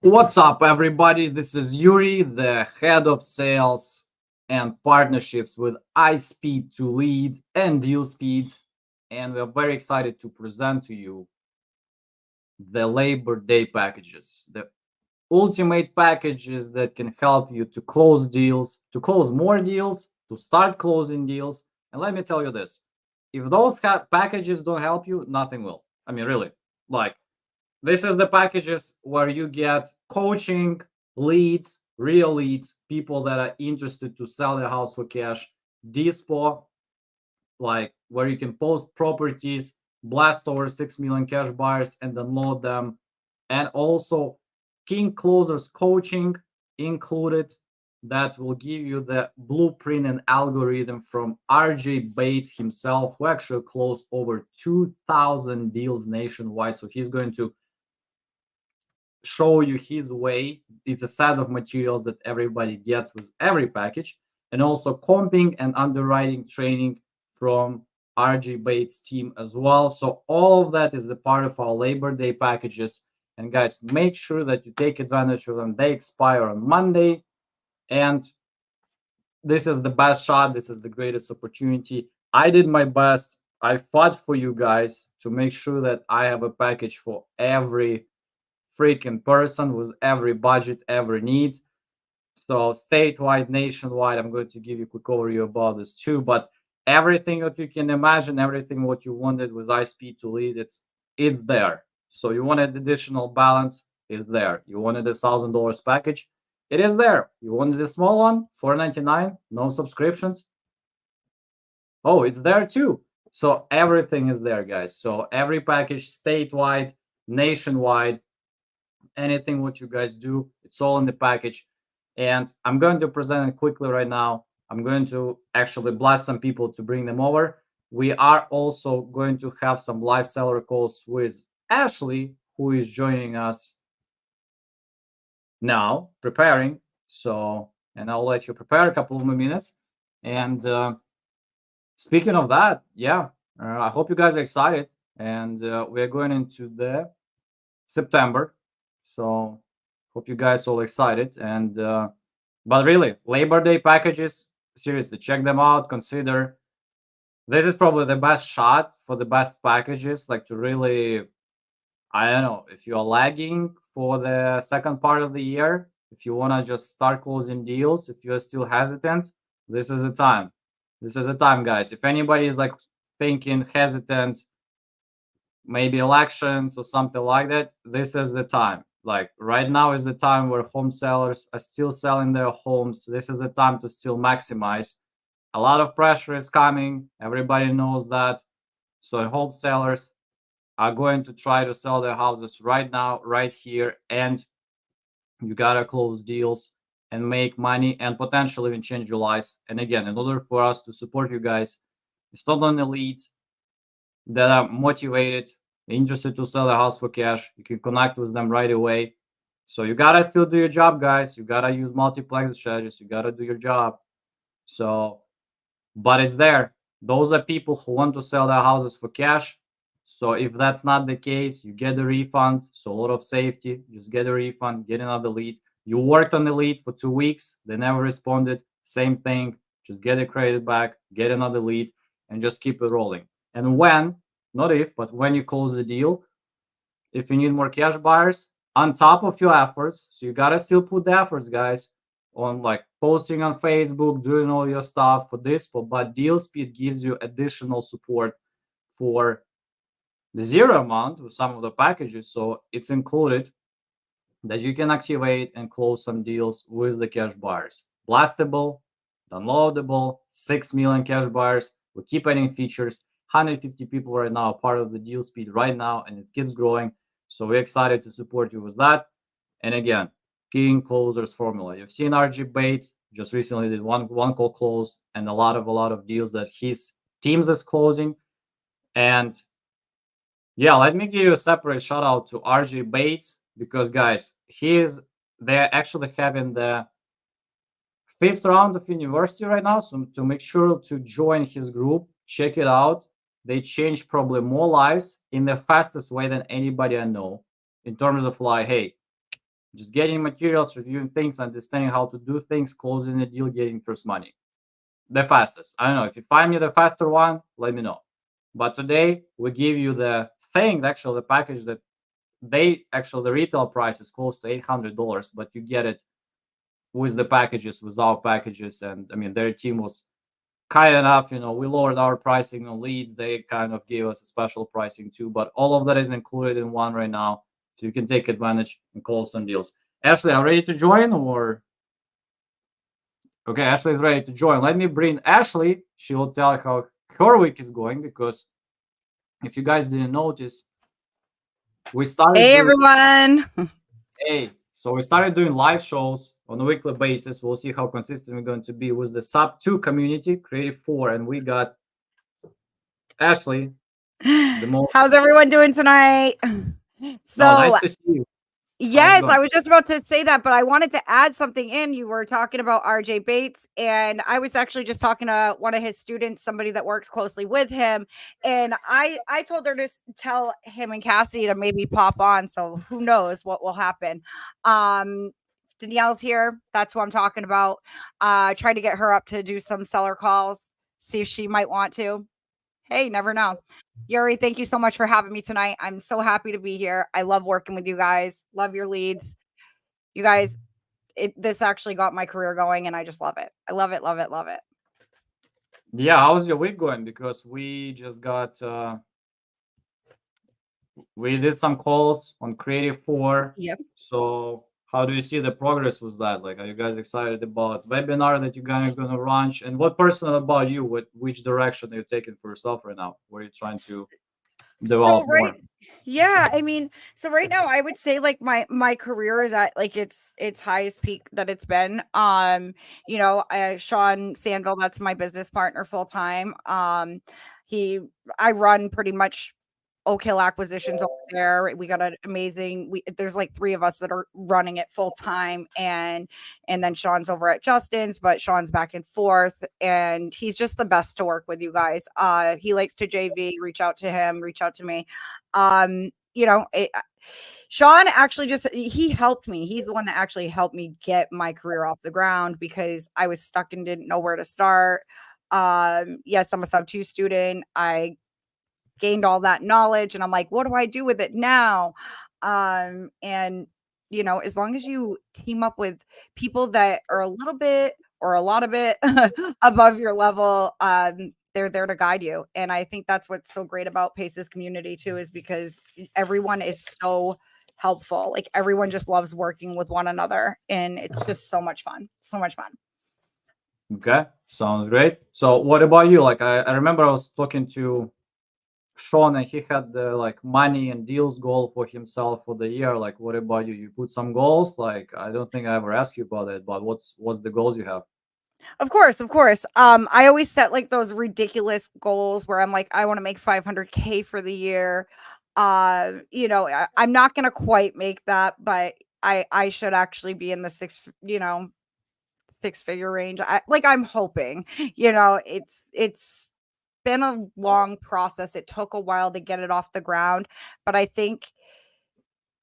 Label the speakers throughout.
Speaker 1: What's up, everybody? This is Yuri, the head of sales and partnerships with iSpeed to Lead and DealSpeed. And we're very excited to present to you the Labor Day packages, the ultimate packages that can help you to close deals, to close more deals, to start closing deals. And let me tell you this, if those packages don't help you, nothing will. I mean, really, like, this is the packages where you get coaching, leads, real leads, people that are interested to sell their house for cash, dispo, like where you can post properties, blast over 6 million cash buyers and unload them. And also King Closers coaching included, that will give you the blueprint and algorithm from RJ Bates himself, who actually closed over 2,000 deals nationwide. So he's going to show you his way. It's a set of materials that everybody gets with every package, and also comping and underwriting training from RJ Bates' team as well. So all of that is a part of our Labor Day packages. And guys, make sure that you take advantage of them. They expire on Monday, and this is the best shot. This is the greatest opportunity. I did my best. I fought for you guys to make sure that I have a package for every freaking person with every budget, every need. So statewide, nationwide, I'm going to give you a quick overview about this too. But everything that you can imagine, everything what you wanted with iSpeed to Lead, it's there. So you wanted additional balance, is there. You wanted a $1,000 package, it is there. You wanted a small one, $499, no subscriptions. Oh, it's there too. So everything is there, guys. So every package, statewide, nationwide, anything what you guys do, it's all in the package. And I'm going to present it quickly right now. I'm going to actually blast some people to bring them over. We are also going to have some live seller calls with Ashley, who is joining us now, preparing. So, and I'll let you prepare a couple of more minutes. And speaking of that, yeah, I hope you guys are excited. And we're going into the September. So hope you guys all excited. And but really, Labor Day packages, seriously, check them out. Consider this is probably the best shot for the best packages, like to really, I don't know, if you're lagging for the second part of the year, if you want to just start closing deals, if you're still hesitant, this is the time. This is the time, guys. If anybody is like thinking hesitant, maybe elections or something like that, this is the time. Like right now is the time where home sellers are still selling their homes. This is the time to still maximize. A lot of pressure is coming. Everybody knows that. So home sellers are going to try to sell their houses right now, right here. And you gotta close deals and make money and potentially even change your lives. And again, in order for us to support you guys, it's not only leads that are motivated, interested to sell a house for cash. You can connect with them right away. So you gotta still do your job, guys. You gotta use multiplex strategies. You gotta do your job. So, but it's there. Those are people who want to sell their houses for cash. So if that's not the case, you get a refund. So a lot of safety. Just get a refund, get another lead. You worked on the lead for 2 weeks. They never responded. Same thing. Just get it credit back, get another lead, and just keep it rolling. And when, not if, but when you close the deal, if you need more cash buyers on top of your efforts, so you gotta still put the efforts, guys, on like posting on Facebook, doing all your stuff for this, but DealSpeed gives you additional support for the zero amount with some of the packages. So it's included that you can activate and close some deals with the cash buyers. Blastable, downloadable, 6 million cash buyers. We keep adding features. 150 people right now are part of the DealSpeed right now, and it keeps growing. So we're excited to support you with that. And again, King Closers formula. You've seen RJ Bates just recently did one call close, and a lot of deals that his teams is closing. And yeah, let me give you a separate shout out to RJ Bates, because guys, they're actually having the 5th round of university right now. So to make sure to join his group, check it out. They changed probably more lives in the fastest way than anybody I know. in terms of like, hey, just getting materials, reviewing things, understanding how to do things, closing a deal, getting first money. The fastest. I don't know if you find me the faster one, let me know. But today we give you the thing, actually the package that the retail price is close to $800, but you get it with the packages, without packages. And I mean, their team was kind enough, we lowered our pricing on leads. They kind of gave us a special pricing too, but all of that is included in one right now. So you can take advantage and close some deals. Ashley, are you ready to join or? Okay, Ashley is ready to join. Let me bring Ashley. She will tell how her week is going, because if you guys didn't notice, we started
Speaker 2: Hey,
Speaker 1: doing
Speaker 2: everyone.
Speaker 1: so we started doing live shows on a weekly basis. We'll see how consistent we're going to be with the sub 2 community, Creative 4, and we got Ashley, the most.
Speaker 2: How's everyone doing tonight?
Speaker 1: No,
Speaker 2: So,
Speaker 1: nice to see you. How's it
Speaker 2: yes,
Speaker 1: going?
Speaker 2: I was just about to say that, but I wanted to add something in. You were talking about RJ Bates, and I was actually just talking to one of his students, somebody that works closely with him, and I told her to tell him and Cassie to maybe pop on. So who knows what will happen. Danielle's here. That's who I'm talking about. Try to get her up to do some seller calls, see if she might want to. Hey, never know. Yuri, thank you so much for having me tonight. I'm so happy to be here. I love working with you guys. Love your leads. You guys, this actually got my career going, and I just love it. I love it, love it, love it.
Speaker 1: Yeah, how's your week going? Because we just got we did some calls on Creative 4.
Speaker 2: Yep.
Speaker 1: So how do you see the progress with that? Like, are you guys excited about webinar that you're gonna launch? And what personal about you? Which direction are you taking for yourself right now? Where are you trying to
Speaker 2: So
Speaker 1: develop
Speaker 2: right,
Speaker 1: more?
Speaker 2: yeah, I mean, so right now I would say like my career is at like its highest peak that it's been. Sean Sandville, that's my business partner full time. He I run pretty much Oak Hill acquisitions over there. We got an amazing there's like 3 of us that are running it full time, and then Sean's over at Justin's, but Sean's back and forth, and he's just the best to work with, you guys. He likes to JV, reach out to him, reach out to me. Um, you know, it, Sean actually he helped me. He's the one that actually helped me get my career off the ground because I was stuck and didn't know where to start. Yes, I'm a sub 2 student. I gained all that knowledge, and I'm like, what do I do with it now? And as long as you team up with people that are a little bit or a lot of it above your level, they're there to guide you. And I think that's what's so great about Pace's community too, is because everyone is so helpful. Like everyone just loves working with one another, and it's just so much fun. So much fun.
Speaker 1: Okay, sounds great. So what about you? Like I remember I was talking to Sean, and he had the like money and deals goal for himself for the year. Like, what about you? You put some goals? Like, I don't think I ever asked you about it, but what's the goals you have?
Speaker 2: Of course, of course. I always set like those ridiculous goals where I'm like, I want to make 500K for the year. I'm not gonna quite make that, but I should actually be in the six figure range. I'm hoping. It's been a long process. It took a while to get it off the ground, but I think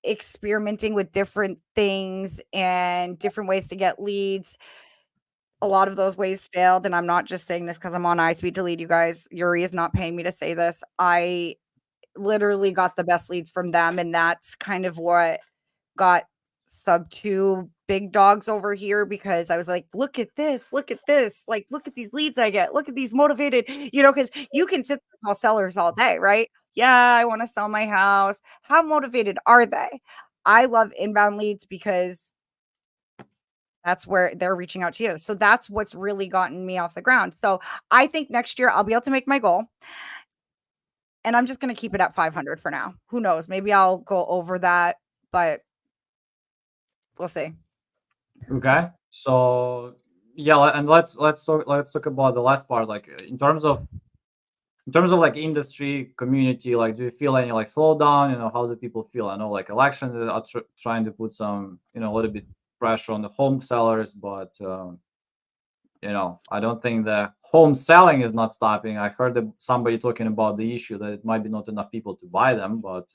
Speaker 2: experimenting with different things and different ways to get leads, a lot of those ways failed, and I'm not just saying this because I'm on iSpeed to lead, you guys. Yuri is not paying me to say this. I literally got the best leads from them, and that's kind of what got sub 2 big dogs over here, because I was like, look at this, like, look at these leads I get, look at these motivated, because you can sit there and call sellers all day, right? Yeah, I want to sell my house. How motivated are they? I love inbound leads because that's where they're reaching out to you. So that's what's really gotten me off the ground. So I think next year I'll be able to make my goal. And I'm just going to keep it at 500 for now. Who knows? Maybe I'll go over that, but we'll see.
Speaker 1: Okay, so yeah, and let's talk about the last part. Like in terms of like industry community, like do you feel any like slowdown? How do people feel? I know like elections are trying to put some a little bit pressure on the home sellers, but I don't think the home selling is not stopping. I heard somebody talking about the issue that it might be not enough people to buy them, but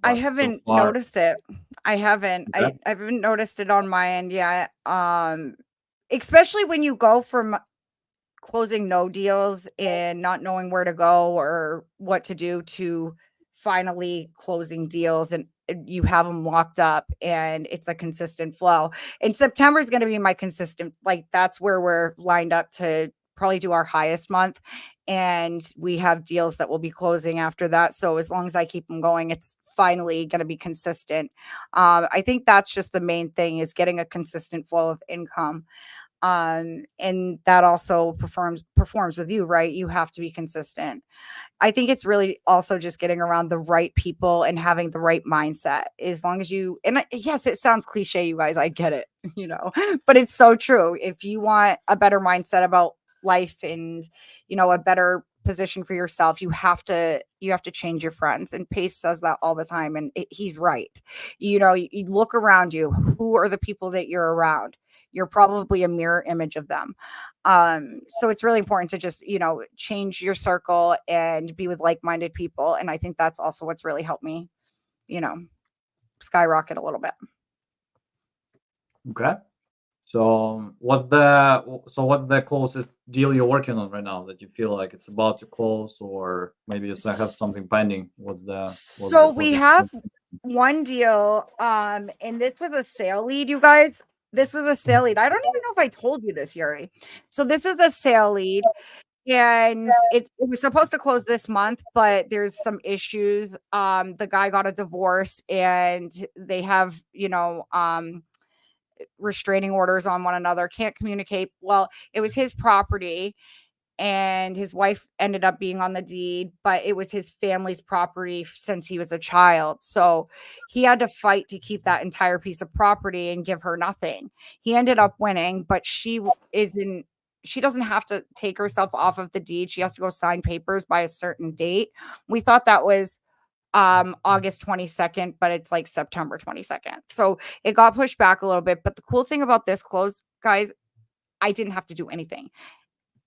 Speaker 2: I
Speaker 1: but so
Speaker 2: haven't
Speaker 1: far,
Speaker 2: noticed it. I haven't.
Speaker 1: okay.
Speaker 2: I haven't noticed it on my end yet. Especially when you go from closing no deals and not knowing where to go or what to do to finally closing deals, and you have them locked up and it's a consistent flow. And September is going to be my consistent, like that's where we're lined up to probably do our highest month. And we have deals that will be closing after that. So as long as I keep them going, it's finally going to be consistent. I think that's just the main thing, is getting a consistent flow of income. And that also performs with you, right? You have to be consistent. I think it's really also just getting around the right people and having the right mindset. As long as you, and yes, it sounds cliche, you guys, I get it, but it's so true. If you want a better mindset about life and, a better position for yourself, you have to change your friends. And Pace says that all the time. And he's right. You look around you, who are the people that you're around? You're probably a mirror image of them. So it's really important to just, change your circle and be with like-minded people. And I think that's also what's really helped me, you know, skyrocket a little bit.
Speaker 1: Okay. So what's the closest deal you're working on right now that you feel like it's about to close, or maybe you still have something pending?
Speaker 2: So we have one deal, and this was a sale lead, you guys. This was a sale lead. I don't even know if I told you this, Yuri. So this is a sale lead, and it was supposed to close this month, but there's some issues. The guy got a divorce, and they have, restraining orders on one another, can't communicate. Well, it was his property, and his wife ended up being on the deed, but it was his family's property since he was a child. So he had to fight to keep that entire piece of property and give her nothing. He ended up winning, but she doesn't have to take herself off of the deed. She has to go sign papers by a certain date. We thought that was August 22nd, but it's like September 22nd. So it got pushed back a little bit. But the cool thing about this close, guys, I didn't have to do anything.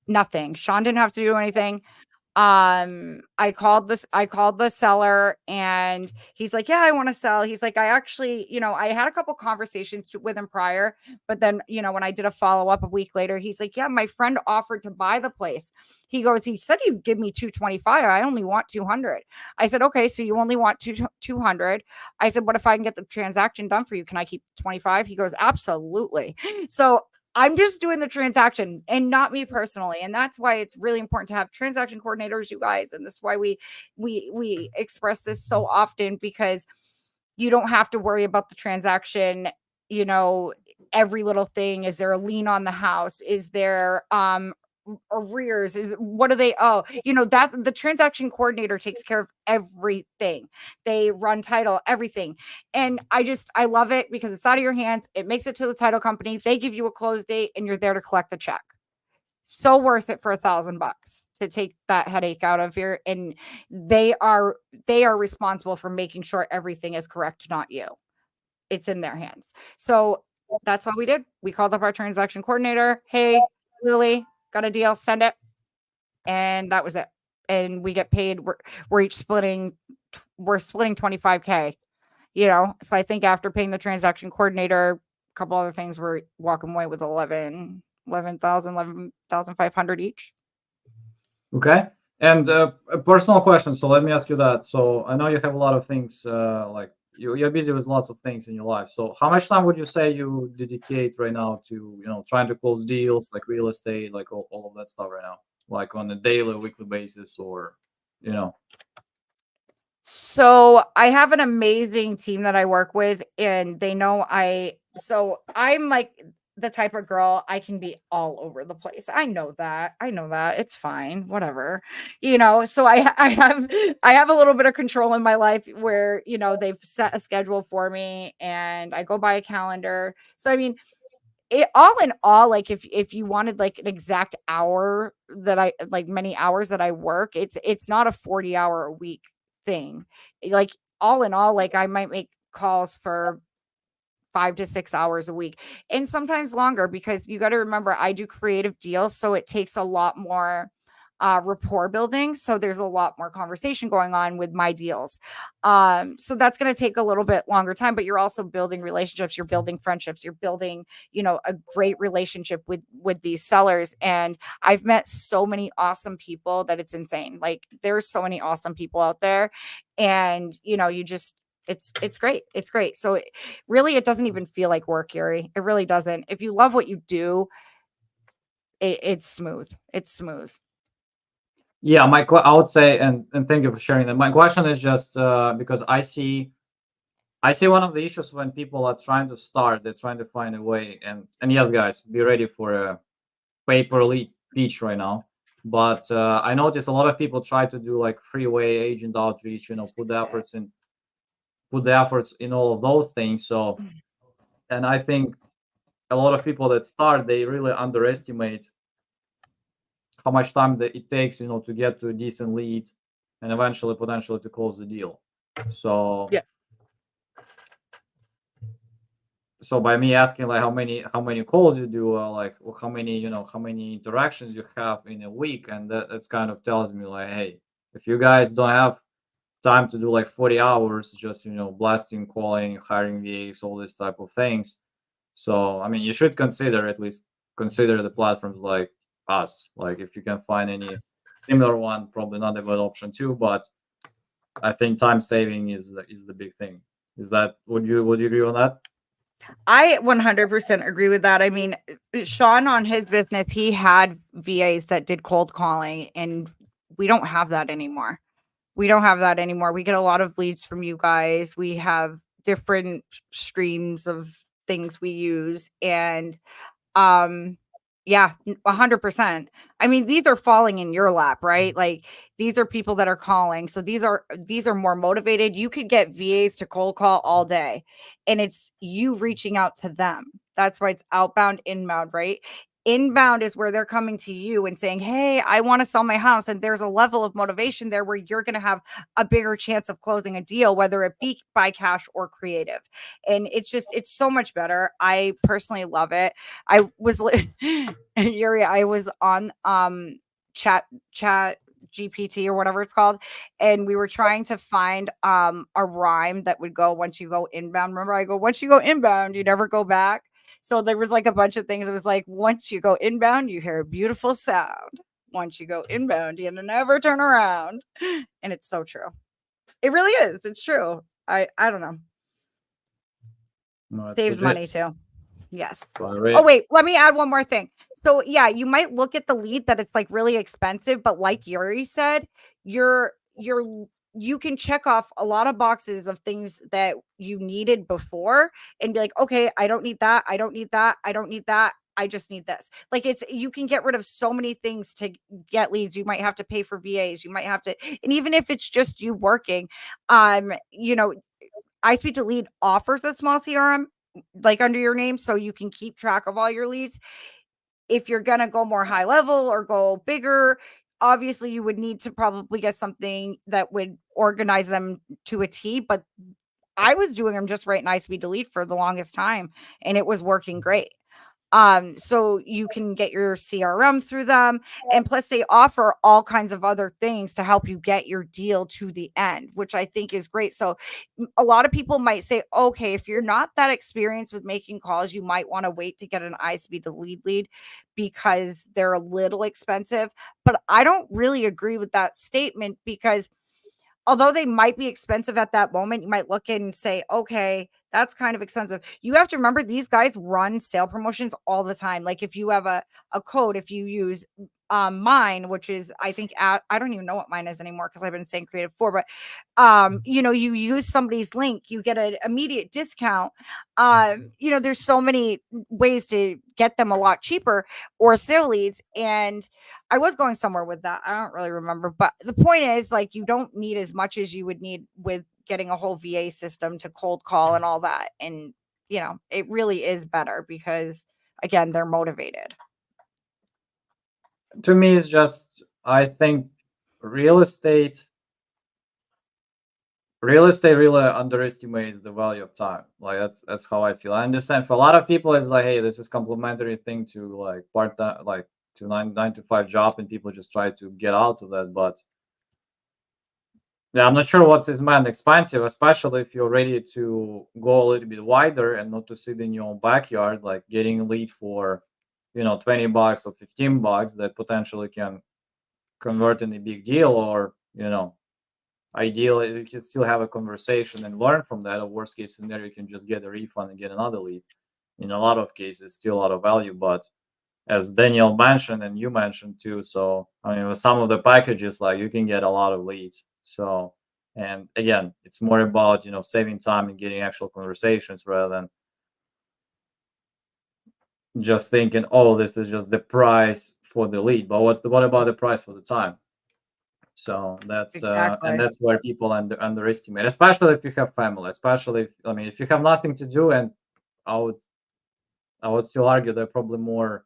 Speaker 2: Nothing. Sean didn't have to do anything. I called the seller, and he's like, yeah, I want to sell. He's like, I actually, I had a couple conversations with him prior, but then, when I did a follow-up a week later, he's like, yeah, my friend offered to buy the place. He said he'd give me 225. I only want 200. I said, okay, so you only want 200. I said, what if I can get the transaction done for you? Can I keep 25? He goes, absolutely. So I'm just doing the transaction and not me personally. And that's why it's really important to have transaction coordinators, you guys. And this is why we express this so often, because you don't have to worry about the transaction, every little thing. Is there a lien on the house? Is there arrears? What do they owe? That the transaction coordinator takes care of everything. They run title, everything. And I love it because it's out of your hands. It makes it to the title company. They give you a close date, and you're there to collect the check. So worth it for $1,000 to take that headache out of here. And they are responsible for making sure everything is correct, not you. It's in their hands. So that's what we did. We called up our transaction coordinator. Hey, Lily, got a deal, send it. And that was it. And we get paid. We're splitting 25K, So I think after paying the transaction coordinator, a couple other things, we're walking away with 11,500 each.
Speaker 1: Okay. And a personal question. So let me ask you that. So I know you have a lot of things, like you're busy with lots of things in your life. So how much time would you say you dedicate right now to, trying to close deals, like real estate, like all of that stuff right now, like on a daily, weekly basis, or,
Speaker 2: So I have an amazing team that I work with, and they know I'm like the type of girl, I can be all over the place. I know that. It's fine. Whatever. So I have a little bit of control in my life where, they've set a schedule for me, and I go by a calendar. So I mean, all in all, like if you wanted like an exact hour that I like, many hours that I work, it's not a 40-hour a week thing. Like all in all, like I might make calls for 5 to 6 hours a week, and sometimes longer, because you got to remember I do creative deals, so it takes a lot more rapport building. So there's a lot more conversation going on with my deals. So that's going to take a little bit longer time, but you're also building relationships, you're building friendships, you're building, a great relationship with these sellers. And I've met so many awesome people that it's insane. Like there's so many awesome people out there, and you just it's great. It's great. So it doesn't even feel like work, Yuri. It really doesn't. If you love what you do, it's smooth. It's smooth.
Speaker 1: Yeah, I would say, and thank you for sharing that. My question is just because I see one of the issues when people are trying to start, they're trying to find a way, and yes, guys, be ready for a paper lead pitch right now. But I notice a lot of people try to do like freeway agent outreach, put the efforts in all of those things. So, and I think a lot of people that start, they really underestimate how much time that it takes, to get to a decent lead and eventually potentially to close the deal. So
Speaker 2: Yeah.
Speaker 1: So by me asking like how many calls you do, like how many interactions you have in a week, and that's kind of tells me like, hey, if you guys don't have time to do like 40 hours just blasting, calling, hiring VAs, all this type of things. So I mean, you should at least consider the platforms like us. Like if you can find any similar one, probably not a good option too, but I think time saving is the big thing. Would you agree on that?
Speaker 2: I 100% agree with that. I mean, Sean on his business, he had VAs that did cold calling, and we don't have that anymore. We don't have that anymore. We get a lot of leads from you guys. We have different streams of things we use, and yeah, 100%. I mean, these are falling in your lap, right? Like these are people that are calling. So these are more motivated. You could get VAs to cold call all day, and it's you reaching out to them. That's why it's outbound, inbound, right? Inbound is where they're coming to you and saying, "Hey, I want to sell my house." And there's a level of motivation there where you're going to have a bigger chance of closing a deal, whether it be by cash or creative. And it's so much better. I personally love it. I was Yuri, I was on chat GPT or whatever it's called, and we were trying to find a rhyme that would go once you go inbound. Remember, I go, once you go inbound, you never go back. So there was like a bunch of things. It was like, once you go inbound, you hear a beautiful sound. Once you go inbound, you never turn around. And it's so true. It really is. It's true. I don't know.
Speaker 1: No,
Speaker 2: Saves money too. Yes.
Speaker 1: Right.
Speaker 2: Oh, wait, let me add one more thing. So yeah, you might look at the lead that it's like really expensive, but like Yuri said, you can check off a lot of boxes of things that you needed before and be like, okay, I don't need that. I don't need that. I don't need that. I just need this. Like you can get rid of so many things to get leads. You might have to pay for VAs. You might have to, and even if it's just you working, iSpeed to Lead offers a small CRM like under your name, so you can keep track of all your leads. If you're going to go more high level or go bigger, obviously you would need to probably get something that would organize them to a T, but I was doing them just right in iSpeed Delete for the longest time, and it was working great. So you can get your CRM through them, and plus they offer all kinds of other things to help you get your deal to the end, which I think is great. So a lot of people might say, okay, if you're not that experienced with making calls, you might want to wait to get an iSpeed to lead because they're a little expensive. But I don't really agree with that statement, because although they might be expensive at that moment, you might look and say, okay, that's kind of expensive. You have to remember, these guys run sale promotions all the time. Like if you have a code, if you use mine, which is, I think, I don't even know what mine is anymore because I've been saying Creative 4, but you use somebody's link, you get an immediate discount. There's so many ways to get them a lot cheaper, or sale leads. And I was going somewhere with that. I don't really remember, but the point is, like, you don't need as much as you would need with getting a whole VA system to cold call and all that. And, it really is better because, again, they're motivated.
Speaker 1: To me, it's just, I think real estate really underestimates the value of time. Like that's how I feel. I understand for a lot of people, it's like, hey, this is complementary thing to like part time, like to 9 to 5 job, and people just try to get out of that. But yeah, I'm not sure what's is man expensive, especially if you're ready to go a little bit wider and not to sit in your own backyard, like getting a lead for, $20 or $15 that potentially can convert in a big deal, or, ideally you can still have a conversation and learn from that. Or worst case scenario, you can just get a refund and get another lead. In a lot of cases, still a lot of value, but as Daniel mentioned and you mentioned too. So I mean, with some of the packages, like you can get a lot of leads. So, and again, it's more about saving time and getting actual conversations rather than just thinking, oh, this is just the price for the lead. But what about the price for the time? So that's and
Speaker 2: Exactly.
Speaker 1: that's where people underestimate, especially if you have family. Especially if you have nothing to do, and I would I would still argue there are probably more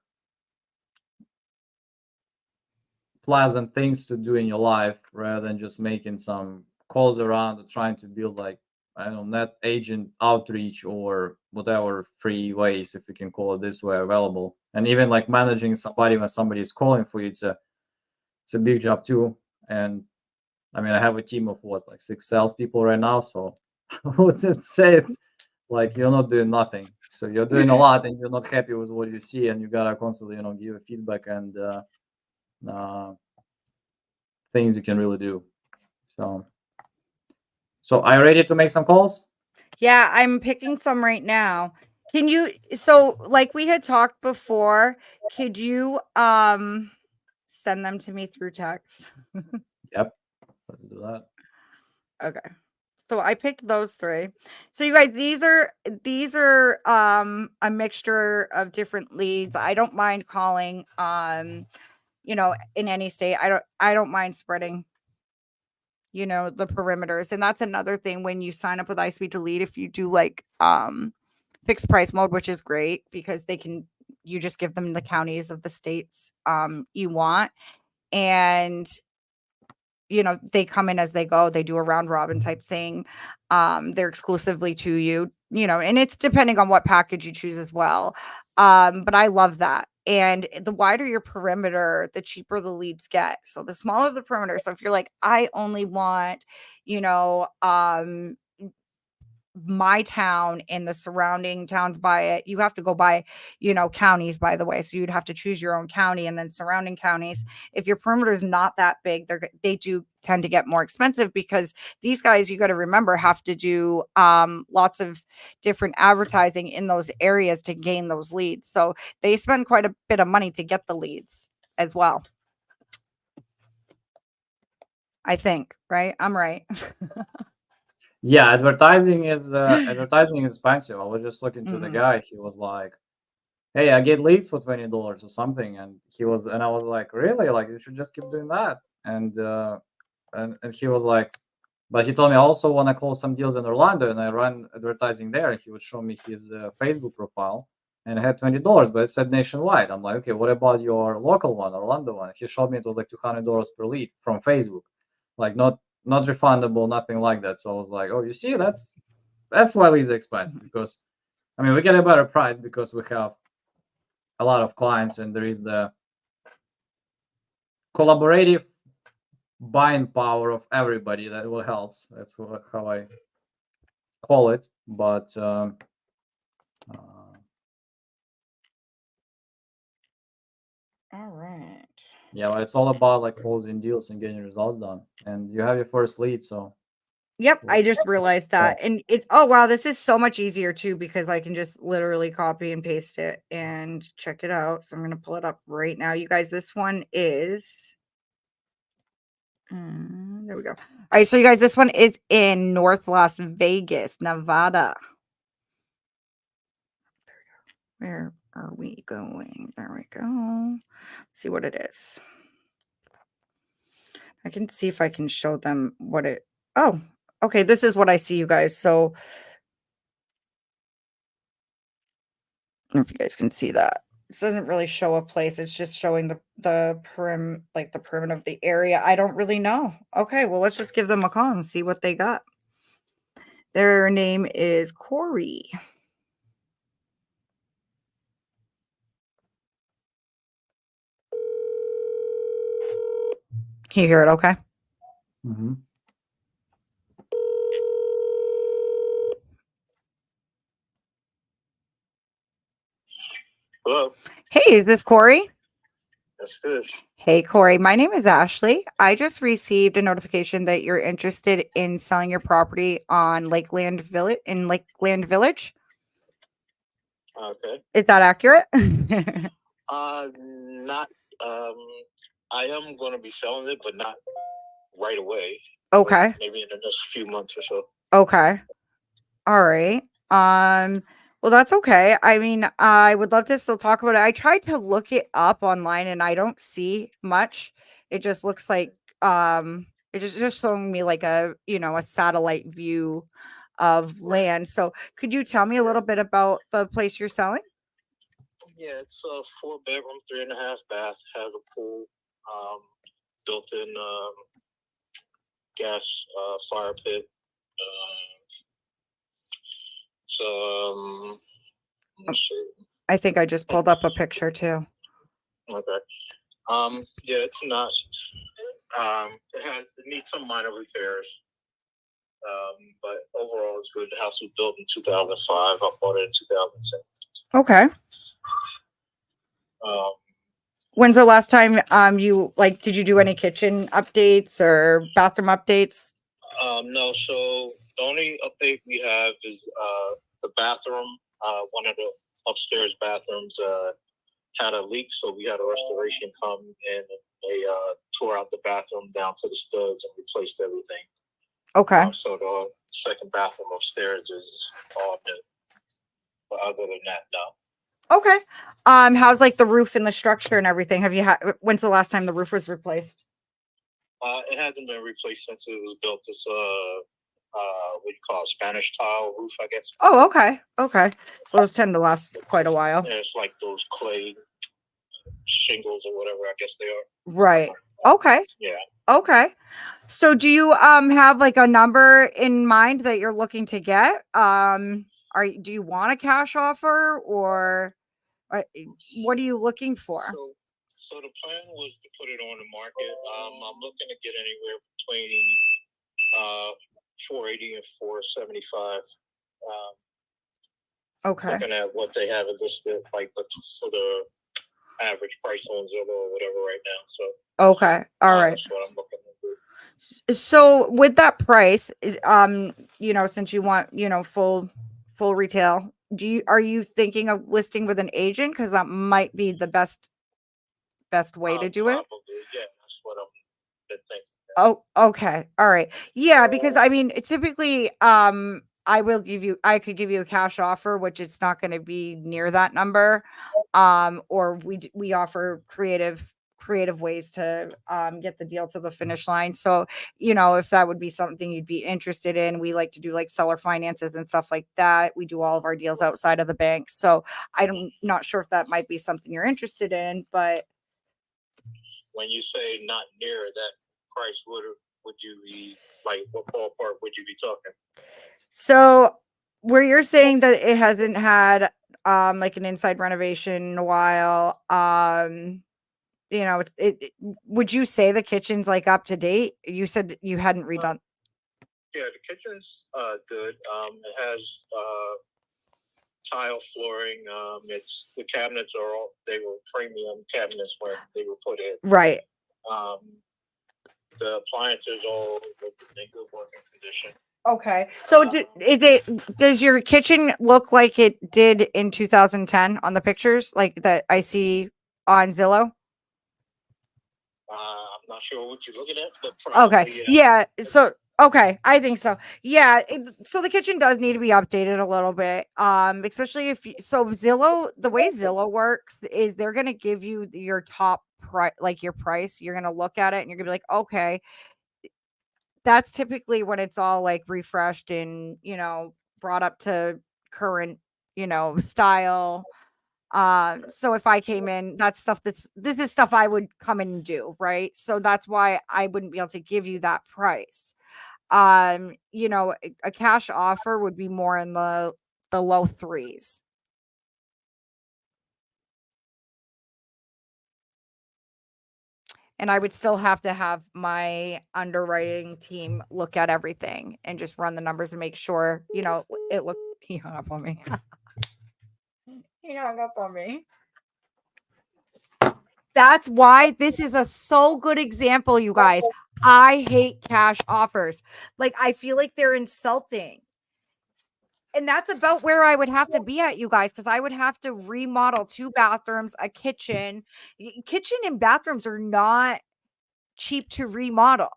Speaker 1: pleasant things to do in your life rather than just making some calls around or trying to build, like, I don't know, net agent outreach or whatever free ways, if we can call it this way, available. And even like managing somebody when somebody is calling for you, it's a big job too. And I mean, I have a team of what, like 6 salespeople right now, so I wouldn't say it's like you're not doing nothing. So you're doing a lot, and you're not happy with what you see, and you gotta constantly, give feedback and uh, things you can really do. So are you ready to make some calls?
Speaker 2: Yeah, I'm picking some right now. Can you so like we had talked before, could you send them to me through text?
Speaker 1: Yep, let's do that.
Speaker 2: Okay. So I picked those 3. So you guys, these are a mixture of different leads. I don't mind calling in any state. I don't mind spreading the perimeters. And that's another thing when you sign up with iSpeed to lead, if you do like fixed price mode, which is great because you just give them the counties of the states you want. And they come in as they go. They do a round robin type thing. They're exclusively to you, and it's depending on what package you choose as well. But I love that. And the wider your perimeter, the cheaper the leads get. So the smaller the perimeter. So if you're like, I only want, you know, my town and the surrounding towns by it, you have to go by counties, by the way, so you'd have to choose your own county and then surrounding counties. If your perimeter is not that big, they do tend to get more expensive because these guys, you got to remember, have to do lots of different advertising in those areas to gain those leads, so they spend quite a bit of money to get the leads as well. I think, right? I'm right.
Speaker 1: Yeah, advertising is expensive. I was just looking to the guy. He was like, "Hey, I get leads for $20 or something," and I was like, "Really? Like, you should just keep doing that." And he was like, but he told me I also want to close some deals in Orlando, and I run advertising there. And he would show me his Facebook profile, and it had $20, but it said nationwide. I'm like, okay, what about your local one, Orlando one? He showed me it was like $200 per lead from Facebook, like not refundable, nothing like that. So I was like, oh, you see, that's why leads are expensive, because I mean we get a better price because we have a lot of clients, and there is the collaborative buying power of everybody that will help. That's how I call it. But
Speaker 2: All right.
Speaker 1: yeah, but it's all about like closing deals and getting results done. And you have your first lead, so
Speaker 2: Yep, I
Speaker 1: let's
Speaker 2: just realized
Speaker 1: yeah.
Speaker 2: that. And oh wow, this is so much easier too because I can just literally copy and paste it and check it out. So I'm going to pull it up right now. You guys, this one is there we go. All right, so you guys, this one is in North Las Vegas, Nevada. Where are we going? There we go. See what it is. I can see if I can show them what it. Oh, okay. This is what I see, you guys. So I don't know if you guys can see that. This doesn't really show a place. It's just showing the perimeter of the area. I don't really know. Okay, well, let's just give them a call and see what they got. Their name is Corey. Can you hear it okay?
Speaker 1: Mm-hmm.
Speaker 3: Hello.
Speaker 2: Hey, is this Corey?
Speaker 3: Yes, it is.
Speaker 2: Hey, Corey. My name is Ashley. I just received a notification that you're interested in selling your property on Lakeland Village in Lakeland Village.
Speaker 3: Okay.
Speaker 2: Is that accurate?
Speaker 3: Not. I am going to be selling it, but not right away.
Speaker 2: Okay.
Speaker 3: Maybe in the next few months or so.
Speaker 2: Okay. All right. Well, that's okay. I mean, I would love to still talk about it. I tried to look it up online and I don't see much. It just looks like it's just showing me like a satellite view of land. So could you tell me a little bit about the place you're selling?
Speaker 3: Yeah, it's a 4-bedroom, 3.5 bath. Has a pool, built-in gas fire pit. Let's see.
Speaker 2: I think I just pulled up a picture too.
Speaker 3: Okay. Yeah, it's not. It needs some minor repairs. But overall, it's good. The house was built in 2005. I bought it in 2007.
Speaker 2: Okay. When's the last time did you do any kitchen updates or bathroom updates?
Speaker 3: No, so the only update we have is the bathroom. One of the upstairs bathrooms had a leak, so we had a restoration come in and they tore out the bathroom down to the studs and replaced everything.
Speaker 2: Okay.
Speaker 3: So the second bathroom upstairs is all new. But other than that, no.
Speaker 2: Okay. How's like the roof and the structure and everything? When's the last time the roof was replaced?
Speaker 3: It hasn't been replaced since it was built. It's what you call a Spanish tile roof, I guess.
Speaker 2: Oh, okay. Okay. So those tend to last quite a while.
Speaker 3: Yeah, it's like those clay shingles or whatever I guess they are.
Speaker 2: Right. Okay.
Speaker 3: Yeah.
Speaker 2: Okay. So do you have like a number in mind that you're looking to get? Do you want a cash offer or what are you looking for?
Speaker 3: So the plan was to put it on the market. I'm looking to get anywhere between 480 and 475.
Speaker 2: Okay.
Speaker 3: Looking at what they have it listed, like for the average price on Zillow or whatever right now. So
Speaker 2: okay. All right.
Speaker 3: That's what I'm looking to do.
Speaker 2: So with that price is since you want full retail, are you thinking of listing with an agent, because that might be the best way to do it?
Speaker 3: Yeah, that's what I'm been thinking.
Speaker 2: Oh, okay. All right. Yeah, because I mean, typically, I could give you a cash offer, which it's not going to be near that number. Or we offer creative ways to get the deal to the finish line. So, if that would be something you'd be interested in, we like to do like seller finances and stuff like that. We do all of our deals outside of the bank. So I'm not sure if that might be something you're interested in, but
Speaker 3: when you say not near that price, would you be like, what ballpark would you be talking?
Speaker 2: So where you're saying that it hasn't had like an inside renovation in a while, would you say the kitchen's like up to date? You said you hadn't redone.
Speaker 3: Yeah, the kitchen's good. It has tile flooring. It's the cabinets they were premium cabinets when they were put in.
Speaker 2: Right.
Speaker 3: The appliances all in good working condition.
Speaker 2: Okay. So does your kitchen look like it did in 2010 on the pictures like that I see on Zillow?
Speaker 3: I'm not sure what you're looking at, but probably,
Speaker 2: okay. Yeah. So okay, I think so. Yeah. So the kitchen does need to be updated a little bit. Especially Zillow, the way Zillow works is they're gonna give you your top price, like your price. You're gonna look at it and you're gonna be like, okay, that's typically when it's all like refreshed and brought up to current style. So if I came in, this is stuff I would come in and do, right? So that's why I wouldn't be able to give you that price. A cash offer would be more in the low threes. And I would still have to have my underwriting team look at everything and just run the numbers and make sure, you know, it looked. He hung up on me. He hung up on me. That's why this is a so good example, you guys. I hate cash offers. Like, I feel like they're insulting. And that's about where I would have to be at, you guys, because I would have to remodel 2 bathrooms, a kitchen. Kitchen and bathrooms are not cheap to remodel.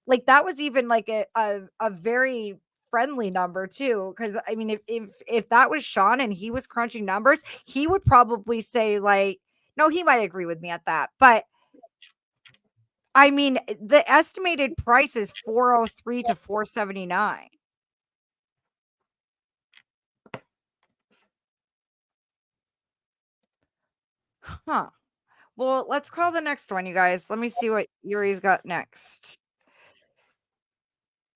Speaker 2: Like, that was even like a very friendly number too. Cause I mean, if that was Sean and he was crunching numbers, he would probably say, like, no, he might agree with me at that. But I mean, the estimated price is 403 to 479. Huh. Well, let's call the next one, you guys. Let me see what Yuri's got next.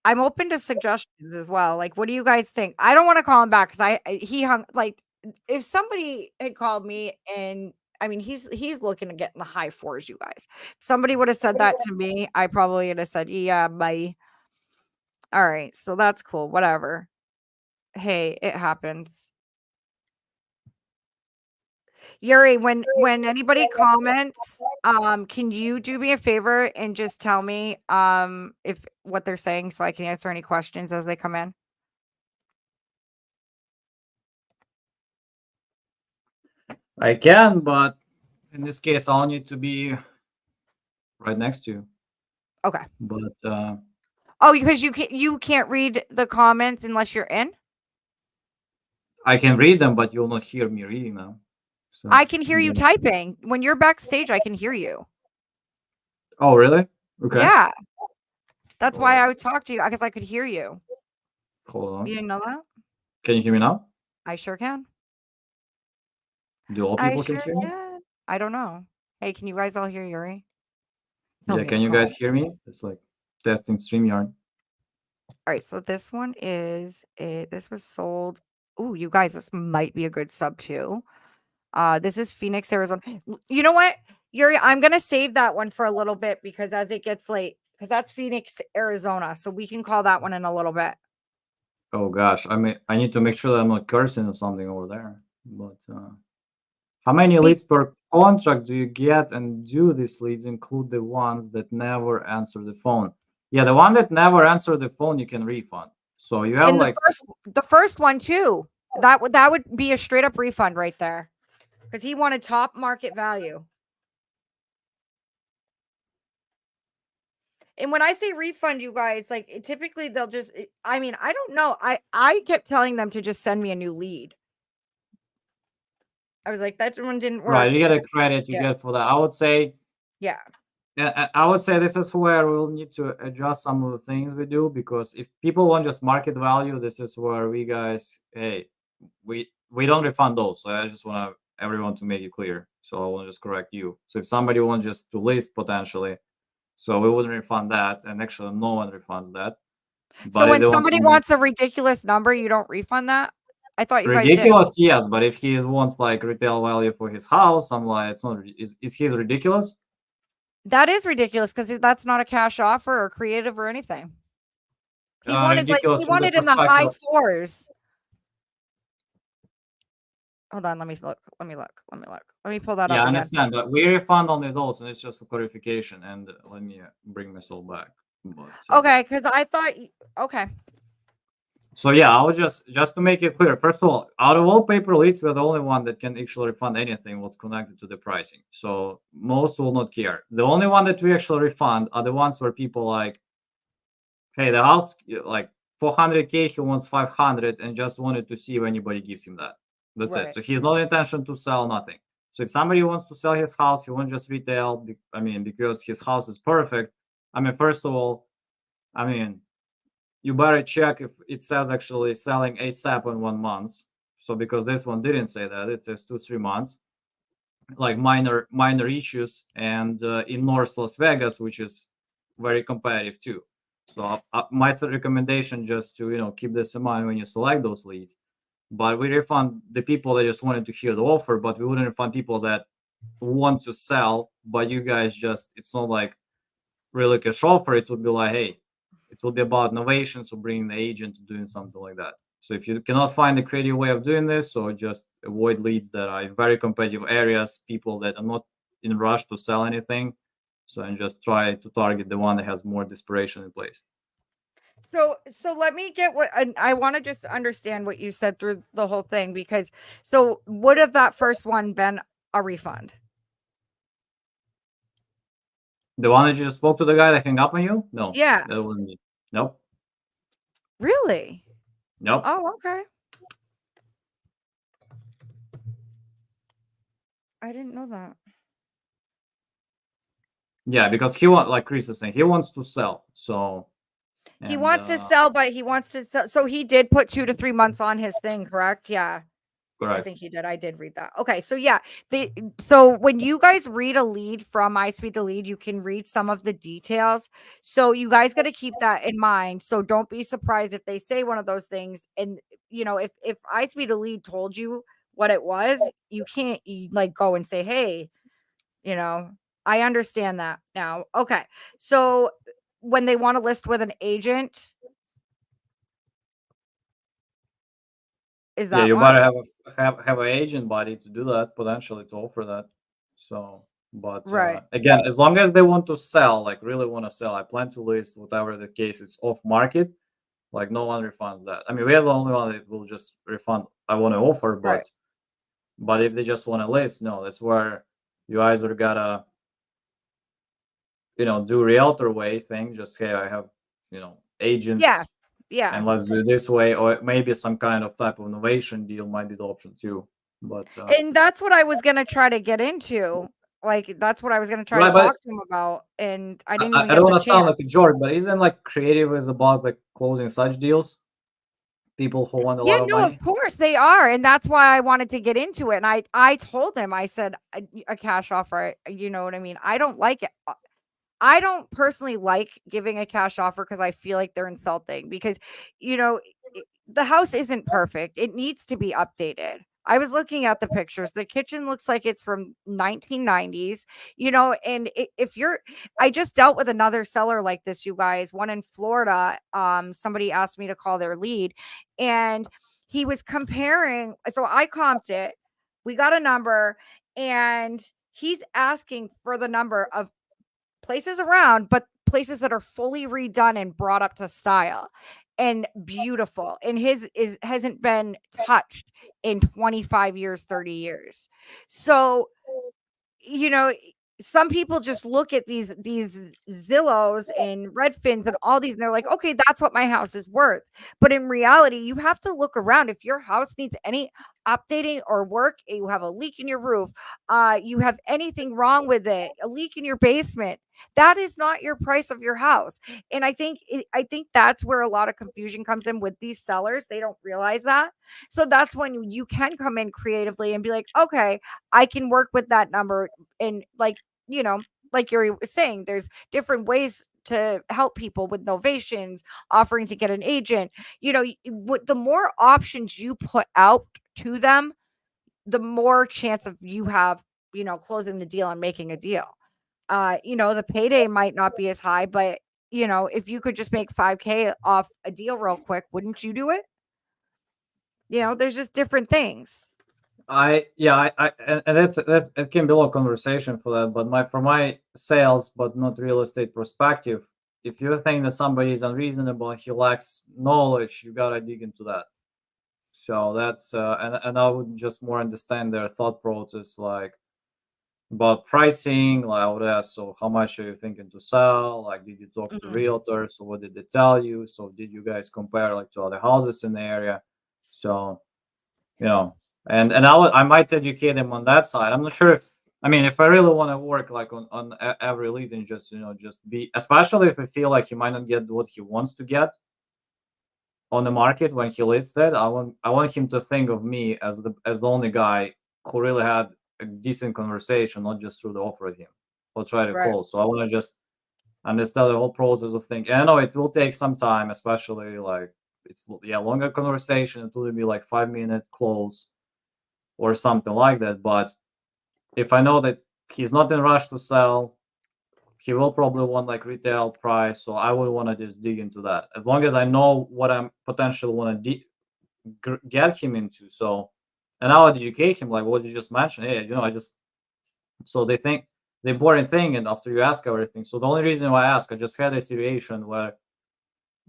Speaker 2: I'm open to suggestions as well. Like, what do you guys think? I don't want to call him back because he hung, like, if somebody had called me, and I mean, he's looking to get in the high 4s, you guys. If somebody would have said that to me, I probably would have said, yeah, bye. All right, so that's cool. Whatever. Hey, it happens. Yuri, when anybody comments, can you do me a favor and just tell me if what they're saying so I can answer any questions as they come in?
Speaker 1: I can, but in this case, I'll need to be right next to you.
Speaker 2: Okay.
Speaker 1: But
Speaker 2: Oh, because you can't read the comments unless you're in?
Speaker 1: I can read them, but you'll not hear me reading them. So,
Speaker 2: I can hear you
Speaker 1: yeah.
Speaker 2: typing. When you're backstage, I can hear you.
Speaker 1: Oh, really? Okay.
Speaker 2: Yeah. That's
Speaker 1: Well,
Speaker 2: why I would talk to you, because I could hear you.
Speaker 1: Hold on.
Speaker 2: You didn't know that?
Speaker 1: Can you hear me now?
Speaker 2: I sure can.
Speaker 1: Do all
Speaker 2: I
Speaker 1: people can
Speaker 2: sure
Speaker 1: hear me?
Speaker 2: can. I don't know. Hey, can you guys all hear Yuri? Tell
Speaker 1: Yeah,
Speaker 2: me
Speaker 1: can
Speaker 2: in
Speaker 1: you
Speaker 2: the
Speaker 1: guys hear me? It's like testing StreamYard.
Speaker 2: All right, so this one is this was sold. Oh, you guys, this might be a good sub too. This is Phoenix, Arizona. You know what, Yuri? I'm gonna save that one for a little bit because as it gets late, because that's Phoenix, Arizona, so we can call that one in a little bit.
Speaker 1: Oh gosh, I mean, I need to make sure that I'm not cursing or something over there. But how many leads per contract do you get, and do these leads include the ones that never answer the phone? Yeah, the one that never answer the phone, you can refund. So you have
Speaker 2: And
Speaker 1: like
Speaker 2: the first one too. That would be a straight up refund right there, because he wanted top market value. And when I say refund, you guys, like, typically they'll just, I mean, I don't know. I kept telling them to just send me a new lead. I was like, that one didn't work.
Speaker 1: right. You get a credit you get for that. I would say,
Speaker 2: yeah.
Speaker 1: I would say this is where we'll need to adjust some of the things we do, because if people want just market value, this is where we guys, hey, we don't refund those. So I just want everyone to make it clear. So I want to just correct you. So if somebody wants just to list potentially, so we wouldn't refund that, and actually no one refunds that.
Speaker 2: So
Speaker 1: But
Speaker 2: when somebody wants a ridiculous number, you don't refund that? I thought you guys did.
Speaker 1: ridiculous, yes. But if he wants like retail value for his house, I'm like, it's not. Is his ridiculous?
Speaker 2: That is ridiculous because that's not a cash offer or creative or anything. He wanted
Speaker 1: Ridiculous
Speaker 2: he
Speaker 1: from the
Speaker 2: wanted in the high
Speaker 1: perspective-
Speaker 2: 4s. Hold on, let me look. Let me pull that
Speaker 1: Yeah, I
Speaker 2: up again.
Speaker 1: understand, but we refund only those, and it's just for clarification. And let me bring myself back. But,
Speaker 2: Okay, because I thought. Okay.
Speaker 1: So yeah, I would just to make it clear. First of all, out of all paper leads, we're the only one that can actually refund anything what's connected to the pricing. So most will not care. The only one that we actually refund are the ones where people like, hey, the house like 400K, he wants 500, and just wanted to see if anybody gives him that. That's
Speaker 2: Right.
Speaker 1: it. So he's not intention to sell nothing. So if somebody wants to sell his house, he won't just retail. I mean, because his house is perfect. I mean, first of all, I mean, you better check if it says actually selling ASAP in 1 month. So because this one didn't say that, it says 2-3 months, like minor issues, and in North Las Vegas, which is very competitive too. So my recommendation just to keep this in mind when you select those leads. But we refund the people that just wanted to hear the offer, but we wouldn't refund people that want to sell, but you guys just, it's not like really cash offer. It would be like, hey, it will be about innovation, so bringing the agent to doing something like that. So if you cannot find a creative way of doing this, so just avoid leads that are in very competitive areas, people that are not in a rush to sell anything. So, and just try to target the one that has more desperation in place.
Speaker 2: So let me get what I want to just understand what you said through the whole thing, because so would have that first one been a refund?
Speaker 1: The one that you just spoke to, the guy that hung up on you? No.
Speaker 2: Yeah.
Speaker 1: That wouldn't be. Nope.
Speaker 2: Really?
Speaker 1: Nope.
Speaker 2: Oh, okay. I didn't know that.
Speaker 1: Yeah, because he wants, like Chris is saying, he wants to sell. So
Speaker 2: He wants to sell, but he wants to sell. So he did put 2 to 3 months on his thing, correct? Yeah. I
Speaker 1: correct.
Speaker 2: think he did. I did read that. Okay. So yeah, so when you guys read a lead from iSpeed to Lead, you can read some of the details. So you guys got to keep that in mind. So don't be surprised if they say one of those things. And if iSpeed to Lead told you what it was, you can't like go and say, hey, I understand that now. Okay. So when they want to list with an agent, is
Speaker 1: Yeah,
Speaker 2: that
Speaker 1: you
Speaker 2: one?
Speaker 1: better have an agent body to do that, potentially to offer that. So, but
Speaker 2: Right.
Speaker 1: again, as long as they want to sell, like really want to sell, I plan to list whatever the case is off market. Like no one refunds that. I mean, we are the only one that will just refund. I want to offer,
Speaker 2: Right.
Speaker 1: but if they just want to list, no, that's where you either gotta do realtor way thing. Just hey, I have agents.
Speaker 2: Yeah. Yeah.
Speaker 1: And let's do it this way, or maybe some kind of type of innovation deal might be the option too. But
Speaker 2: And that's what I was gonna try to get into. Like, that's what I was gonna try to
Speaker 1: right, but
Speaker 2: talk to him about, and I didn't
Speaker 1: I
Speaker 2: even
Speaker 1: don't
Speaker 2: get the
Speaker 1: want to sound
Speaker 2: chance.
Speaker 1: like a jerk, but isn't like creative is about like closing such deals? People who want a
Speaker 2: Yeah,
Speaker 1: lot of
Speaker 2: no, of
Speaker 1: money.
Speaker 2: course they are, and that's why I wanted to get into it. And I told him, I said, a cash offer, you know what I mean? I don't like it. I don't personally like giving a cash offer because I feel like they're insulting, because you know the house isn't perfect. It needs to be updated. I was looking at the pictures. The kitchen looks like it's from 1990s, and if you're I just dealt with another seller like this, you guys, one in Florida. Somebody asked me to call their lead, and he was comparing. So I comped it. We got a number, and he's asking for the number of places around, but places that are fully redone and brought up to style and beautiful. And his hasn't been touched in 25 years, 30 years. So, you know, some people just look at these Zillows and Redfins and all these, and they're like, okay, that's what my house is worth. But in reality, you have to look around. If your house needs any updating or work, you have a leak in your roof, you have anything wrong with it, a leak in your basement, that is not your price of your house. And I think that's where a lot of confusion comes in with these sellers. They don't realize that. So that's when you can come in creatively and be like, okay, I can work with that number. And like you're saying, there's different ways to help people with novations, offering to get an agent. The more options you put out to them, the more chance of you have, closing the deal and making a deal. The payday might not be as high, but if you could just make 5K off a deal real quick, wouldn't you do it? There's just different things.
Speaker 1: I and that it can be a lot of conversation for that. But from my sales, but not real estate perspective, if you think that somebody is unreasonable, he lacks knowledge, you gotta dig into that. So that's and I would just more understand their thought process, like about pricing. Like I would ask, so how much are you thinking to sell? Like, did you talk to
Speaker 2: Mhm.
Speaker 1: realtors? So what did they tell you? So did you guys compare like to other houses in the area? So you know, and I might educate them on that side. I'm not sure. I mean, if I really want to work like on every lead and just be, especially if I feel like he might not get what he wants to get on the market when he lists it, I want him to think of me as the only guy who really had a decent conversation, not just through the offer at him or try to
Speaker 2: Right.
Speaker 1: call. So I want to just understand the whole process of thinking. And I know it will take some time, especially like it's longer conversation. It will be like 5-minute close or something like that. But if I know that he's not in a rush to sell, he will probably want like retail price. So I would want to just dig into that as long as I know what I'm potentially want to get him into. So, and I'll educate him like what you just mentioned. Hey, I just, so they think the boring thing, and after you ask everything. So the only reason why I ask, I just had a situation where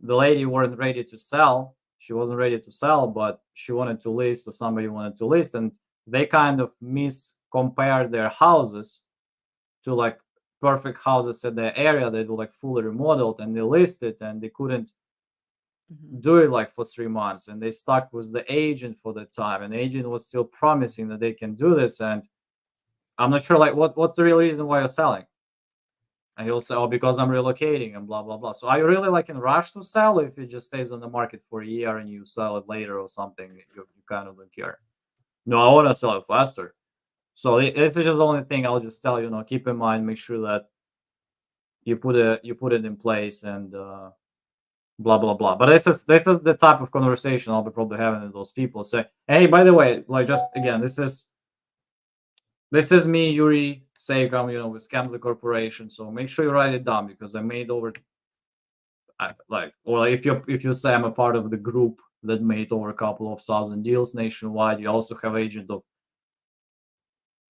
Speaker 1: the lady wasn't ready to sell. She wasn't ready to sell, but she wanted to list, or somebody wanted to list, and they kind of compared their houses to like perfect houses at their area. They were like fully remodeled, and they listed, and they couldn't do it like for 3 months, and they stuck with the agent for the time, and the agent was still promising that they can do this, and I'm not sure like what's the real reason why you're selling. And he'll say, oh, because I'm relocating and blah blah blah. So are you really like in rush to sell? If it just stays on the market for a year and you sell it later or something, you kind of don't care. No, I want to sell it faster. So it's just the only thing I'll just tell you, keep in mind, make sure that you put it in place, and blah blah blah. But this is the type of conversation I'll be probably having with those people. Say, hey, by the way, like, just again, this is me, Yuri Seikam, with Scamza Corporation. So make sure you write it down, because I made over, or if you say I'm a part of the group that made over a couple of thousand deals nationwide. You also have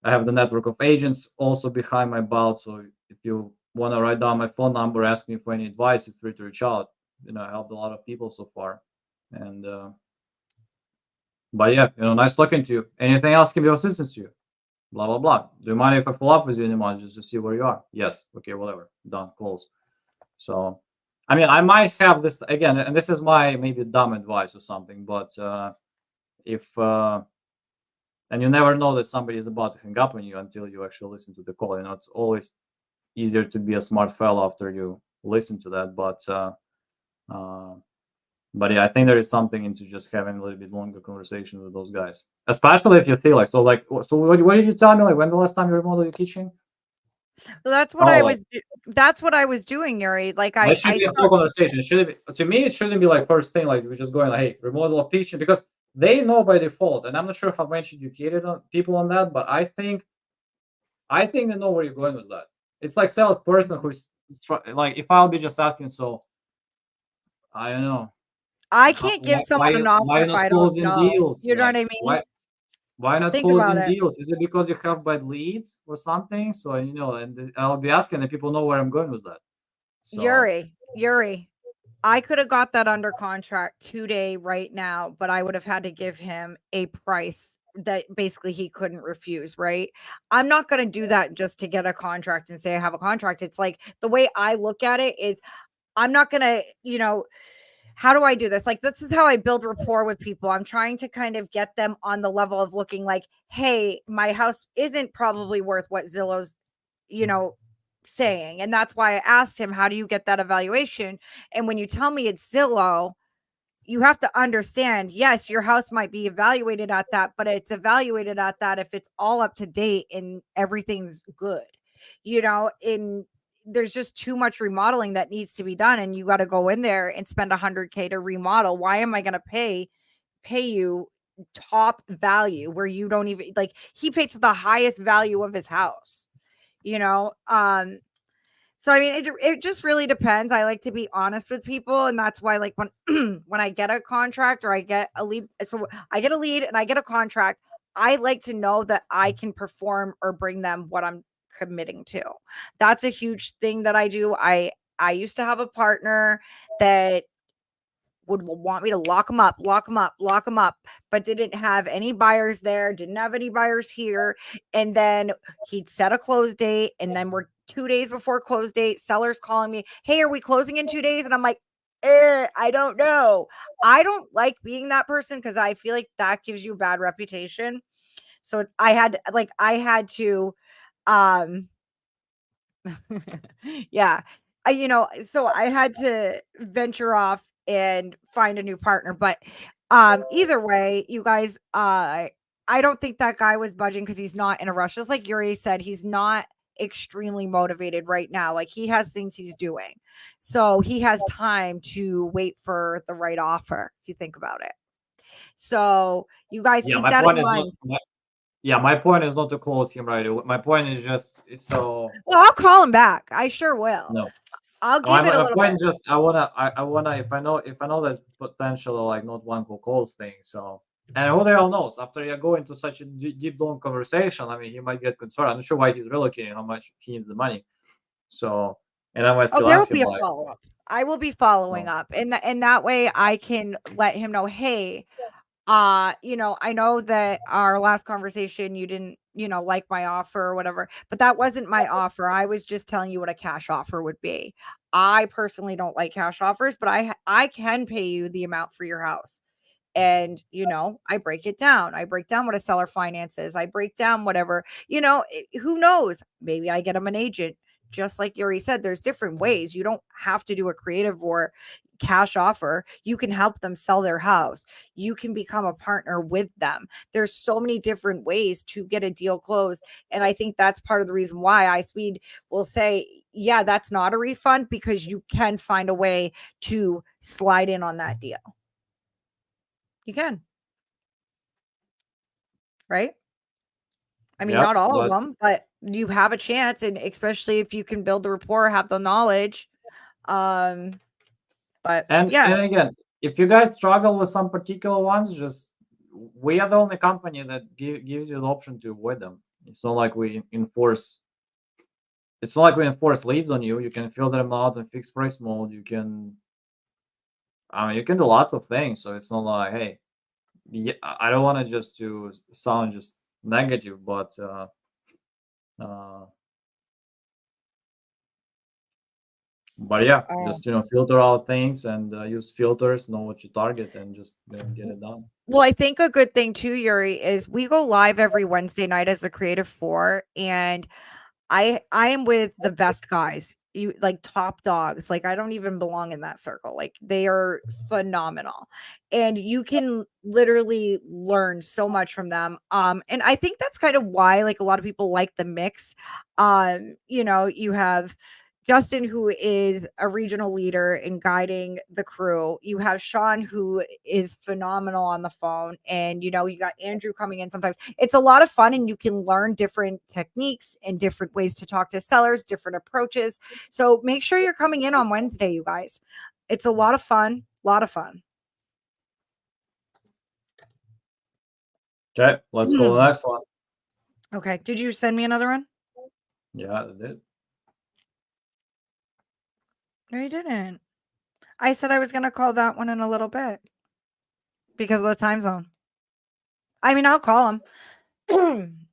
Speaker 1: I have the network of agents also behind my belt. So if you want to write down my phone number, ask me for any advice, feel free to reach out. I helped a lot of people so far. And but yeah, nice talking to you. Anything else can be of assistance to you? Blah blah blah. Do you mind if I follow up with you in a month just to see where you are? Yes. Okay, whatever. Done. Close. So I mean, I might have this again, and this is my maybe dumb advice or something, but if and you never know that somebody is about to hang up on you until you actually listen to the call. It's always easier to be a smart fellow after you listen to that. But yeah, I think there is something into just having a little bit longer conversation with those guys, especially if you feel like, so what did you tell me? Like, when the last time you remodeled your kitchen?
Speaker 2: Well, that's what that's what I was doing, Yuri. Like
Speaker 1: that should be a full conversation. To me, it shouldn't be like first thing, like we're just going like, hey, remodel a kitchen, because they know by default, and I'm not sure how much educated people on that, but I think they know where you're going with that. It's like salesperson who's like, if I'll be just asking, so I don't know.
Speaker 2: I can't give someone an offer if I don't know.
Speaker 1: Deals?
Speaker 2: You know what I mean?
Speaker 1: Why not closing deals? Is it because you have bad leads or something? So and I'll be asking, and people know where I'm going with that. So.
Speaker 2: Yuri, I could have got that under contract today right now, but I would have had to give him a price that basically he couldn't refuse, right? I'm not going to do that just to get a contract and say I have a contract. It's like, the way I look at it is, I'm not going to, how do I do this? Like, this is how I build rapport with people. I'm trying to kind of get them on the level of looking like, hey, my house isn't probably worth what Zillow's, saying. And that's why I asked him, how do you get that evaluation? And when you tell me it's Zillow, you have to understand, yes, your house might be evaluated at that, but it's evaluated at that if it's all up to date and everything's good, there's just too much remodeling that needs to be done. And you got to go in there and spend $100K to remodel. Why am I going to pay you top value where you don't even, like, he paid to the highest value of his house, so I mean, it just really depends. I like to be honest with people, and that's why, like, when when I get a contract or I get a lead, so I get a lead and I get a contract, I like to know that I can perform or bring them what I'm committing to. That's a huge thing that I do. I used to have a partner that would want me to lock them up, but didn't have any buyers there, didn't have any buyers here. And then he'd set a close date, and then we're 2 days before close date, sellers calling me, hey, are we closing in 2 days? And I'm like, I don't know. I don't like being that person, because I feel like that gives you a bad reputation. So I had to, yeah, so I had to venture off and find a new partner. But either way, you guys, I don't think that guy was budging, because he's not in a rush. Just like Yuri said, he's not extremely motivated right now. Like, he has things he's doing, so he has time to wait for the right offer, if you think about it. So you guys keep that in mind.
Speaker 1: yeah, my point is not to close him right away. My point is just so
Speaker 2: Well, I'll call him back. I sure will.
Speaker 1: no.
Speaker 2: I'll
Speaker 1: No,
Speaker 2: give it a
Speaker 1: my
Speaker 2: little
Speaker 1: point
Speaker 2: bit.
Speaker 1: is just I wanna if I know that potential like not one who calls thing. So and who the hell knows? After you go into such a deep long conversation, I mean, he might get concerned. I'm not sure why he's relocating, how much he needs the money. So and I might
Speaker 2: Oh,
Speaker 1: still
Speaker 2: there will
Speaker 1: ask him
Speaker 2: be a
Speaker 1: like,
Speaker 2: follow-up. I will be following
Speaker 1: no,
Speaker 2: up. And that way I can let him know, hey, I know that our last conversation you didn't, like my offer or whatever, but that wasn't my offer. I was just telling you what a cash offer would be. I personally don't like cash offers, but I can pay you the amount for your house. And I break it down. I break down what a seller finance is. I break down whatever. Who knows, maybe I get him an agent. Just like Yuri said, there's different ways. You don't have to do a creative or cash offer. You can help them sell their house. You can become a partner with them. There's so many different ways to get a deal closed, and I think that's part of the reason why iSpeed will say, yeah, that's not a refund, because you can find a way to slide in on that deal. You can. Right? I mean,
Speaker 1: yep,
Speaker 2: not all of
Speaker 1: that's
Speaker 2: them, but you have a chance, and especially if you can build the rapport, have the knowledge. But
Speaker 1: and
Speaker 2: yeah.
Speaker 1: again, if you guys struggle with some particular ones, just we are the only company that gives you the option to avoid them. It's not like we enforce leads on you. You can filter them out in fixed price mode. You can you can do lots of things. So it's not like, hey, yeah, I don't want to just to sound just negative, but yeah, just filter out things and use filters, know what you target, and just get it done.
Speaker 2: Well, I think a good thing too, Yuri, is we go live every Wednesday night as the Creative Four, and I am with the best guys. You like top dogs. Like I don't even belong in that circle. Like they are phenomenal. And you can literally learn so much from them. And I think that's kind of why like a lot of people like the mix. You have Justin, who is a regional leader in guiding the crew. You have Sean, who is phenomenal on the phone. And, you got Andrew coming in sometimes. It's a lot of fun, and you can learn different techniques and different ways to talk to sellers, different approaches. So make sure you're coming in on Wednesday, you guys. It's a lot of fun.
Speaker 1: Okay, let's go to the next one.
Speaker 2: Okay. Did you send me another one?
Speaker 1: Yeah, I did.
Speaker 2: No, you didn't. I said I was going to call that one in a little bit because of the time zone. I mean, I'll call him.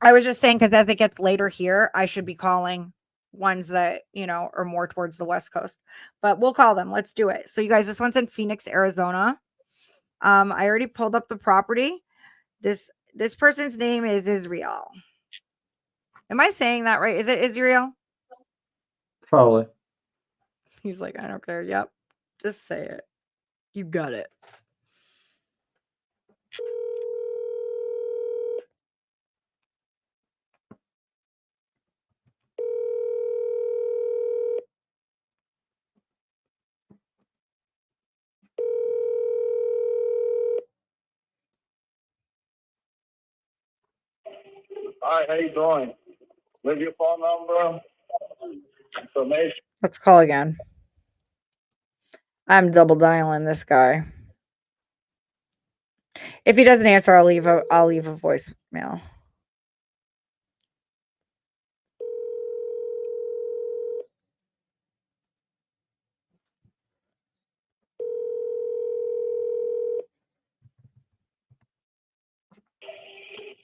Speaker 2: I was just saying, because as it gets later here, I should be calling ones that, are more towards the West Coast. But we'll call them. Let's do it. So you guys, this one's in Phoenix, Arizona. I already pulled up the property. This person's name is Israel. Am I saying that right? Is it Israel?
Speaker 1: Probably.
Speaker 2: He's like, I don't care. Yep. Just say it. You got it.
Speaker 3: Hi, how you doing? Leave your phone number, information.
Speaker 2: Let's call again. I'm double dialing this guy. If he doesn't answer, I'll leave a voicemail.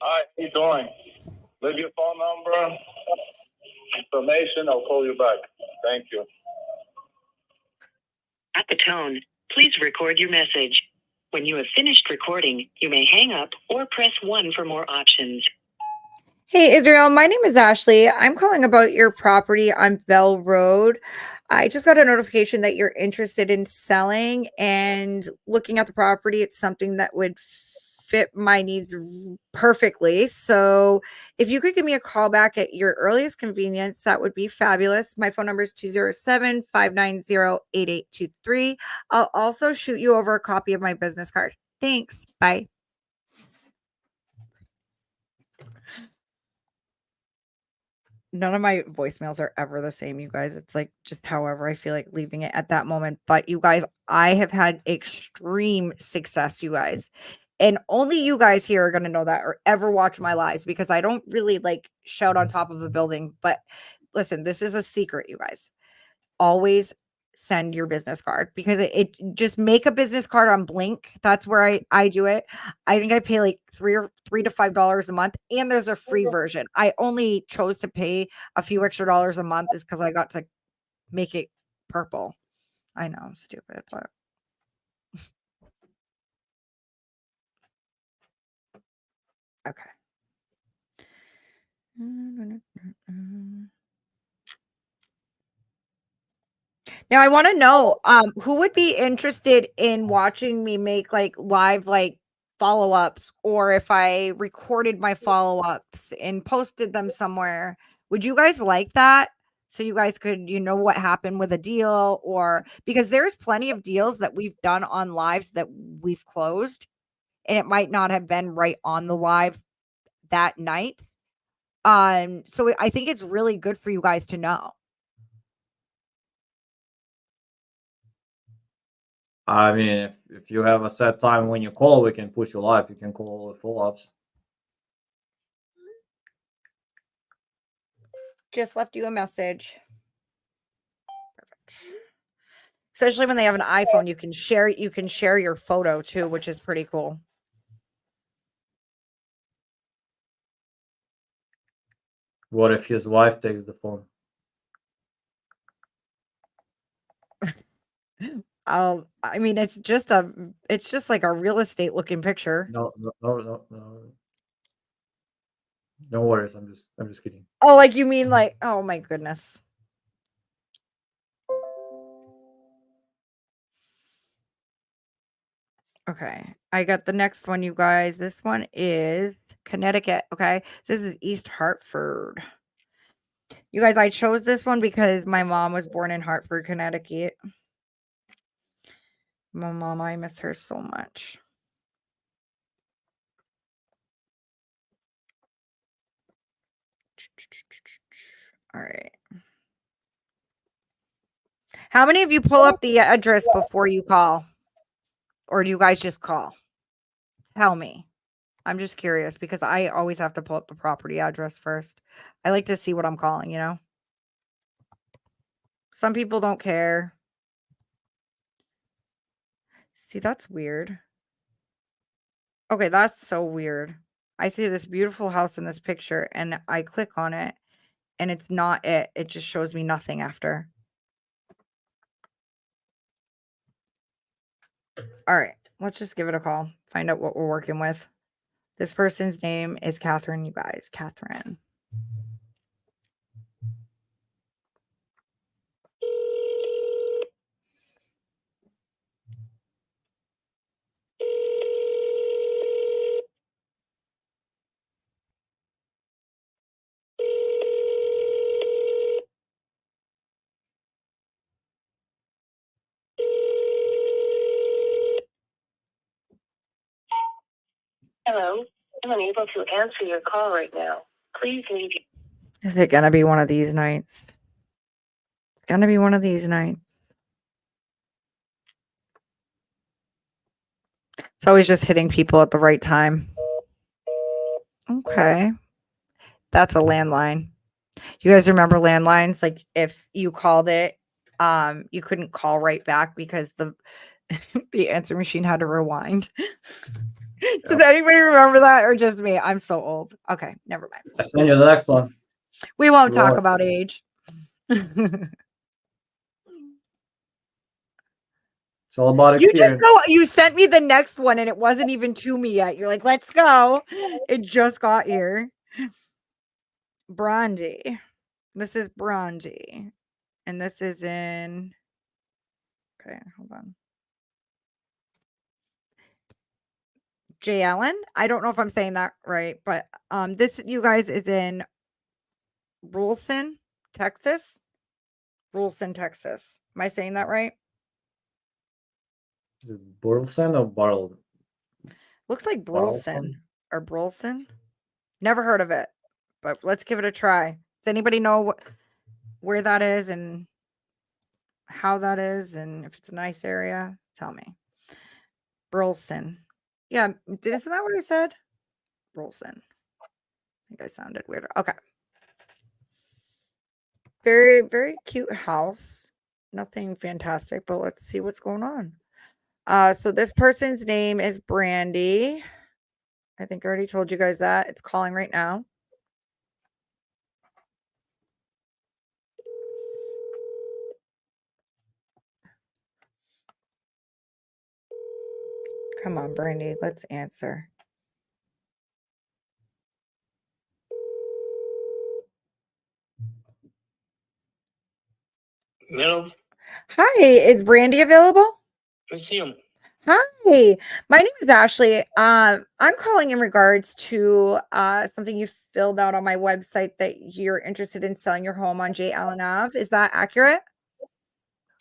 Speaker 3: Hi, how you doing? Leave your phone number, information. I'll call you back. Thank you.
Speaker 4: At the tone, please record your message. When you have finished recording, you may hang up or press 1 for more options.
Speaker 2: Hey, Israel, my name is Ashley. I'm calling about your property on Bell Road. I just got a notification that you're interested in selling, and looking at the property, it's something that would fit my needs perfectly. So if you could give me a call back at your earliest convenience, that would be fabulous. My phone number is 207-590-8823. I'll also shoot you over a copy of my business card. Thanks. Bye. None of my voicemails are ever the same, you guys. It's like just however I feel like leaving it at that moment. But you guys, I have had extreme success, you guys. And only you guys here are going to know that or ever watch my lives because I don't really like shout on top of a building. But listen, this is a secret, you guys. Always send your business card because it just make a business card on Blink. That's where I do it. I think I pay like $3 to $5 a month, and there's a free version. I only chose to pay a few extra dollars a month is because I got to make it purple. I know, stupid, but okay. Now I want to know who would be interested in watching me make like live like follow-ups, or if I recorded my follow-ups and posted them somewhere. Would you guys like that? So you guys could, what happened with a deal, or because there's plenty of deals that we've done on lives that we've closed and it might not have been right on the live that night. So I think it's really good for you guys to know.
Speaker 1: I mean, if you have a set time when you call, we can push you live. You can call the follow-ups.
Speaker 2: Just left you a message. Perfect. Especially when they have an iPhone, you can share your photo too, which is pretty cool.
Speaker 1: What if his wife takes the phone?
Speaker 2: I mean, it's just like a real estate looking picture.
Speaker 1: No. No worries. I'm just kidding.
Speaker 2: Oh, like you mean like, oh my goodness. Okay, I got the next one, you guys. This one is Connecticut. Okay, this is East Hartford. You guys, I chose this one because my mom was born in Hartford, Connecticut. My mom, I miss her so much. All right. How many of you pull up the address before you call? Or do you guys just call? Tell me. I'm just curious because I always have to pull up the property address first. I like to see what I'm calling, Some people don't care. See, that's weird. Okay, that's so weird. I see this beautiful house in this picture and I click on it and it's not it. It just shows me nothing after. All right, let's just give it a call. Find out what we're working with. This person's name is Catherine, you guys. Catherine.
Speaker 4: Hello, I'm unable to answer your call right now. Please leave.
Speaker 2: Is it going to be one of these nights? It's going to be one of these nights. It's always just hitting people at the right time. Okay. That's a landline. You guys remember landlines? Like if you called it, you couldn't call right back because the answer machine had to rewind. Does anybody remember that or just me? I'm so old. Okay, never mind.
Speaker 1: I send you the next one.
Speaker 2: We won't talk about age.
Speaker 1: It's all about experience.
Speaker 2: You sent me the next one and it wasn't even to me yet. You're like, let's go. It just got here. Brandy. This is Brandy. And this is in. Okay, hold on. J. Allen. I don't know if I'm saying that right, but this, you guys, is in Rulson, Texas. Rulson, Texas. Am I saying that right?
Speaker 1: Is it Burleson or Barl?
Speaker 2: Looks like Burleson or Burleson. Never heard of it, but let's give it a try. Does anybody know where that is and how that is? And if it's a nice area, tell me. Burleson. Yeah, isn't that what I said? Burleson. I think I sounded weird. Okay. Very, very cute house. Nothing fantastic, but let's see what's going on. So this person's name is Brandy. I think I already told you guys that. It's calling right now. Come on, Brandy, let's answer.
Speaker 5: Hello,
Speaker 2: Hi, is Brandy available?
Speaker 5: it's him.
Speaker 2: Hi, my name is Ashley. I'm calling in regards to something you filled out on my website that you're interested in selling your home on J. Allen Ave. Is that accurate?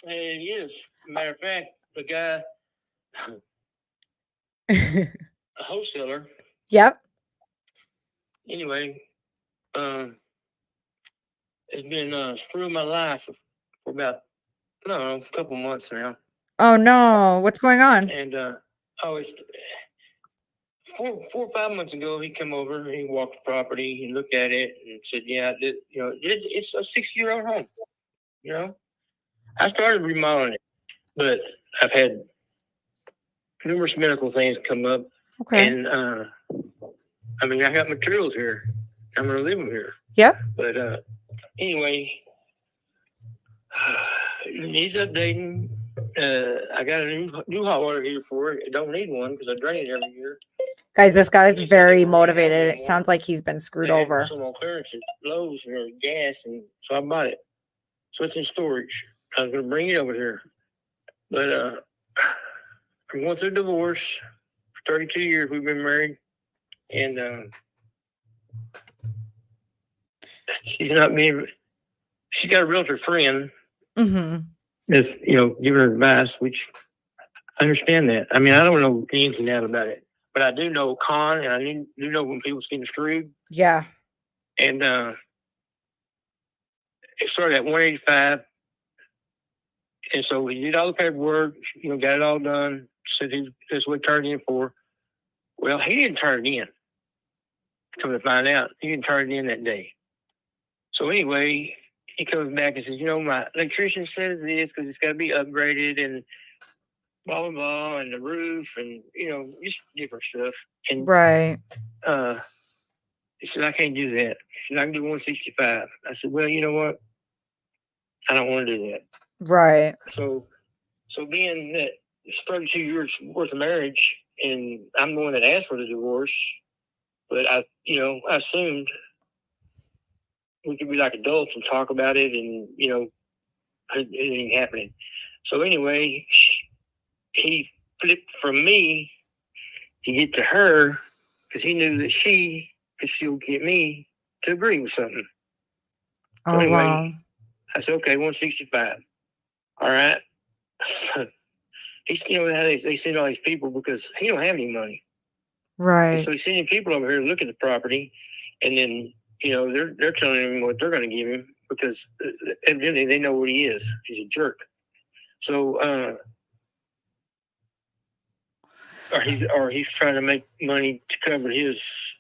Speaker 5: It is. Matter of fact, the guy, a wholesaler.
Speaker 2: Yep.
Speaker 5: Anyway, it's been screwing my life for about, I don't know, a couple months now.
Speaker 2: Oh no, what's going on?
Speaker 5: And it's 4 or 5 months ago. He came over and he walked the property. He looked at it and said, "Yeah, it's a 6-year-old home. You know, I started remodeling it, but I've had numerous medical things come up.
Speaker 2: Okay.
Speaker 5: And I got materials here. I'm gonna leave them here.
Speaker 2: Yep.
Speaker 5: But anyway, it needs updating. I got a new hot water heater for it. I don't need one because I drain it every year.
Speaker 2: Guys, this guy's
Speaker 5: He said
Speaker 2: very
Speaker 5: they won't have
Speaker 2: motivated. It
Speaker 5: anymore.
Speaker 2: sounds like he's been screwed
Speaker 5: They had
Speaker 2: over.
Speaker 5: some on clearance at Lowe's for gas, and so I bought it. So it's in storage. I was gonna bring it over here, but I'm going through a divorce. For 32 years we've been married, and she's got a realtor friend
Speaker 2: Mm-hmm.
Speaker 5: that's giving her advice, which I understand that. I mean, I don't know the ins and outs about it, but I do know con, and I do know when people's getting screwed.
Speaker 2: Yeah.
Speaker 5: And it started at 185, and so we did all the paperwork, got it all done. Said that's what he turned in for. Well, he didn't turn it in. Come to find out, he didn't turn it in that day. So anyway, he comes back and says, my electrician says this because it's got to be upgraded and blah, blah, blah, and the roof and, just different stuff. And
Speaker 2: Right.
Speaker 5: he said, I can't do that. He said, I can do 165. I said, well, you know what? I don't want to do that.
Speaker 2: Right.
Speaker 5: So being that it's 32 years worth of marriage and I'm the one that asked for the divorce, but I assumed we could be like adults and talk about it, and it ain't happening. So anyway, he flipped from me to get to her because he knew that she could still get me to agree with something. So anyway,
Speaker 2: wow.
Speaker 5: I said, okay, 165. All right. He's how they send all these people because he don't have any money.
Speaker 2: Right.
Speaker 5: And so he's sending people over here to look at the property, and then they're telling him what they're going to give him because evidently they know what he is. He's a jerk. So, or he's trying to make money to cover his,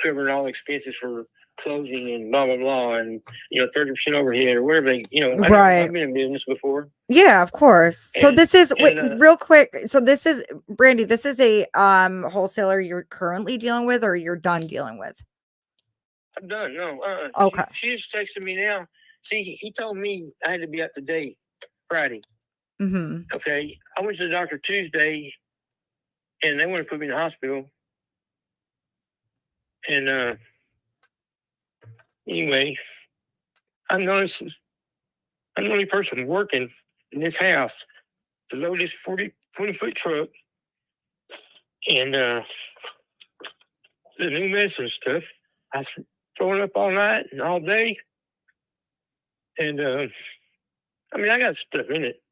Speaker 5: covering all expenses for closing and blah blah blah, and 30% overhead or whatever they,
Speaker 2: Right.
Speaker 5: I've been in business before.
Speaker 2: Yeah, of course. So
Speaker 5: And-
Speaker 2: this is wait,
Speaker 5: and,
Speaker 2: real quick. So this is Brandy. This is a wholesaler you're currently dealing with, or you're done dealing with.
Speaker 5: I'm done. No.
Speaker 2: Okay.
Speaker 5: She just texted me now. See, he told me I had to be up to date Friday.
Speaker 2: Mm-hmm.
Speaker 5: Okay. I went to the doctor Tuesday, and they want to put me in the hospital. And anyway, I'm the only person working in this house to load this 20-foot truck and the new medicine stuff. I was throwing up all night and all day. And I got stuff in it.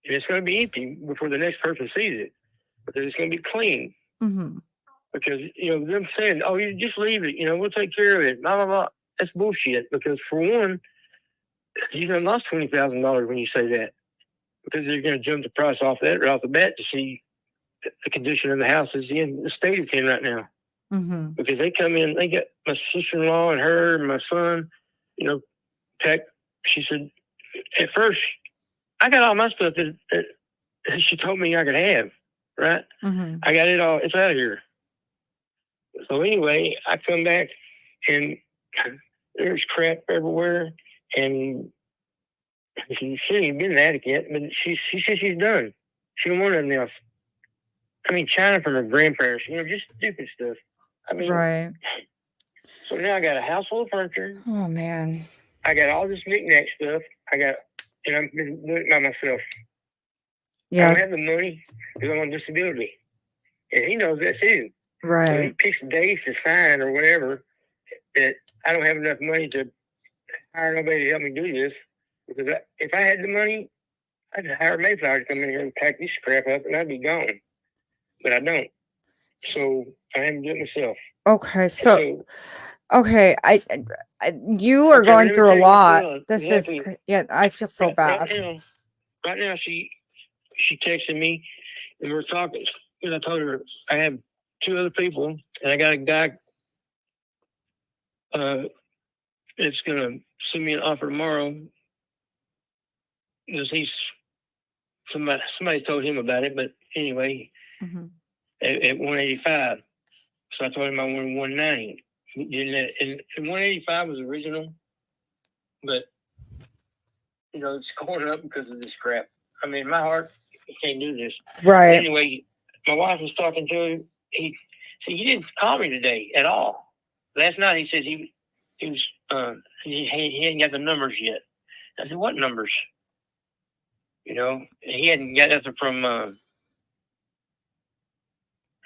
Speaker 5: And it's going to be empty before the next person sees it. Because it's going to be clean.
Speaker 2: Mm-hmm.
Speaker 5: Because, them saying, oh, you just leave it. We'll take care of it. Blah, blah, blah. that's bullshit. Because for one, you done lost $20,000 when you say that, because they're going to jump the price off that right off the bat to see the condition of the house is in the state it's in right now.
Speaker 2: Mm-hmm.
Speaker 5: Because they come in, they got my sister-in-law and her and my son, Peck. She said, at first, I got all my stuff that she told me I could have, right?
Speaker 2: Mm-hmm.
Speaker 5: I got it all. It's out of here. So anyway, I come back and there's crap everywhere. And she ain't been in the attic yet, but she says she's done. She don't want nothing else. I mean, China from her grandparents, just stupid stuff. I mean,
Speaker 2: Right.
Speaker 5: So now I got a house full of furniture.
Speaker 2: Oh man.
Speaker 5: I got all this knick-knack stuff. And I've been doing it by myself. I
Speaker 2: Yeah.
Speaker 5: don't have the money because I'm on disability. And he knows that too. So he
Speaker 2: Right.
Speaker 5: picks days to sign or whatever that I don't have enough money to hire nobody to help me do this. Because if I had the money, I'd hire Mayflower to come in here and pack this crap up and I'd be gone. But I don't. So I have to do it myself.
Speaker 2: Okay. So okay, you are
Speaker 5: Okay,
Speaker 2: going
Speaker 5: let me
Speaker 2: through
Speaker 5: tell
Speaker 2: a
Speaker 5: you what's
Speaker 2: lot.
Speaker 5: going on.
Speaker 2: This is
Speaker 5: Exactly.
Speaker 2: yeah. I feel so bad.
Speaker 5: Right now, she texted me and we're talking. And I told her I have 2 other people and I got a guy that's gonna send me an offer tomorrow because somebody told him about it. But anyway,
Speaker 2: Mm-hmm.
Speaker 5: at 185, so I told him I wanted 190. And 185 was original, but it's going up because of this crap. I mean, my heart can't do this.
Speaker 2: Right.
Speaker 5: Anyway, my wife was talking to him. He didn't call me today at all. Last night he said he was he hadn't got the numbers yet. I said, what numbers? He hadn't got nothing from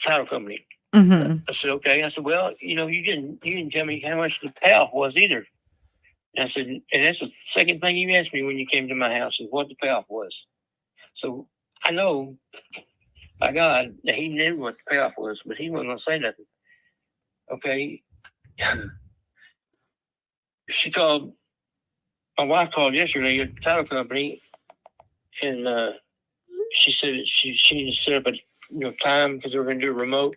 Speaker 5: title company.
Speaker 2: Mm-hmm.
Speaker 5: I said, okay. I said, well, you didn't tell me how much the payoff was either. And I said, and that's the second thing you asked me when you came to my house is what the payoff was. So I know, by God, that he knew what the payoff was, but he wasn't going to say nothing. Okay. My wife called yesterday at the title company, and she said that she needed to set up a time because they were going to do a remote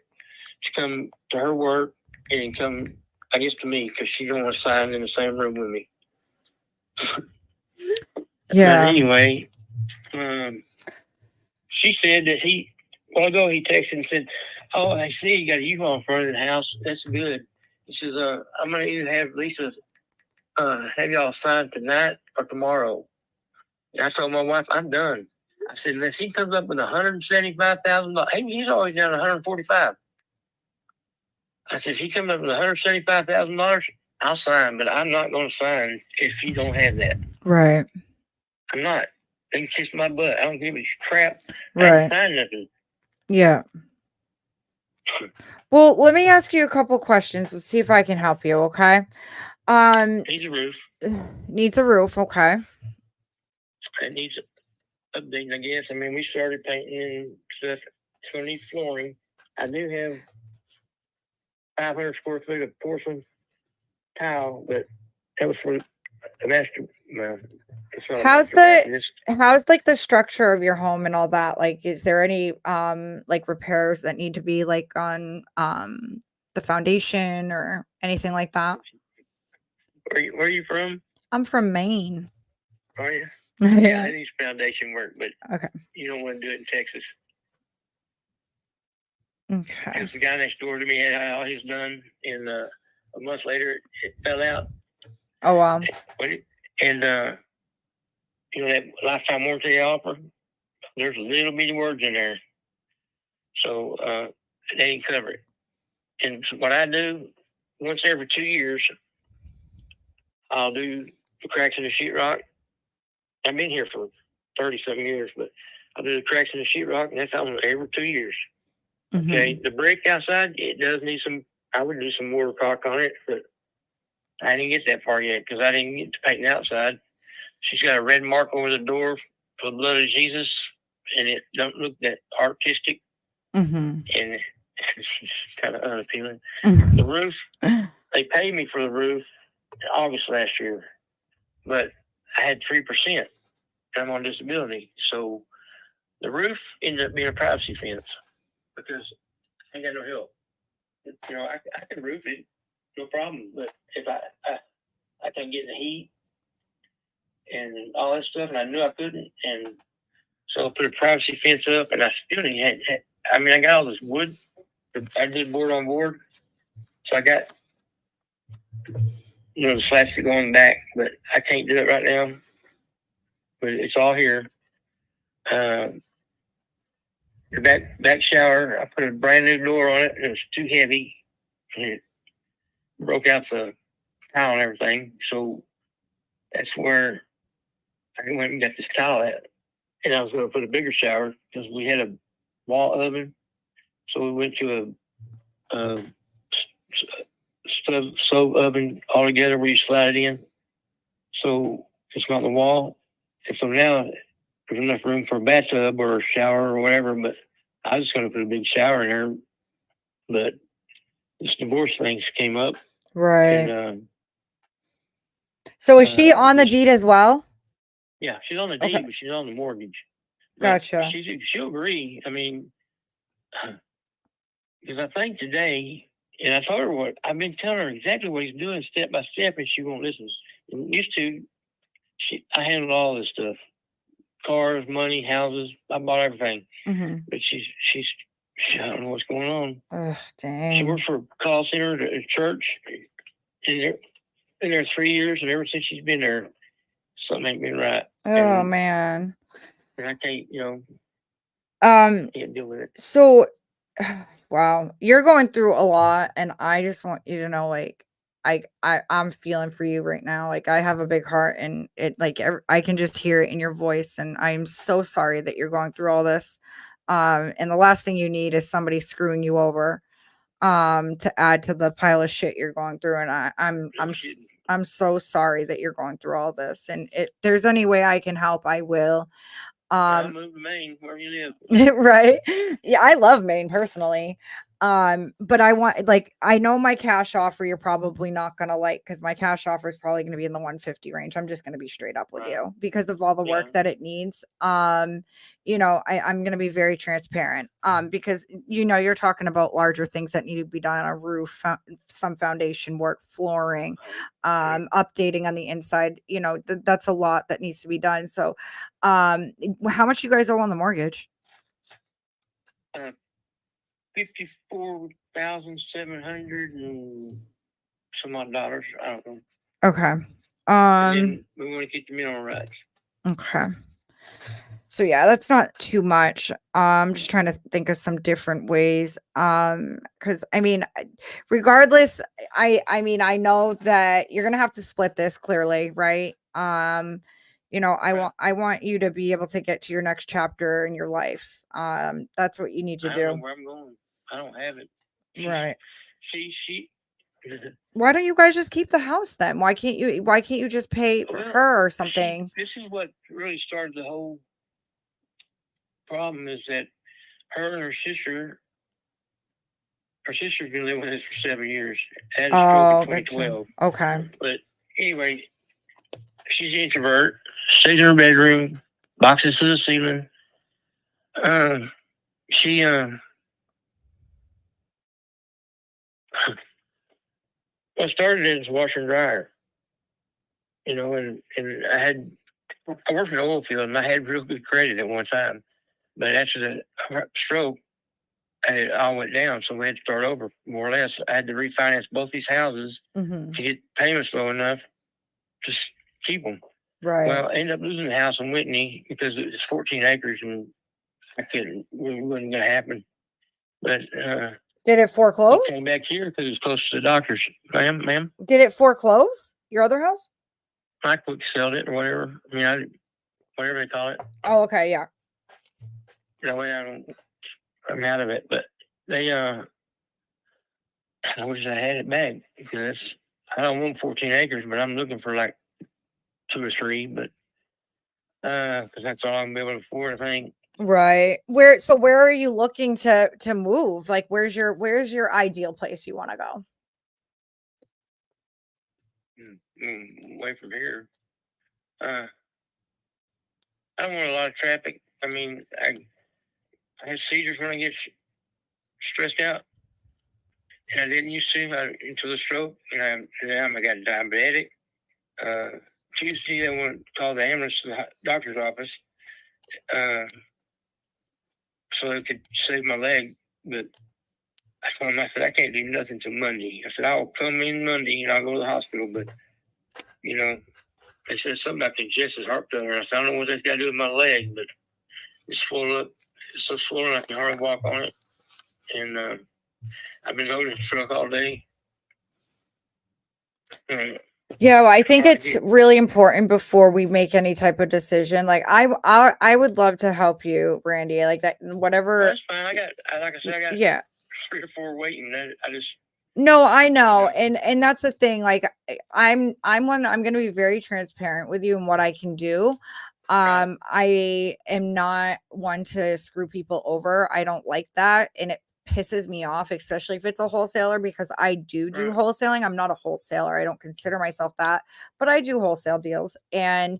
Speaker 5: to come to her work and come, I guess, to me because she don't want to sign in the same room with me.
Speaker 2: Yeah.
Speaker 5: But anyway, she said that although he texted and said, "Oh, I see you got a U-Haul in front of the house. That's good." He says, "I'm gonna either have Lisa have y'all sign tonight or tomorrow." And I told my wife, "I'm done." I said, "Unless he comes up with $175,000, he's always down 145." I said, "If he comes up with $175,000, I'll sign, but I'm not going to sign if he don't have that.
Speaker 2: Right.
Speaker 5: I'm not. They can kiss my butt. I don't give a crap. I
Speaker 2: Right.
Speaker 5: ain't sign nothing."
Speaker 2: Yeah. Well, let me ask you a couple questions. Let's see if I can help you. Okay.
Speaker 5: Needs a roof.
Speaker 2: Needs a roof. Okay.
Speaker 5: It needs updating, I guess. I mean, we started painting and stuff. It's going to need flooring. I do have 500 square feet of porcelain tile, but that was for the master. Well, it's not a
Speaker 2: How's
Speaker 5: master bathroom.
Speaker 2: how's like the structure of your home and all that? Like, is there any like repairs that need to be like on the foundation or anything like that?
Speaker 5: Where are you from?
Speaker 2: I'm from Maine.
Speaker 5: Are you? Yeah, it needs foundation work, but
Speaker 2: Okay.
Speaker 5: you don't want to do it in Texas.
Speaker 2: Okay.
Speaker 5: Because the guy next door to me had all his done, and a month later it fell out.
Speaker 2: Oh wow.
Speaker 5: And that lifetime warranty they offer, there's a little bitty words in there, so they didn't cover it. And so what I do, once every 2 years, I'll do the cracks in the sheetrock. I've been here for 30-something years, but I'll do the cracks in the sheetrock, and that's on every 2 years.
Speaker 2: Mm-hmm.
Speaker 5: Okay, the brick outside, it does need I would do some water caulk on it, but I didn't get that far yet because I didn't get to painting outside. She's got a red mark over the door for the blood of Jesus, and it don't look that artistic,
Speaker 2: Mm-hmm.
Speaker 5: and it's kind of unappealing.
Speaker 2: Mm-hmm.
Speaker 5: The roof, they paid me for the roof, August last year, but I had 3%. I'm on disability, so the roof ended up being a privacy fence because I ain't got no help. You know, I can roof it, no problem. But if I can't get the heat and all that stuff, and I knew I couldn't, and so I put a privacy fence up, and I still didn't have. I mean, I got all this wood. I did board on board, so I got the slats that go on the back, but I can't do it right now. But it's all here. The back shower, I put a brand new door on it, and it was too heavy, and it broke out the tile and everything. So that's where I went and got this tile at. And I was going to put a bigger shower because we had a wall oven. So we went to a stove oven altogether where you slide it in. So it's not on the wall. And so now there's enough room for a bathtub or a shower or whatever. But I was just going to put a big shower in there. But this divorce thing came up.
Speaker 2: Right.
Speaker 5: And,
Speaker 2: so is she on the deed as well?
Speaker 5: yeah, she's on the deed,
Speaker 2: Okay.
Speaker 5: but she's on the mortgage.
Speaker 2: Gotcha.
Speaker 5: She'll agree. I mean, because I think today, and I told her I've been telling her exactly what he's doing step by step, and she won't listen. And used to, I handled all this stuff, cars, money, houses. I bought everything.
Speaker 2: Mm-hmm.
Speaker 5: But she's I don't know what's going on.
Speaker 2: Oh,
Speaker 5: She
Speaker 2: dang.
Speaker 5: worked for a call center at a church, and they're been there 3 years, and ever since she's been there, something ain't been right.
Speaker 2: Oh,
Speaker 5: And
Speaker 2: man.
Speaker 5: I can't, can't deal with it.
Speaker 2: So, wow, you're going through a lot, and I just want you to know, like, I'm feeling for you right now. Like, I have a big heart, and it, like, I can just hear it in your voice, and I'm so sorry that you're going through all this. And the last thing you need is somebody screwing you over, to add to the pile of shit you're going through. And I'm so sorry that you're going through all this. And if there's any way I can help, I will.
Speaker 5: I moved to Maine, where you live.
Speaker 2: Right. Yeah, I love Maine personally. But I know my cash offer you're probably not gonna like, because my cash offer is probably gonna be in the 150 range. I'm just gonna be straight up with
Speaker 5: Right.
Speaker 2: you because of all the work that it needs. I'm gonna be very transparent. Because you're talking about larger things that need to be done on a roof, some foundation work, flooring, updating on the inside. That's a lot that needs to be done. So, how much you guys owe on the mortgage?
Speaker 5: 54,700 and some odd dollars. I don't know.
Speaker 2: Okay.
Speaker 5: And then we want to keep the mineral rights.
Speaker 2: Okay. So yeah, that's not too much. I'm just trying to think of some different ways. Because I mean, regardless, I know that you're gonna have to split this clearly, right? I want you to be able to get to your next chapter in your life. That's what you need to
Speaker 5: I don't
Speaker 2: do.
Speaker 5: know where I'm going. I don't have it.
Speaker 2: Right.
Speaker 5: She.
Speaker 2: Why don't you guys just keep the house then? Why can't you just pay
Speaker 5: Well,
Speaker 2: her or something?
Speaker 5: This is what really started the whole problem, is that her and her sister's been living with us for 7 years. Had a stroke in 2012.
Speaker 2: Okay.
Speaker 5: But anyway, she's an introvert, stays in her bedroom, boxes to the ceiling. She what started it as a washer and dryer, and I worked in the oil field, and I had real good credit at one time. But after the stroke, it all went down, so we had to start over, more or less. I had to refinance both these houses to get payments low enough to keep them.
Speaker 2: Right.
Speaker 5: Well, I ended up losing the house in Whitney because it was 14 acres, and it wasn't going to happen. But
Speaker 2: did it foreclose?
Speaker 5: I came back here because it was close to the doctors. Ma'am.
Speaker 2: Did it foreclose? Your other house?
Speaker 5: I quick sold it or whatever. I mean, whatever they call it.
Speaker 2: Oh, okay, yeah.
Speaker 5: That way I'm out of it. But they, I wish I had it back, because I don't want 14 acres, but I'm looking for like 2 or 3. But because that's all I'm able to afford, I think.
Speaker 2: Right. Where are you looking to move? Like, where's your ideal place you want to go?
Speaker 5: away from here. I don't want a lot of traffic. I mean, I have seizures when I get stressed out, and I didn't used to until the stroke, and now I got diabetic. Tuesday, they want to call the ambulance to the doctor's office, so they could save my leg. But I told them, I said, I can't do nothing till Monday. I said, I'll come in Monday and I'll go to the hospital. But, you know, they said something about congested heart failure. I said, I don't know what that's got to do with my leg, but it's full up. It's so swollen I can hardly walk on it. And I've been holding the truck all day.
Speaker 2: Yeah, well, I think it's really important before we make any type of decision. Like I would love to help you, Randy. Like that, whatever.
Speaker 5: That's fine. Like I said, I got 3 or 4 waiting. I just.
Speaker 2: No, I know. And that's the thing. Like I'm going to be very transparent with you and what I can do. I am not one to screw people over. I don't like that. And it pisses me off, especially if it's a wholesaler, because I do wholesaling. I'm not a wholesaler. I don't consider myself that, but I do wholesale deals. And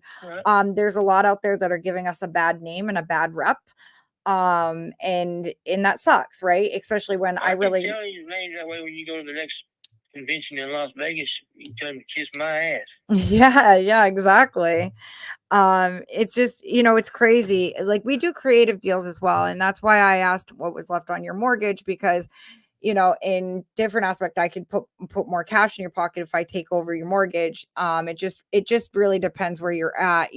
Speaker 2: there's a lot out there that are giving us a bad name and a bad rep. And that sucks, right? Especially when I really
Speaker 5: tell you, man, that way when you go to the next convention in Las Vegas, you tell them to kiss my ass.
Speaker 2: Yeah, exactly. It's just, it's crazy. Like we do creative deals as well. And that's why I asked what was left on your mortgage, because, in different aspect, I could put more cash in your pocket if I take over your mortgage. It just really depends where you're at,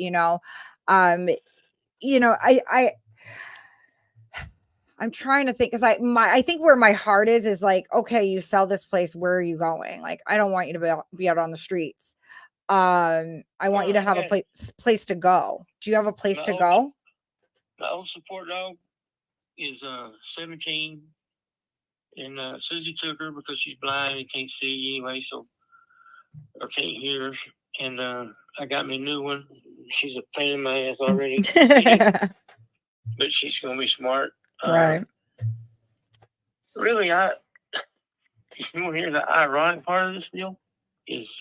Speaker 2: I'm trying to think, because I think where my heart is like, okay, you sell this place, where are you going? Like, I don't want you to be out on the streets. I want you to have a place to go. Do you have a place to go?
Speaker 5: My old support dog is 17, and Susie took her because she's blind and can't see anyway, or can't hear. And I got me a new one. She's a pain in my ass already, but she's gonna be smart.
Speaker 2: Right.
Speaker 5: Really, you want to hear the ironic part of this deal? Is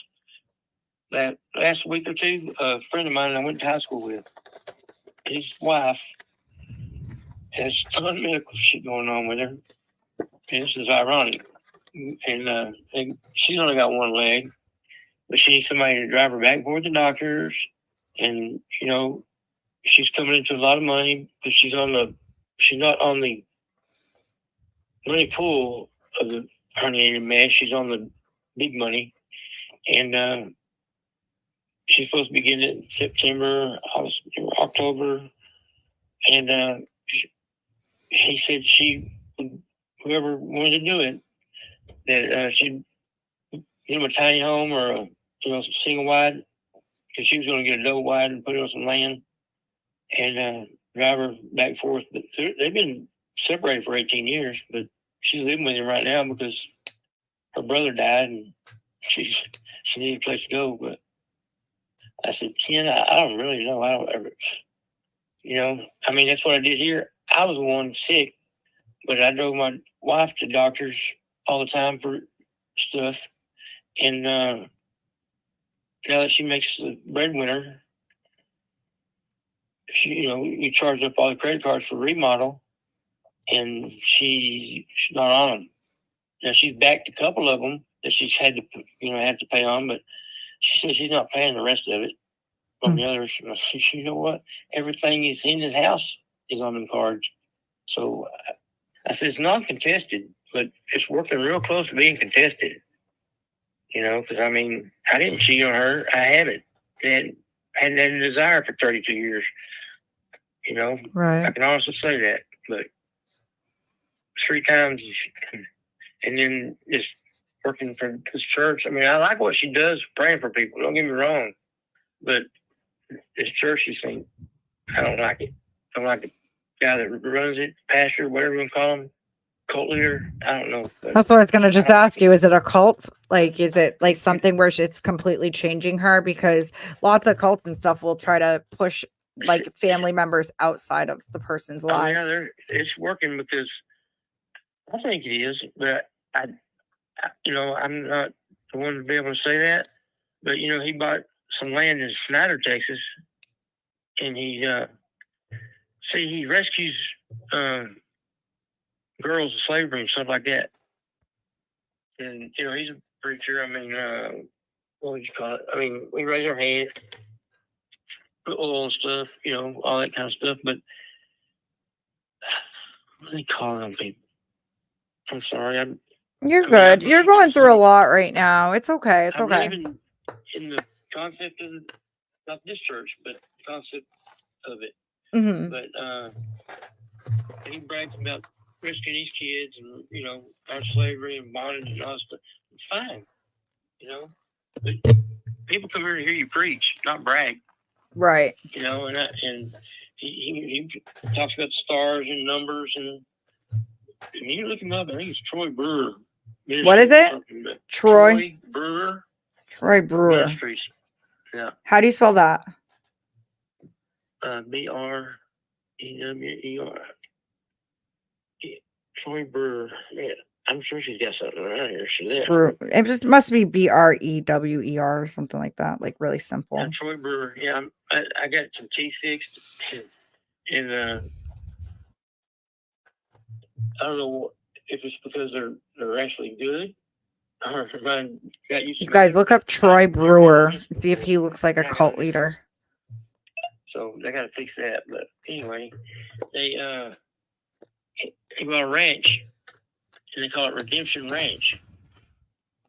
Speaker 5: that last week or two, a friend of mine I went to high school with, his wife has a ton of medical shit going on with her. And this is ironic. And she's only got one leg, but she needs somebody to drive her back and forth to doctors. And, she's coming into a lot of money, but she's not on the money pool of the herniated mesh. She's on the big money. And she's supposed to be getting it in September, October. And he said whoever wanted to do it, that she'd get him a tiny home or a single wide, because she was going to get a double wide and put it on some land and drive her back and forth. But they've been separated for 18 years, but she's living with him right now because her brother died and she needed a place to go. But I said, Ken, I don't really know. I don't ever, I mean, that's what I did here. I was the one sick, but I drove my wife to doctors all the time for stuff. And now that she makes the breadwinner, we charge up all the credit cards for remodel, and she's not on them. Now she's backed a couple of them that she's had to pay on, but she says she's not paying the rest of it on the others. You know what? Everything is in his house is on them cards. So I said it's not contested, but it's working real close to being contested. Because I mean, I didn't cheat on her. I haven't. Hadn't any desire for 32 years.
Speaker 2: Right.
Speaker 5: I can honestly say that. But 3 times, and then just working for this church. I mean, I like what she does, praying for people. Don't get me wrong, but this church, you think, I don't like it. I don't like the guy that runs it, pastor, whatever you want to call him, cult leader. I don't know.
Speaker 2: That's what I was going to just ask you. Is it a cult? Like, is it like something where it's completely changing her? Because lots of cults and stuff will try to push like family members outside of the person's life.
Speaker 5: Yeah, it's working because I think it is, but I'm not the one to be able to say that. But he bought some land in Snyder, Texas, and he rescues girls of slavery and stuff like that. And he's a preacher. I mean, what would you call it? I mean, we raise our hand, put oil and stuff, all that kind of stuff. But what do they call them people? I'm sorry.
Speaker 2: You're good. You're going through a lot right now. It's okay. It's
Speaker 5: I'm
Speaker 2: okay.
Speaker 5: believing in the concept of not this church, but the concept of it.
Speaker 2: Mm-hmm.
Speaker 5: But he brags about rescuing these kids and our slavery and bondage and all that stuff. It's fine, But people come here to hear you preach, not brag.
Speaker 2: Right.
Speaker 5: And he talks about stars and numbers and you look him up. I think it's Troy Brewer.
Speaker 2: What is it?
Speaker 5: Troy Brewer.
Speaker 2: Troy Brewer.
Speaker 5: Ministries. Yeah.
Speaker 2: How do you spell that?
Speaker 5: BREWER. Troy Brewer. Yeah, I'm sure she's got something around here.
Speaker 2: It must be BREWER or something like that. Like really simple.
Speaker 5: Yeah, Troy Brewer. Yeah, I got some teeth fixed, and I don't know if it's because they're actually good. Or
Speaker 2: You guys look up Troy Brewer. See if he looks like a cult leader.
Speaker 5: So they got to fix that. But anyway, they got a ranch, and they call it Redemption Ranch.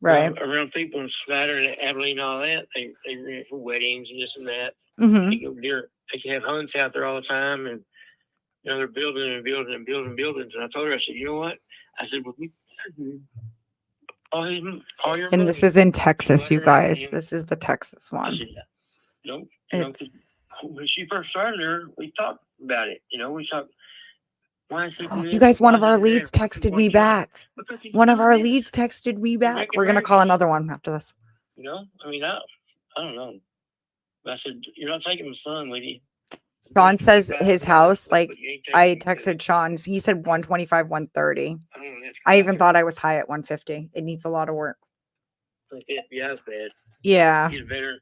Speaker 2: Right.
Speaker 5: Around people in Snyder and Abilene and all that, they rent it for weddings and this and that.
Speaker 2: Mm-hmm.
Speaker 5: They can have hunts out there all the time, and they're building and building and building buildings. And I told her, I said, you know what? I said, well, all your
Speaker 2: And
Speaker 5: money,
Speaker 2: this is in Texas, you guys. This is the Texas
Speaker 5: I
Speaker 2: one.
Speaker 5: said, no, when she first started there, we talked about it. We talked. Why is he doing
Speaker 2: You guys,
Speaker 5: this?
Speaker 2: one of
Speaker 5: Why
Speaker 2: our
Speaker 5: is he
Speaker 2: leads
Speaker 5: doing
Speaker 2: texted
Speaker 5: that?
Speaker 2: me back.
Speaker 5: Because he's
Speaker 2: One of
Speaker 5: doing
Speaker 2: our
Speaker 5: this.
Speaker 2: leads texted me back.
Speaker 5: making
Speaker 2: We're gonna call
Speaker 5: ranches.
Speaker 2: another one after this.
Speaker 5: I mean, I don't know. But I said, you're not taking my son with you.
Speaker 2: Sean says his house,
Speaker 5: But
Speaker 2: like
Speaker 5: you ain't
Speaker 2: I
Speaker 5: taking me to-
Speaker 2: texted Sean, he said 125, 130.
Speaker 5: I don't know, that's
Speaker 2: I even
Speaker 5: right.
Speaker 2: thought I was high at 150. It needs a lot of work.
Speaker 5: Like the FBI's bad.
Speaker 2: Yeah.
Speaker 5: He's better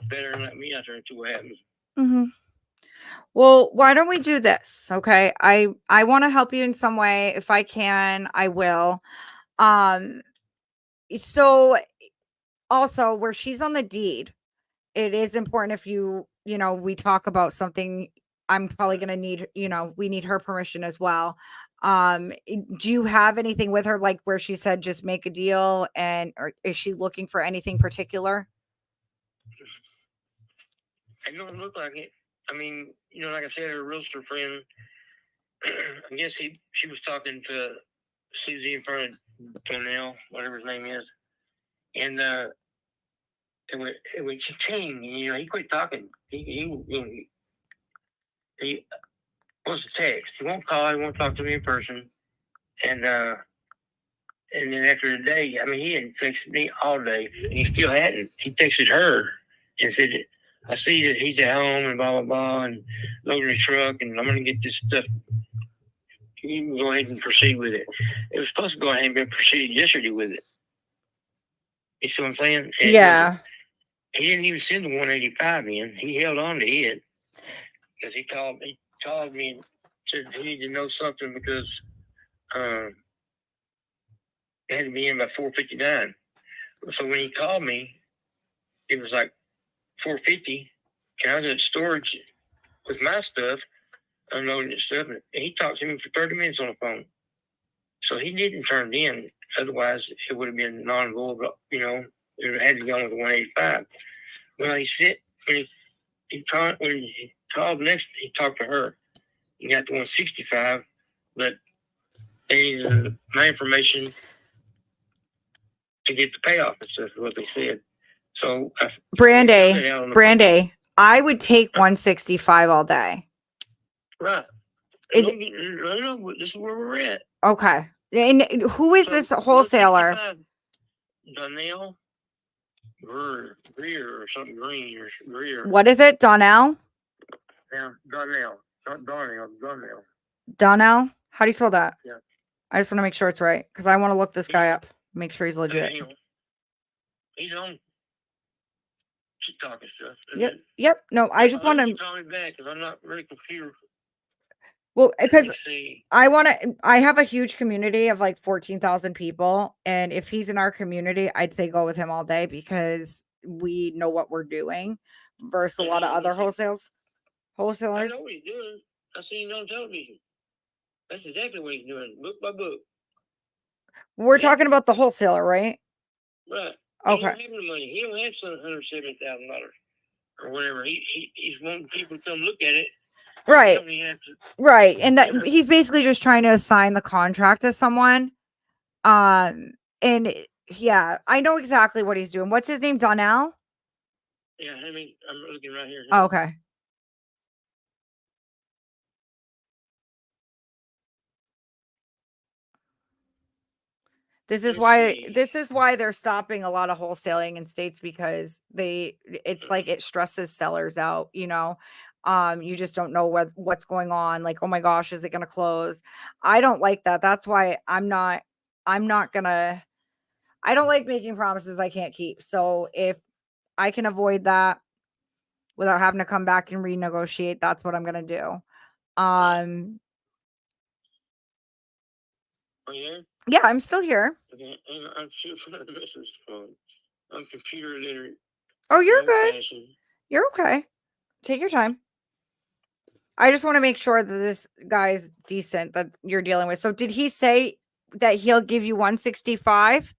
Speaker 5: than let me out there and see what happens.
Speaker 2: Mm-hmm. Well, why don't we do this? Okay. I want to help you in some way. If I can, I will. So also where she's on the deed, it is important if we talk about something, I'm probably going to need, we need her permission as well. Do you have anything with her, like where she said, just make a deal, or is she looking for anything particular?
Speaker 5: It don't look like it. I mean, like I said, her realtor friend, I guess she was talking to Susie in front of Donnell, whatever his name is. And when she came, he quit talking. He wants to text. He won't call. He won't talk to me in person. And then after the day, I mean, he hadn't texted me all day, and he still hadn't. He texted her and said, I see that he's at home and blah, blah, blah, and loading the truck, and I'm going to get this stuff. You can go ahead and proceed with it. It was supposed to go ahead and proceed yesterday with it. You see what I'm saying? And
Speaker 2: Yeah.
Speaker 5: he didn't even send the 185 in. He held on to it because he called me and said he needed to know something because it had to be in by 4:59. So when he called me, it was like 4:50, and I was at storage with my stuff, unloading the stuff, and he talked to me for 30 minutes on the phone. So he didn't turn it in. Otherwise, it would have been non-void, it had to go with the 185. Well, when he called next, he talked to her. He got the 165, but they needed my information to get the payoff and stuff, is what they said. So,
Speaker 2: Brandy, I would take 165 all day.
Speaker 5: Right.
Speaker 2: This
Speaker 5: is where we're at.
Speaker 2: Okay. And who is this wholesaler?
Speaker 5: Donnell Greer or something green or Greer.
Speaker 2: What is it? Donnell?
Speaker 5: Yeah, Donnell. Not Donnell, Donnell.
Speaker 2: Donnell? How do you spell that?
Speaker 5: Yeah.
Speaker 2: I just want to make sure it's right because I want to look this guy up. Make sure he's legit.
Speaker 5: He's on. TikTok and stuff. And
Speaker 2: Yep.
Speaker 5: then
Speaker 2: Yep. No, I just want
Speaker 5: I'll let you
Speaker 2: to.
Speaker 5: call me back because I'm not very computer.
Speaker 2: Well, because
Speaker 5: Let's see.
Speaker 2: I have a huge community of like 14,000 people. And if he's in our community, I'd say go with him all day because we know what we're doing versus a lot of other wholesalers.
Speaker 5: I know what he's doing. I seen it on television. That's exactly what he's doing, book by book.
Speaker 2: We're talking about the wholesaler, right?
Speaker 5: Right. He
Speaker 2: Okay.
Speaker 5: don't have the money. He don't have $170,000 or whatever. He's wanting people to come look at it.
Speaker 2: Right.
Speaker 5: He have to,
Speaker 2: Right. And that he's basically just trying to assign the contract to someone. And yeah, I know exactly what he's doing. What's his name? Donnell?
Speaker 5: yeah, I mean, I'm looking right here.
Speaker 2: Oh, okay. This is why they're stopping a lot of wholesaling in states because it's like it stresses sellers out, you know. You just don't know what's going on. Like, oh my gosh, is it gonna close? I don't like that. That's why I don't like making promises I can't keep. So if I can avoid that without having to come back and renegotiate, that's what I'm gonna do.
Speaker 5: Are you there?
Speaker 2: Yeah, I'm still here.
Speaker 5: Okay, I'm sure this is fun. I'm computer literate.
Speaker 2: Oh, you're good.
Speaker 5: Old-fashioned.
Speaker 2: You're okay. Take your time. I just want to make sure that this guy's decent that you're dealing with. So did he say that he'll give you 165?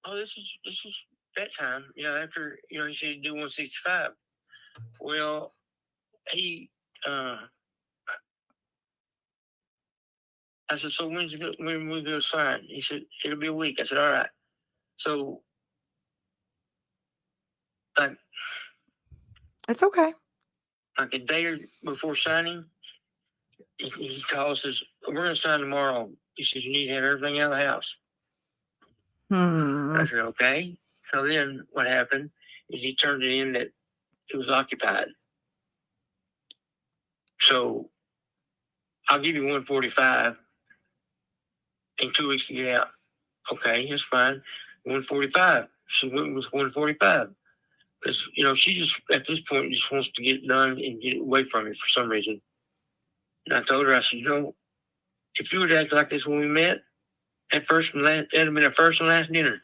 Speaker 5: Oh, this is that time. After he said he'd do 165. Well, he I said, so when we go sign? He said, it'll be a week. I said, all right. So
Speaker 2: It's okay.
Speaker 5: like a day before signing, he calls, says, we're gonna sign tomorrow. He says, you need to have everything out of the house. I said, okay. So then what happened is he turned it in that it was occupied. So I'll give you 145 in 2 weeks to get out. Okay, that's fine. 145. She went with 145. Because, she just, at this point, just wants to get it done and get away from it for some reason. And I told her, I said, if you would act like this when we met, that'd have been our first and last dinner.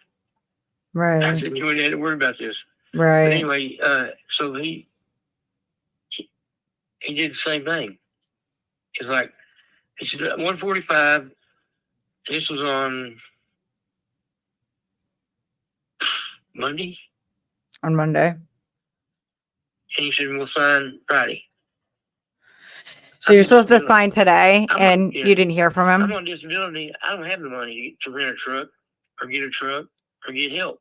Speaker 2: Right.
Speaker 5: I said, you wouldn't have to worry about this.
Speaker 2: Right.
Speaker 5: But anyway, so he did the same thing. It's like, he said, 145. This was on Monday.
Speaker 2: On Monday.
Speaker 5: And he said, we'll sign Friday.
Speaker 2: So you're supposed to sign today and you didn't hear from him?
Speaker 5: I'm on disability. I don't have the money to rent a truck or get a truck or get help.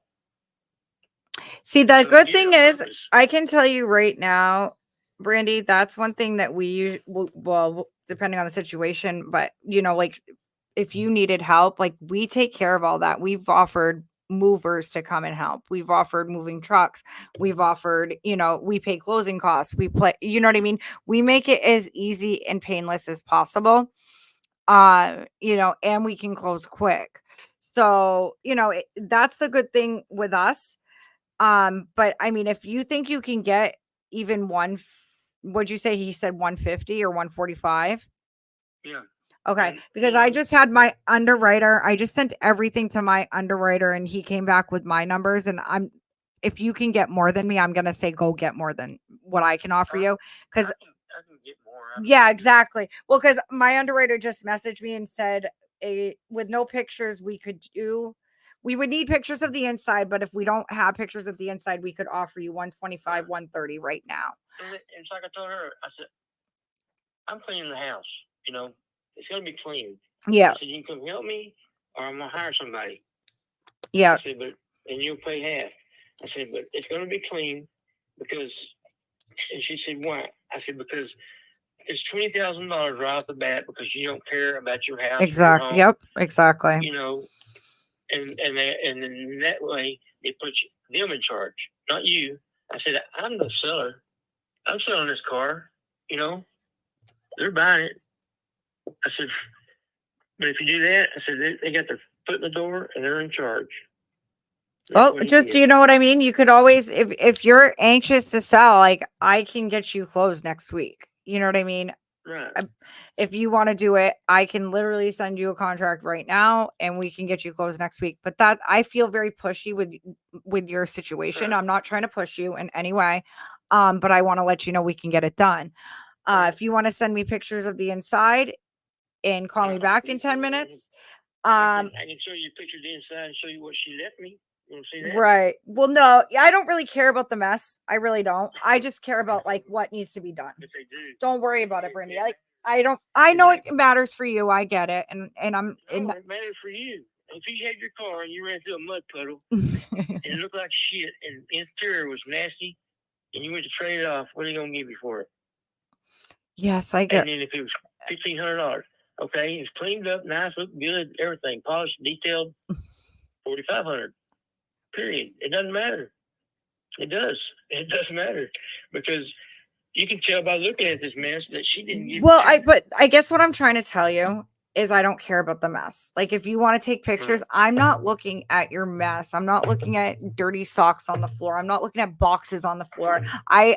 Speaker 2: See, the good thing is, I can tell you right now, Brandy, that's one thing that well, depending on the situation, but like if you needed help, like we take care of all that. We've offered movers to come and help. We've offered moving trucks. We've offered, we pay closing costs. We play, you know what I mean? We make it as easy and painless as possible. And we can close quick. So, that's the good thing with us. But I mean, if you think you can get even would you say he said 150 or 145?
Speaker 5: Yeah.
Speaker 2: Okay. Because I just had my underwriter. I just sent everything to my underwriter and he came back with my numbers. And if you can get more than me, I'm going to say, go get more than what I can offer you. Cause
Speaker 5: I can get more.
Speaker 2: Yeah, exactly. Well, cause my underwriter just messaged me and said with no pictures we would need pictures of the inside, but if we don't have pictures of the inside, we could offer you 125, 130 right now.
Speaker 5: It's like I told her, I said, I'm cleaning the house, it's gonna be clean.
Speaker 2: Yeah.
Speaker 5: I said, you can come help me or I'm gonna hire somebody.
Speaker 2: Yeah.
Speaker 5: I said, and you'll pay half. I said, but it's gonna be clean and she said, why? I said, because it's $20,000 right off the bat because you don't care about your house.
Speaker 2: Exactly. Yep. Exactly.
Speaker 5: And in that way, they put them in charge, not you. I said, I'm the seller. I'm selling this car. They're buying it. I said, but if you do that, I said, they got their foot in the door and they're in charge.
Speaker 2: Well,
Speaker 5: what he
Speaker 2: just,
Speaker 5: did.
Speaker 2: you know what I mean? You could always, if you're anxious to sell, like I can get you closed next week. You know what I mean?
Speaker 5: Right.
Speaker 2: If you want to do it, I can literally send you a contract right now and we can get you closed next week. But that I feel very pushy with your situation.
Speaker 5: Right.
Speaker 2: I'm not trying to push you in any way. But I want to let you know we can get it done.
Speaker 5: Right.
Speaker 2: If you want to send me pictures of the inside and call me back in 10 minutes.
Speaker 5: I can show you a picture of the inside and show you what she left me. You want to see that?
Speaker 2: Right. Well, no, I don't really care about the mess. I really don't. I just care about like what needs to be done.
Speaker 5: But they do.
Speaker 2: Don't worry about it, Brandy. Like I know it matters for you. I get it. And I'm
Speaker 5: No, it matters for you. If you had your car and you ran through a mud puddle and it looked like shit and the interior was nasty and you went to trade it off, what are they gonna give you for it?
Speaker 2: Yes, I
Speaker 5: And
Speaker 2: get
Speaker 5: then if it was $1,500, okay, it's cleaned up, nice, looked good, everything, polished, detailed, $4,500. Period. It doesn't matter. It does. It doesn't matter because you can tell by looking at this mess that she didn't give.
Speaker 2: well, but I guess what I'm trying to tell you is I don't care about the mess. Like if you want to take pictures, I'm not looking at your mess. I'm not looking at dirty socks on the floor. I'm not looking at boxes on the floor. I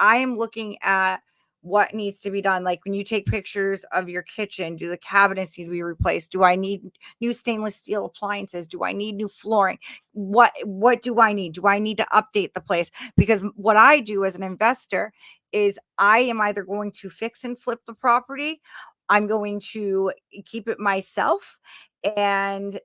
Speaker 2: am looking at what needs to be done. Like when you take pictures of your kitchen, do the cabinets need to be replaced? Do I need new stainless steel appliances? Do I need new flooring? What do I need? Do I need to update the place? Because what I do as an investor is I am either going to fix and flip the property, I'm going to keep it myself and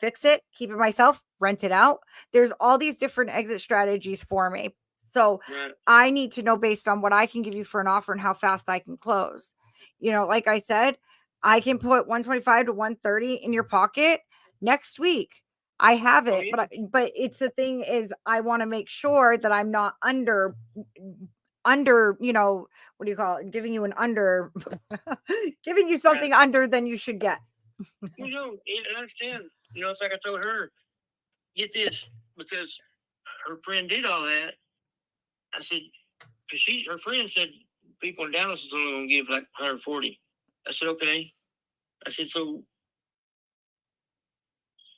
Speaker 2: fix it, keep it myself, rent it out. There's all these different exit strategies for me. So
Speaker 5: Right.
Speaker 2: I need to know based on what I can give you for an offer and how fast I can close. Like I said, I can put 125 to 130 in your pocket next week. I have it,
Speaker 5: yeah.
Speaker 2: but it's the thing is I want to make sure that I'm not under, what do you call it? Giving you giving you something under than you should get.
Speaker 5: You know, I understand. It's like I told her, get this, because her friend did all that. I said, because her friend said people in Dallas is only going to give like 140. I said, okay. I said, so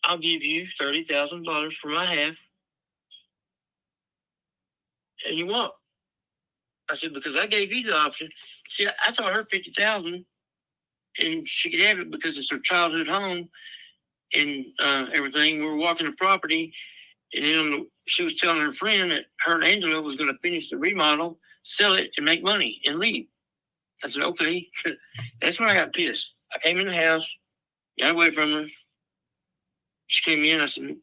Speaker 5: I'll give you $30,000 for my half. And you want? I said, because I gave you the option. See, I told her $50,000 and she could have it because it's her childhood home and everything. We were walking the property, and then she was telling her friend that her and Angela was going to finish the remodel, sell it, and make money and leave. I said, okay. That's when I got pissed. I came in the house, got away from her. She came in. I said,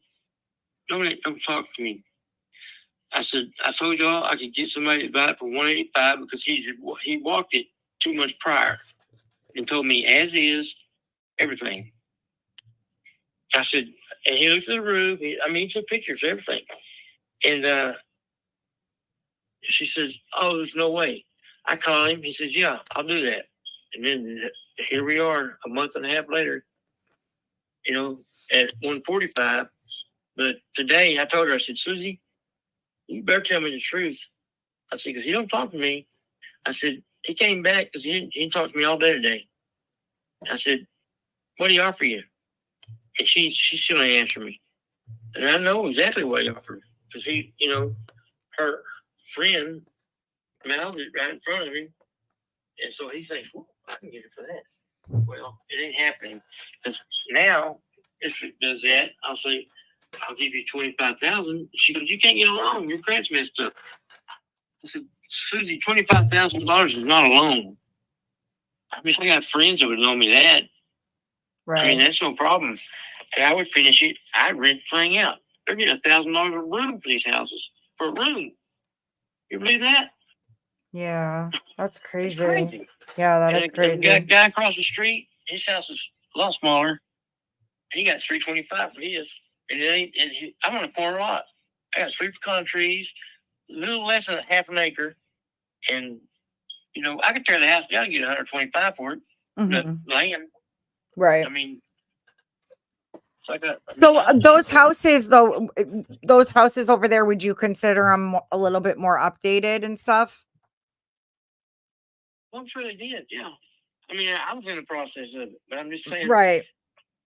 Speaker 5: don't talk to me. I said, I told y'all I could get somebody to buy it for $185 because he walked it 2 months prior and told me as is, everything. I said, and he looked at the roof. He took pictures, everything. And she says, oh, there's no way. I call him. He says, yeah, I'll do that. And then here we are a month and a half later, at 145. But today I told her, I said, Susie, you better tell me the truth. I said, because he don't talk to me. I said, he came back because he didn't talk to me all day today. I said, what did he offer you? And she still ain't answer me. And I know exactly what he offered because her friend mouthed it right in front of him. And so he thinks, well, I can get it for that. Well, it ain't happening. Because now, if it does that, I'll say, I'll give you $25,000. She goes, you can't get a loan. Your credit's messed up. I said, Susie, $25,000 is not a loan. I got friends that would loan me that.
Speaker 2: Right.
Speaker 5: That's no problem. And I would finish it. I'd rent the thing out. They're getting $1,000 a room for these houses. For a room. You believe that?
Speaker 2: Yeah, that's
Speaker 5: It's
Speaker 2: crazy.
Speaker 5: crazy.
Speaker 2: Yeah, that is crazy.
Speaker 5: The guy across the street, his house is a lot smaller. He got $325 for his. I'm on a corner lot. I got 3 pecan trees, a little less than half an acre. And, I could tear the house down and get $125 for it. The land.
Speaker 2: Right.
Speaker 5: So
Speaker 2: those houses, though, those houses over there, would you consider them a little bit more updated and stuff?
Speaker 5: Well, I'm sure they did, yeah. I was in the process of it, but I'm just saying.
Speaker 2: Right.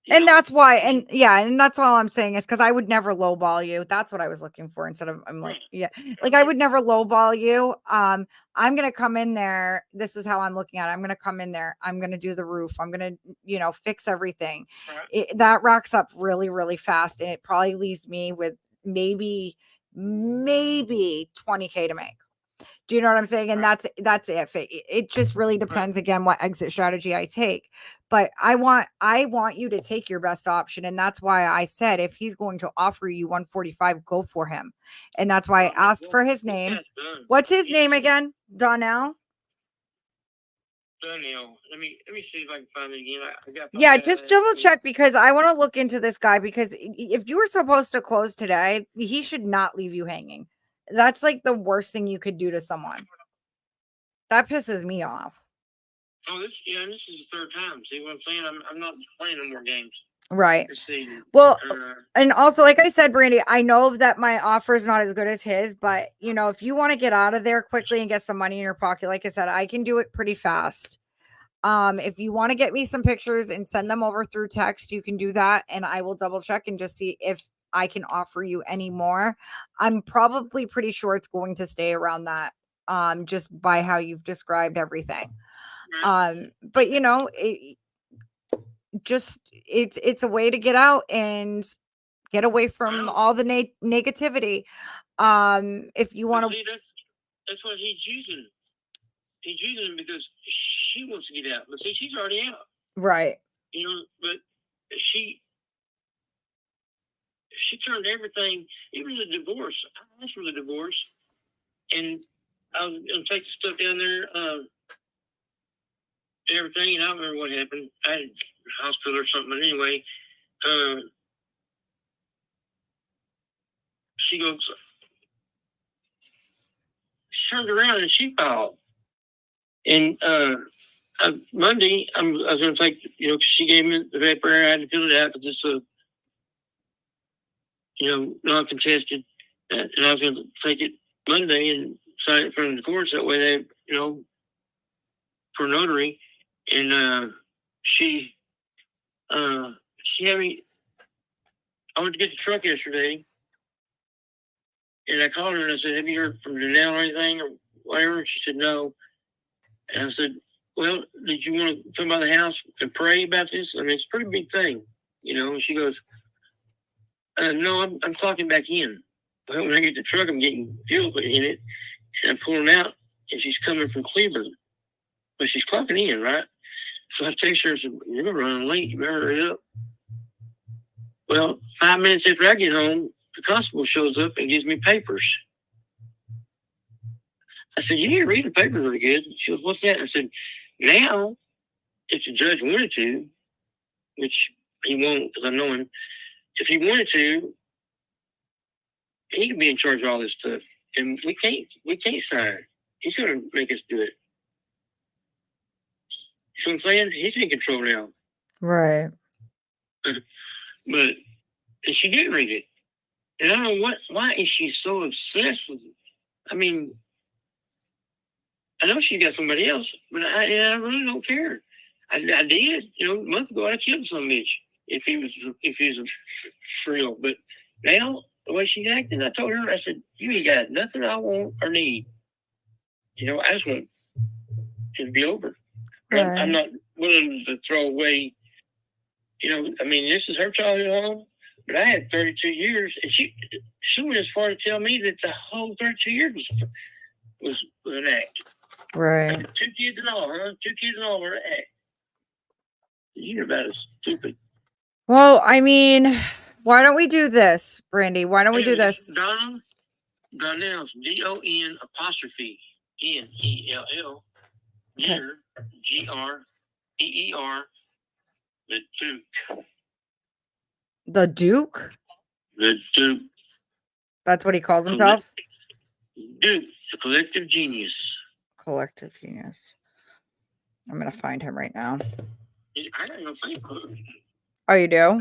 Speaker 2: And that's why, and yeah, and that's all I'm saying is because I would never lowball you. That's what I was looking for instead of I'm like, yeah, like I would never lowball you. I'm gonna come in there. This is how I'm looking at it. I'm gonna come in there. I'm gonna do the roof. I'm gonna, fix everything. That racks up really, really fast, and it probably leaves me with maybe 20K to make. Do you know what I'm saying? And that's if it just really depends again what exit strategy I take. But I want you to take your best option. And that's why I said if he's going to offer you 145, go for him. And that's why I asked for his name. What's his name again? Donnell?
Speaker 5: Donnell. Let me see if I can find it again.
Speaker 2: Yeah, just double check because I want to look into this guy because if you were supposed to close today, he should not leave you hanging. That's like the worst thing you could do to someone. That pisses me off.
Speaker 5: Oh, this is the third time. See what I'm saying? I'm not playing no more games.
Speaker 2: Right.
Speaker 5: Let's see.
Speaker 2: Well, and also, like I said, Brandy, I know that my offer is not as good as his, but if you want to get out of there quickly and get some money in your pocket, like I said, I can do it pretty fast. If you want to get me some pictures and send them over through text, you can do that, and I will double check and just see if I can offer you any more. I'm probably pretty sure it's going to stay around that, just by how you've described everything. But it's a way to get out and get away from all the negativity. If you want to,
Speaker 5: that's what he's using. He's using it because she wants to get out, but see, she's already out.
Speaker 2: Right.
Speaker 5: But she turned everything, even the divorce. I asked for the divorce, and I was going to take the stuff down there, everything, and I don't remember what happened. I had a hospital or something, but anyway, she turned around and she filed. And Monday, I was going to take, because she gave me the paper, I had to fill it out, but this, non-contested. And I was going to take it Monday and sign it in front of the courts. That way they, for notary. And she had me, I went to get the truck yesterday. And I called her and I said, have you heard from Janelle or anything or whatever? And she said, no. And I said, well, did you want to come by the house and pray about this? I mean, it's a pretty big thing, And she goes, no, I'm clocking back in. Well, when I get the truck, I'm getting fuel in it, and I'm pulling out, and she's coming from Cleveland. But she's clocking in, right? So I text her and said, you're running late. You better hurry up. Well, 5 minutes after I get home, the constable shows up and gives me papers. I said, you didn't read the paper very good. She goes, what's that? I said, now, if the judge wanted to, which he won't because I know him, if he wanted to, he could be in charge of all this stuff. And we can't sign. He's going to make us do it. You see what I'm saying? He's in control now.
Speaker 2: Right.
Speaker 5: And she didn't read it. And I don't know why is she so obsessed with it? I mean, I know she's got somebody else, but I really don't care. I did, a month ago I killed some bitch if he was for real. But now the way she's acting, I told her, I said, you ain't got nothing I want or need. I just want it to be over. Right. I'm not willing to throw away. This is her childhood home, but I had 32 years, and she went as far to tell me that the whole 32 years was an act.
Speaker 2: Right.
Speaker 5: 2 kids and all, huh? 2 kids and all were an act. You hear about it, stupid.
Speaker 2: Well, I mean, why don't we do this, Brandy? Why don't we do this?
Speaker 5: Donnell's DON apostrophe NELL GREER the Duke.
Speaker 2: The Duke?
Speaker 5: The Duke.
Speaker 2: That's what he calls himself?
Speaker 5: Duke, the collective genius.
Speaker 2: Collective genius. I'm going to find him right now.
Speaker 5: I got no Facebook.
Speaker 2: Oh, you do?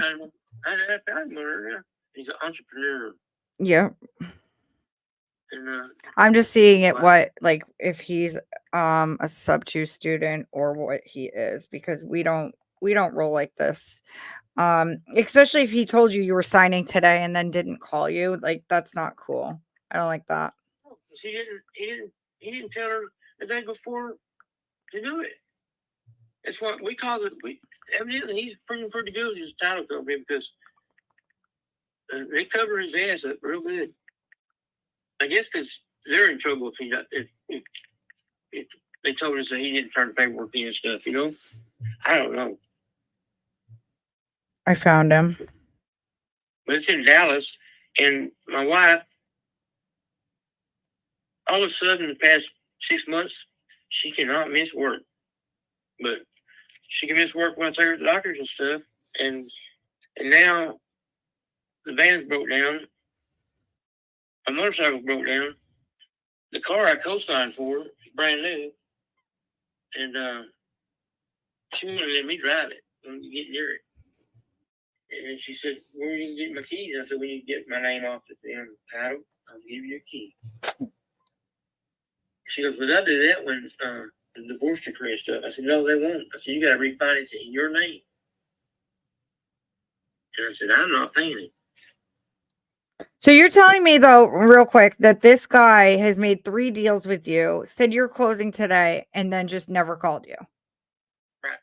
Speaker 5: I found him. He's an entrepreneur.
Speaker 2: Yeah.
Speaker 5: And,
Speaker 2: I'm just seeing it if he's a sub 2 student or what he is, because we don't roll like this. Especially if he told you were signing today and then didn't call you. Like, that's not cool. I don't like that.
Speaker 5: No, 'cause he didn't tell her the day before to do it. That's what we call it. Evidently he's pretty good with his title company because they cover his ass up real good. I guess because they're in trouble if they told us that he didn't turn the paperwork in and stuff, I don't know.
Speaker 2: I found him.
Speaker 5: But it's in Dallas, and my wife, all of a sudden, the past 6 months, she cannot miss work. But she can miss work when I take her to the doctors and stuff. And now the van's broke down. My motorcycle broke down. The car I co-signed for is brand new. And she wanted to let me drive it when you get near it. And she said, "Where are you get my keys?" I said, "When you get my name off the title, I'll give you a key." She goes, "Well, they'll do that when the divorce decree and stuff." I said, "No, they won't." I said, "You got to refinance it in your name." And I said, "I'm not paying it."
Speaker 2: So you're telling me, though, real quick, that this guy has made 3 deals with you, said you're closing today, and then just never called you.
Speaker 5: Right.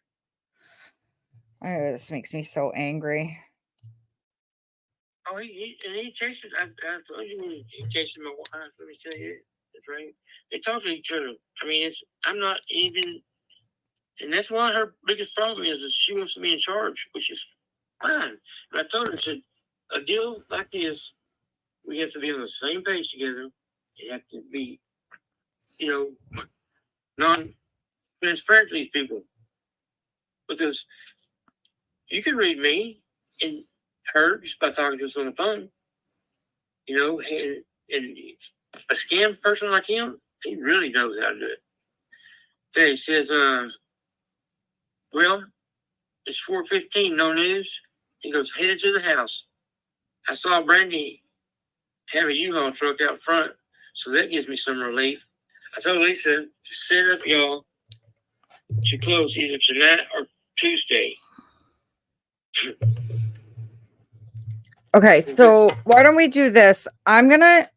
Speaker 2: Oh, this makes me so angry.
Speaker 5: Oh, he chased it. I told you when he chased my wife. Let me tell you, that's right. They talk to each other. I mean, I'm not even, and that's why her biggest problem is she wants to be in charge, which is fine. And I told her, I said, a deal like this, we have to be on the same page together. You have to be, non-transparent to these people. Because you can read me and her just by talking to us on the phone. And a scam person like him, he really knows how to do it. Okay, he says, well, it's 4:15, no news. He goes, headed to the house. I saw Brandy have a U-Haul truck out front, so that gives me some relief. I told Lisa to set up y'all to close either tonight or Tuesday.
Speaker 2: Okay, so why don't we do this? I'm gonna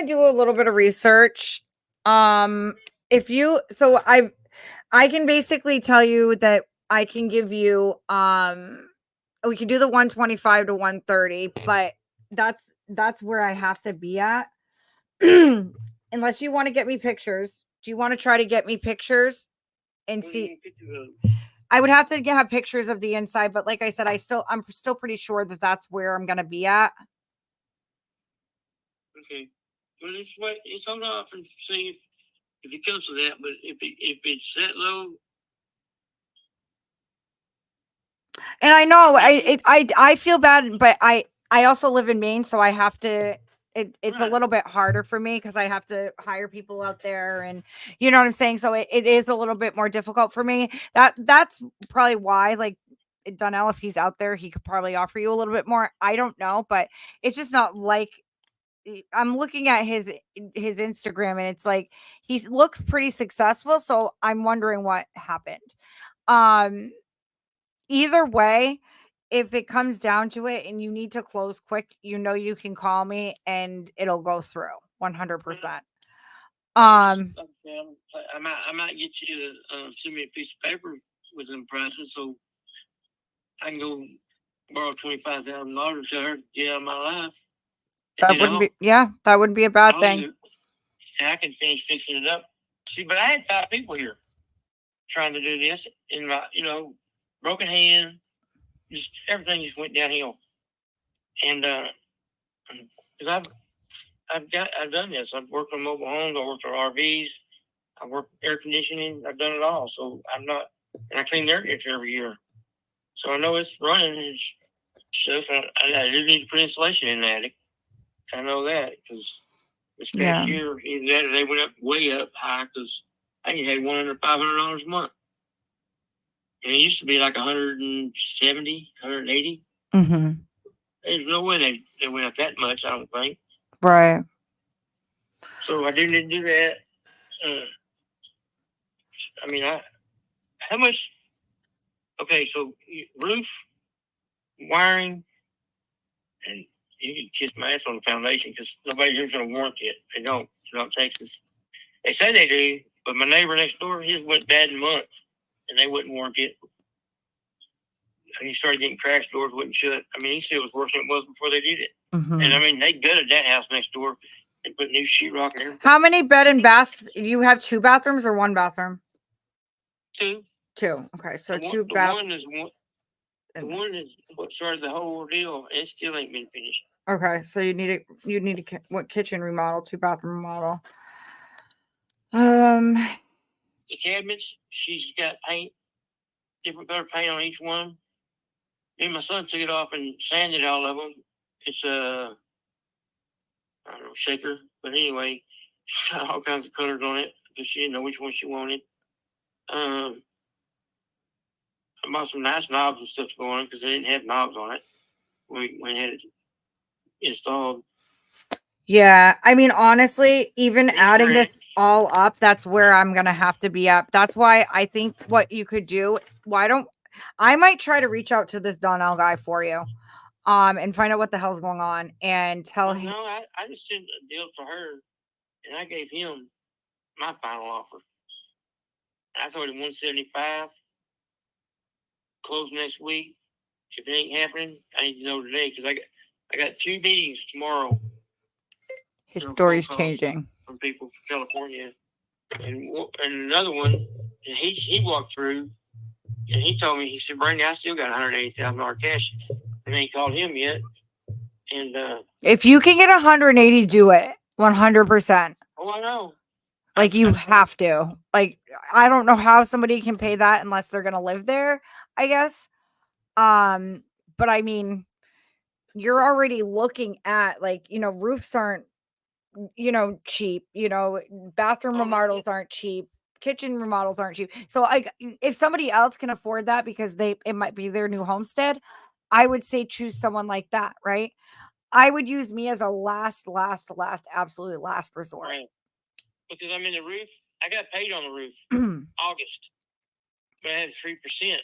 Speaker 2: do a little bit of research. If you I can basically tell you that I can give you we can do the 125 to 130, but that's where I have to be at. Unless you want to get me pictures. Do you want to try to get me pictures and see? I would have to have pictures of the inside, but like I said, I'm still pretty sure that that's where I'm gonna be at.
Speaker 5: Okay. Well, it's hold off and see if it comes to that. But if it's that low,
Speaker 2: and I know I feel bad, but I also live in Maine, so I have to. It's a little bit harder for me because I have to hire people out there, and you know what I'm saying. So it is a little bit more difficult for me. That's probably why, like, Donnell, if he's out there, he could probably offer you a little bit more. I don't know, but it's just not like I'm looking at his Instagram, and it's like he looks pretty successful. So I'm wondering what happened. Either way, if it comes down to it and you need to close quick, you can call me and it'll go through 100%.
Speaker 5: I might get you to send me a piece of paper with them prices so I can go borrow $25,000 to her to get out of my life.
Speaker 2: That wouldn't be a bad thing.
Speaker 5: I can finish fixing it up. See, but I had 5 people here trying to do this, and broken hand, just everything just went downhill. And because I've done this. I've worked on mobile homes. I worked on RVs. I worked air conditioning. I've done it all. So and I clean air conditioner every year. So I know it's running and stuff. I do need to put insulation in the attic. I know that because this past year, either that or they went up way up high because I had $500 a month. And it used to be like 170, 180.
Speaker 2: Mm-hmm. There's
Speaker 5: no way they went up that much, I don't think.
Speaker 2: Right.
Speaker 5: So I do need to do that. how much? Okay, so roof, wiring, and you can kiss my ass on the foundation because nobody here's going to warrant it. They don't. It's not Texas. They say they do, but my neighbor next door, his went bad in months, and they wouldn't warrant it. And he started getting cracks, doors wouldn't shut. I mean, he said it was worse than it was before they did it.
Speaker 2: Mhm.
Speaker 5: And I mean, they gutted that house next door and put new sheetrock and everything.
Speaker 2: How many bed and baths? You have 2 bathrooms or 1 bathroom?
Speaker 5: Two.
Speaker 2: 2. Okay, so
Speaker 5: The
Speaker 2: 2
Speaker 5: one,
Speaker 2: bathrooms.
Speaker 5: the one is what started the whole ordeal. It still ain't been finished.
Speaker 2: Okay, so you need what kitchen remodel, 2 bathroom remodel.
Speaker 5: The cabinets, she's got paint, different color paint on each one. Me and my son took it off and sanded all of them. It's a, I don't know, shaker. But anyway, she's got all kinds of colors on it because she didn't know which one she wanted. I bought some nice knobs and stuff to go on it because they didn't have knobs on it when we had it installed.
Speaker 2: Yeah, I mean, honestly, even
Speaker 5: It's
Speaker 2: adding
Speaker 5: great.
Speaker 2: this all up, that's where I'm gonna have to be at. That's why I think what you could do, I might try to reach out to this Donnell guy for you, and find out what the hell's going on and tell
Speaker 5: Well,
Speaker 2: him.
Speaker 5: no, I just sent a deal to her, and I gave him my final offer. I told him 175. Close next week. If it ain't happening, I need to know today because I got 2 meetings tomorrow.
Speaker 2: His
Speaker 5: Phone
Speaker 2: story's
Speaker 5: calls
Speaker 2: changing.
Speaker 5: from people from California, and another one. And he walked through, and he told me, he said, "Brandy, I still got $180,000 cash. They ain't called him yet." And
Speaker 2: If you can get 180, do it 100%.
Speaker 5: oh, I know.
Speaker 2: Like you have to. Like I don't know how somebody can pay that unless they're gonna live there, I guess. But I mean, you're already looking at like, roofs aren't, cheap, bathroom
Speaker 5: Oh, no.
Speaker 2: remodels aren't cheap, kitchen remodels aren't cheap. So if somebody else can afford that because it might be their new homestead, I would say choose someone like that, right? I would use me as a last, absolute last resort.
Speaker 5: Right. Because I'm in the roof. I got paid on the roof August, but I had 3%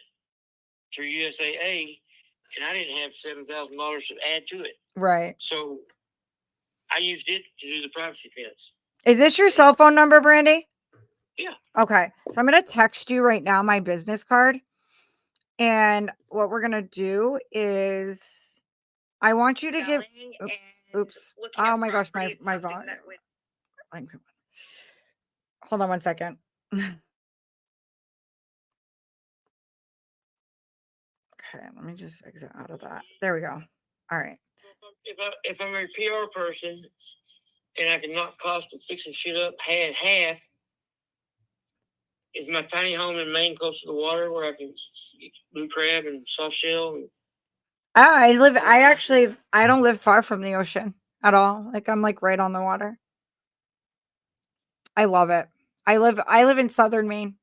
Speaker 5: through USAA, and I didn't have $7,000 to add to it.
Speaker 2: Right.
Speaker 5: So I used it to do the privacy fence.
Speaker 2: Is this your cell phone number, Brandy?
Speaker 5: Yeah.
Speaker 2: Okay. So I'm going to text you right now my business card. And what we're going to do is I want you to give. Oops. Oh my gosh. My volume. Hold on one second. Okay. Let me just exit out of that. There we go. All right.
Speaker 5: If I'm a PR person and I can knock cost of fixing shit up half, is my tiny home in Maine close to the water where I can eat blue crab and soft shell? And
Speaker 2: I don't live far from the ocean at all. Like I'm like right on the water. I love it. I live in southern Maine.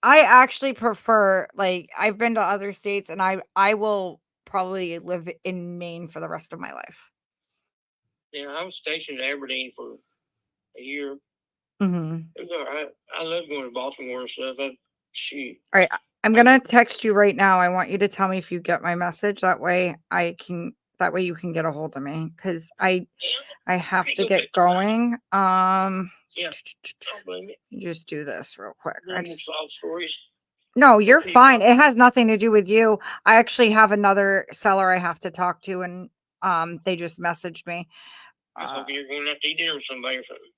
Speaker 2: I actually prefer, like, I've been to other states and I will probably live in Maine for the rest of my life.
Speaker 5: yeah, I was stationed in Aberdeen for a year.
Speaker 2: Mm-hmm.
Speaker 5: It was all right. I love going to Baltimore and stuff. Shoot.
Speaker 2: All right. I'm going to text you right now. I want you to tell me if you get my message. That way you can get a hold of me because I have to get going.
Speaker 5: Yeah. Don't blame me.
Speaker 2: Just do this real quick.
Speaker 5: Solve stories.
Speaker 2: No, you're fine. It has nothing to do with you. I actually have another seller I have to talk to, and they just messaged me.
Speaker 5: I was hoping you're going out to eat dinner with somebody or something.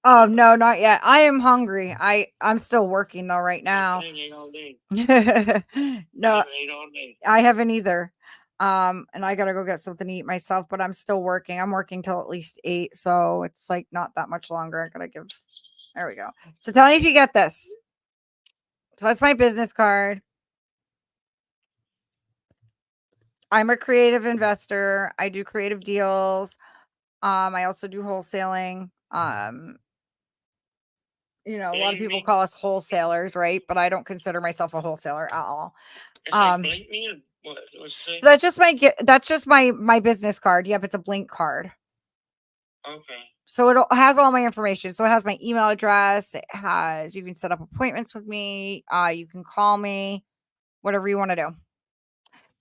Speaker 2: Oh no, not yet. I am hungry. I'm still working though right now.
Speaker 5: I ate all day.
Speaker 2: No,
Speaker 5: I ate all day.
Speaker 2: I haven't either. And I gotta go get something to eat myself, but I'm still working. I'm working till at least 8, so it's like not that much longer. I gotta give. There we go. So tell me if you get this. So that's my business card. I'm a creative investor. I do creative deals. I also do wholesaling. A lot of people call us wholesalers, right? But I don't consider myself a wholesaler at all.
Speaker 5: It's like blink me or what? What's it say?
Speaker 2: So that's just my business card. Yep, it's a Blink card.
Speaker 5: Okay.
Speaker 2: So it has all my information. So it has my email address. You can set up appointments with me. You can call me, whatever you want to do.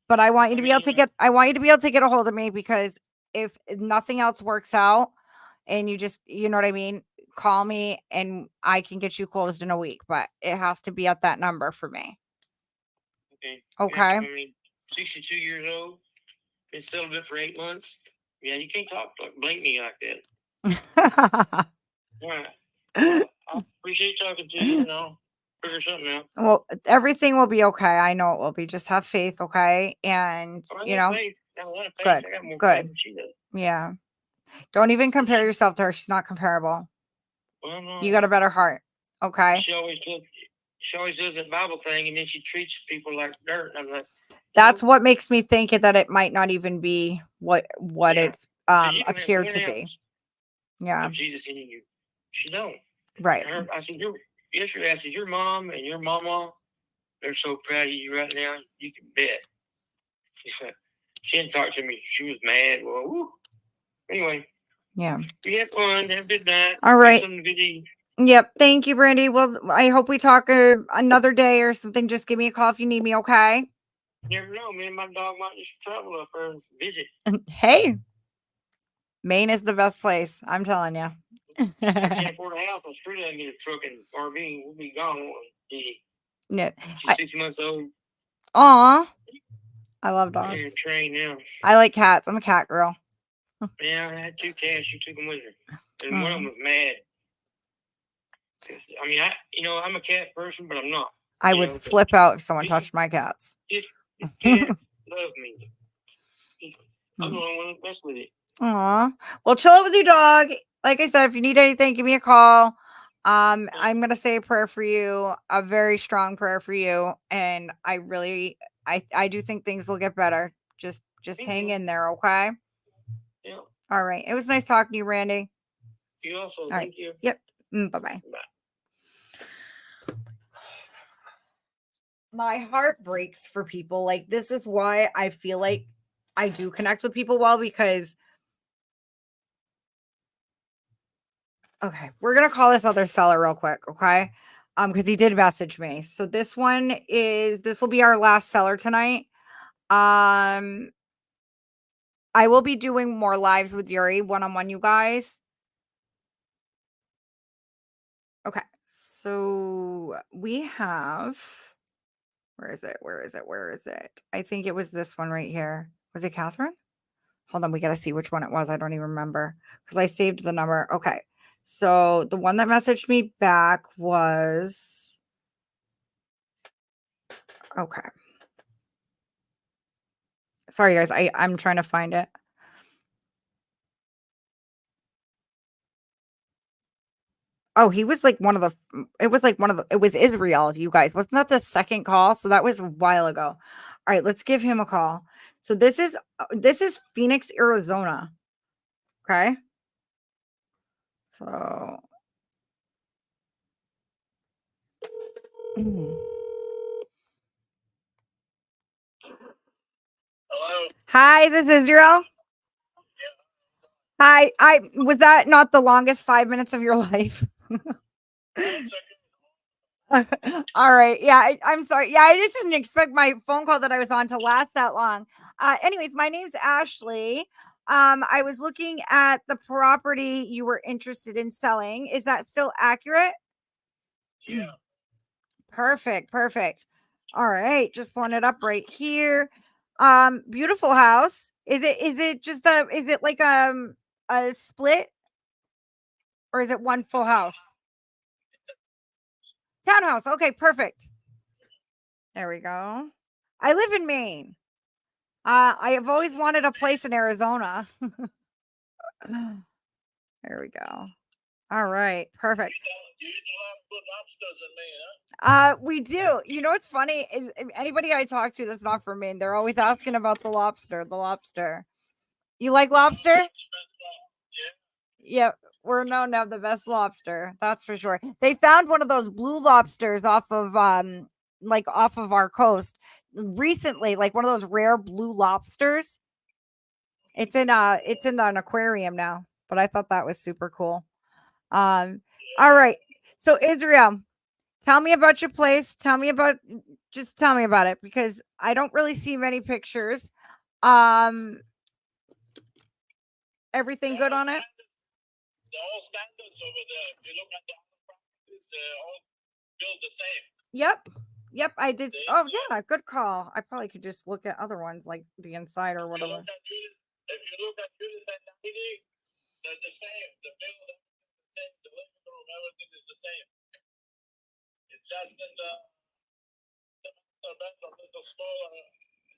Speaker 2: But I want you to be able to get a hold of me, because if nothing else works out and you just, you know what I mean, call me and I can get you closed in a week, but it has to be at that number for me.
Speaker 5: Okay.
Speaker 2: Okay.
Speaker 5: I mean, 62 years old, been celibate for 8 months. Yeah, you can't blame me like that. All right. I appreciate talking to you, and I'll figure something out.
Speaker 2: Well, everything will be okay. I know it will be. Just have faith, okay? And you know, good, good. Yeah. Don't even compare yourself to her. She's not comparable.
Speaker 5: Well, no,
Speaker 2: You got a better heart. Okay.
Speaker 5: She always does that Bible thing, and then she treats people like dirt. I'm like,
Speaker 2: that's what makes me think that it might not even be what it's appeared to be. Yeah.
Speaker 5: Jesus in you. She don't.
Speaker 2: Right.
Speaker 5: I said, yesterday I said, your mom and your mama, they're so proud of you right now. You can bet. She said, she didn't talk to me. She was mad. Well, woo. Anyway.
Speaker 2: Yeah.
Speaker 5: We had fun. Have a good night.
Speaker 2: All right.
Speaker 5: Something good to eat.
Speaker 2: Yep. Thank you, Brandy. Well, I hope we talk another day or something. Just give me a call if you need me. Okay.
Speaker 5: You never know. Me and my dog might just travel up there and visit.
Speaker 2: Hey, Maine is the best place. I'm telling you.
Speaker 5: I can't afford a house on the street. I can get a truck and RV. We'll be gone.
Speaker 2: Yeah.
Speaker 5: She's 6 months old.
Speaker 2: Aw. I love dogs.
Speaker 5: And trained now.
Speaker 2: I like cats. I'm a cat girl.
Speaker 5: Yeah, I had 2 cats. She took them with her. And one of them was mad. I mean, I'm a cat person, but I'm not.
Speaker 2: I would flip out if someone touched my cats.
Speaker 5: This cat loves me. I'm the only one that mess with it.
Speaker 2: Aw. Well, chill out with your dog. Like I said, if you need anything, give me a call. I'm gonna say a prayer for you, a very strong prayer for you, and I do think things will get better. Just hang in there, okay?
Speaker 5: Yeah.
Speaker 2: All right. It was nice talking to you, Randy.
Speaker 5: You also.
Speaker 2: All
Speaker 5: Thank
Speaker 2: right.
Speaker 5: you.
Speaker 2: Yep. Bye-bye.
Speaker 5: Bye.
Speaker 2: My heart breaks for people. Like, this is why I feel like I do connect with people well, because okay, we're gonna call this other seller real quick, okay? Because he did message me. So this will be our last seller tonight. I will be doing more lives with Yuri one-on-one, you guys. Okay, so we have, where is it? I think it was this one right here. Was it Catherine? Hold on, we got to see which one it was. I don't even remember because I saved the number. Okay, so the one that messaged me back was, okay. Sorry, guys. I'm trying to find it. Oh, he was like it was Israel, you guys. Wasn't that the second call? So that was a while ago. All right, let's give him a call. So this is Phoenix, Arizona. Okay. So
Speaker 3: Hello.
Speaker 2: Hi, is this Israel? Hi, was that not the longest 5 minutes of your life? All right. Yeah, I'm sorry. Yeah, I just didn't expect my phone call that I was on to last that long. Anyways, my name's Ashley. I was looking at the property you were interested in selling. Is that still accurate?
Speaker 3: Yeah.
Speaker 2: Perfect. All right, just pulling it up right here. Beautiful house. Is it like a split, or is it one full house? Townhouse. Okay, perfect. There we go. I live in Maine. I have always wanted a place in Arizona. There we go. All right, perfect. We do. You know what's funny is anybody I talk to that's not from Maine, they're always asking about the lobster. The lobster. You like lobster? Yep. We're known to have the best lobster. That's for sure. They found one of those blue lobsters off of our coast recently, like one of those rare blue lobsters. It's in an aquarium now, but I thought that was super cool. All right. So Israel, Tell me about your place. Just tell me about it because I don't really see many pictures. Everything good on it?
Speaker 3: The all standards over there. If you look at the other properties, they're all built the same.
Speaker 2: Yep, I did. Oh yeah, good call. I probably could just look at other ones like the inside or whatever.
Speaker 3: If you look at unit and meeting, they're the same. The building, the same. The living room, everything is the same. It's just in the master bedroom a little smaller,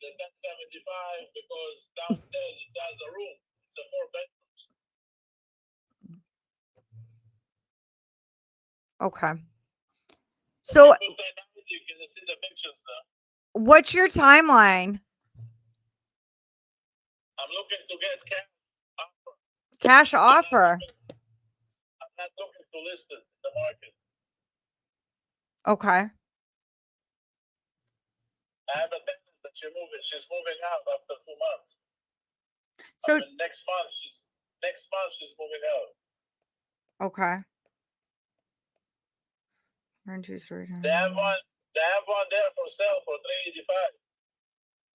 Speaker 3: the 1075, because downstairs it has a room. It's a 4 bedrooms.
Speaker 2: Okay. So
Speaker 3: You can see the pictures there.
Speaker 2: what's your timeline?
Speaker 3: I'm looking to get cash offer.
Speaker 2: Cash offer.
Speaker 3: I'm not looking to list it in the market.
Speaker 2: Okay.
Speaker 3: I have a tenant that she's moving out after 2 months.
Speaker 2: So
Speaker 3: Next month she's moving out.
Speaker 2: okay. Rent 2 stories.
Speaker 3: They have one there for sale for $385.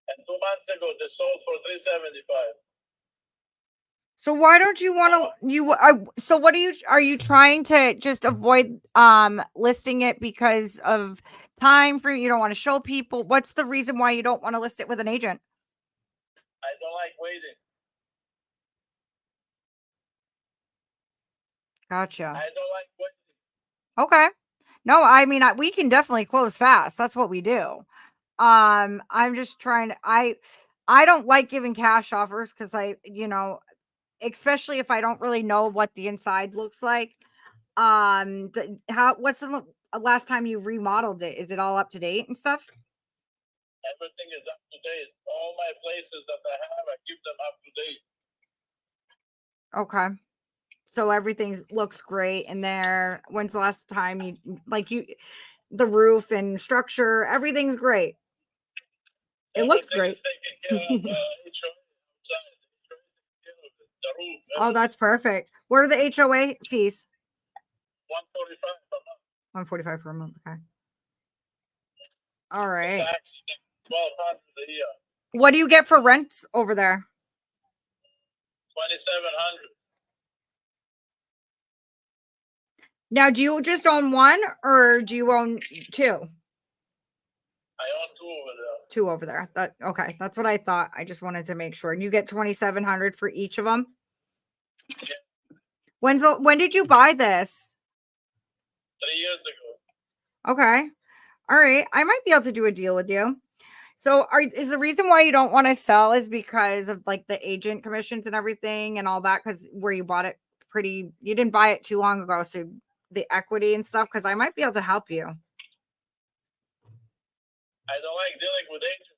Speaker 3: And 2 months ago they sold for $375.
Speaker 2: So why don't you want to so what are you trying to just avoid listing it because of time frame? You don't want to show people. What's the reason why you don't want to list it with an agent?
Speaker 3: I don't like waiting.
Speaker 2: Gotcha.
Speaker 3: I don't like waiting.
Speaker 2: Okay. No, I mean we can definitely close fast. That's what we do. I'm just trying to I don't like giving cash offers because especially if I don't really know what the inside looks like. What's the last time you remodeled it? Is it all up to date and stuff?
Speaker 3: Everything is up to date. All my places that I have, I keep them up to date.
Speaker 2: Okay. So everything looks great in there. When's the last time the roof and structure, everything's great. It looks great. Oh, that's perfect. What are the HOA fees? $145 per month. Okay. All right.
Speaker 3: $1,200 a year.
Speaker 2: What do you get for rents over there?
Speaker 3: $2,700.
Speaker 2: Now, do you just own one or do you own two?
Speaker 3: I own two over there.
Speaker 2: Two over there. Okay. That's what I thought. I just wanted to make sure. And you get $2,700 for each of them.
Speaker 3: Yeah.
Speaker 2: When did you buy this?
Speaker 3: 3 years ago.
Speaker 2: Okay. All right. I might be able to do a deal with you. So is the reason why you don't want to sell is because of like the agent commissions and everything and all that? Because where you bought it you didn't buy it too long ago. So the equity and stuff, because I might be able to help you.
Speaker 3: I don't like dealing with agents.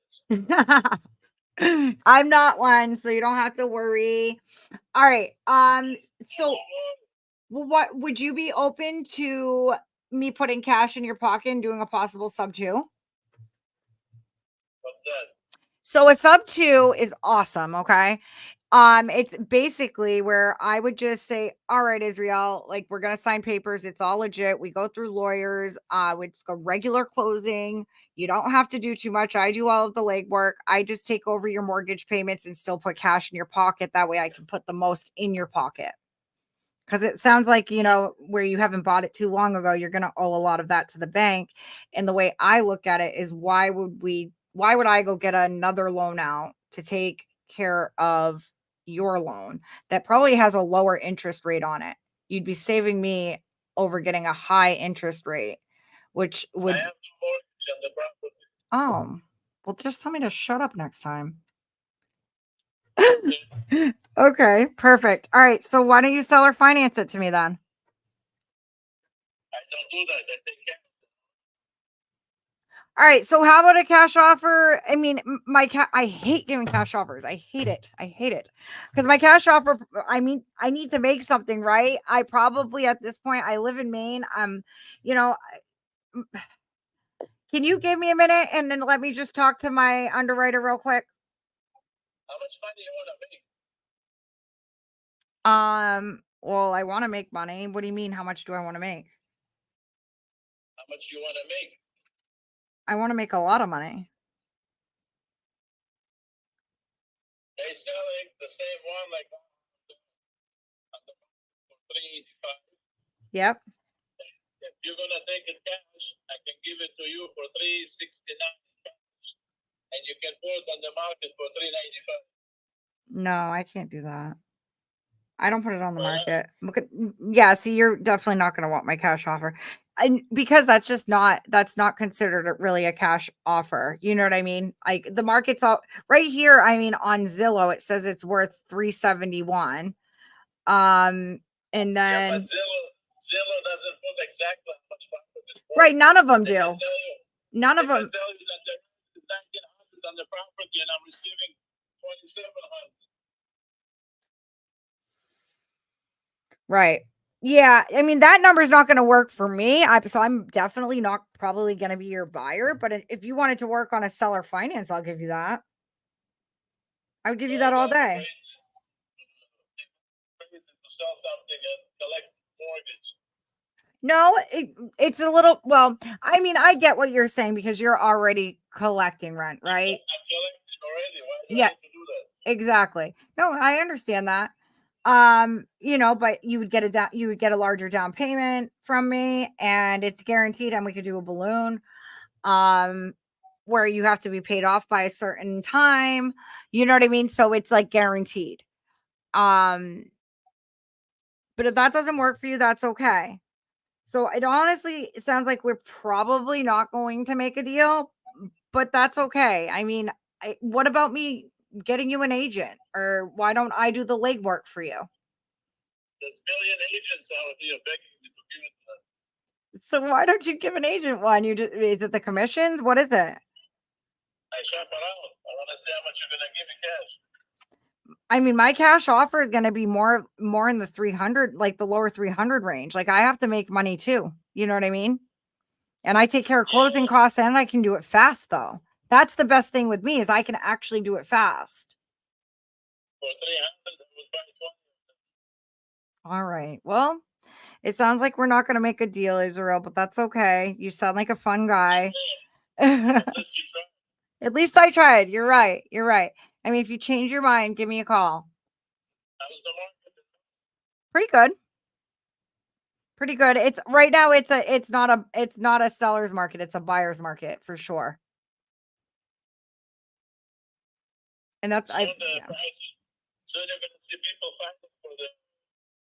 Speaker 2: I'm not one, so you don't have to worry. All right. So what would you be open to me putting cash in your pocket and doing a possible sub 2?
Speaker 3: What's that?
Speaker 2: So a sub 2 is awesome. Okay. It's basically where I would just say, all right, Israel, like we're going to sign papers. It's all legit. We go through lawyers. It's a regular closing. You don't have to do too much. I do all of the legwork. I just take over your mortgage payments and still put cash in your pocket. That way I can put the most in your pocket. Because it sounds like, where you haven't bought it too long ago, you're going to owe a lot of that to the bank. And the way I look at it is why would I go get another loan out to take care of your loan that probably has a lower interest rate on it? You'd be saving me over getting a high interest rate, which would.
Speaker 3: I have no mortgage on the property.
Speaker 2: Oh, well, just tell me to shut up next time. Okay, perfect. All right, so why don't you sell or finance it to me then?
Speaker 3: I don't do that. I take care.
Speaker 2: All right, so how about a cash offer? I mean, I hate giving cash offers. I hate it. Because my cash offer, I need to make something, right? I probably at this point, I live in Maine. Can you give me a minute and then let me just talk to my underwriter real quick?
Speaker 3: How much money you want to make?
Speaker 2: Well, I want to make money. What do you mean? How much do I want to make?
Speaker 3: How much you want to make?
Speaker 2: I want to make a lot of money.
Speaker 3: They selling the same one like for 385.
Speaker 2: Yep.
Speaker 3: If you're gonna take it cash, I can give it to you for 369, and you can put it on the market for 395.
Speaker 2: No, I can't do that. I don't put it on the
Speaker 3: Why not?
Speaker 2: market. Look at, yeah, see, you're definitely not going to want my cash offer. And because that's not considered really a cash offer. You know what I mean? Like the market's all right here. I mean, on Zillow, it says it's worth 371. And
Speaker 3: Yeah,
Speaker 2: then
Speaker 3: but Zillow doesn't put exactly how much profit it's worth.
Speaker 2: right, none of them
Speaker 3: They
Speaker 2: do.
Speaker 3: can tell you,
Speaker 2: None
Speaker 3: they
Speaker 2: of
Speaker 3: can
Speaker 2: them.
Speaker 3: tell you that there's 1900 on the property, and I'm receiving 2700.
Speaker 2: Right. Yeah. I mean, that number is not going to work for me. So I'm definitely not probably going to be your buyer. But if you wanted to work on a seller finance, I'll give you that. I would give you that all day.
Speaker 3: Crazy to sell something and collect mortgage.
Speaker 2: No, it's a little, well, I mean, I get what you're saying because you're already collecting rent, right?
Speaker 3: I'm collecting already. Why do
Speaker 2: Yeah.
Speaker 3: I have to do that?
Speaker 2: Exactly. No, I understand that. But you would get a larger down payment from me and it's guaranteed, and we could do a balloon where you have to be paid off by a certain time. You know what I mean? So it's like guaranteed. But if that doesn't work for you, that's okay. So it sounds like we're probably not going to make a deal, but that's okay. I mean, what about me getting you an agent, or why don't I do the legwork for you?
Speaker 3: There's million agents out here begging me to give it to them.
Speaker 2: So why don't you give an agent one? Is it the commissions? What is it?
Speaker 3: I shop around. I want to see how much you're gonna give me cash.
Speaker 2: I mean, my cash offer is going to be more in the 300, like the lower 300 range. Like I have to make money too. You know what I mean? And I take care of closing costs, and I can do it fast though. That's the best thing with me is I can actually do it fast.
Speaker 3: For 300, I would buy 20.
Speaker 2: All right. Well, it sounds like we're not going to make a deal, Israel, but that's okay. You sound like a fun guy.
Speaker 3: Unless you try.
Speaker 2: At least I tried. You're right. You're right. I mean, if you change your mind, give me a call.
Speaker 3: How's the market?
Speaker 2: Pretty good. Pretty good. It's right now it's not a seller's market, it's a buyer's market for sure. And that's
Speaker 3: Soon the
Speaker 2: yeah.
Speaker 3: prices. Soon you're gonna see people fighting for the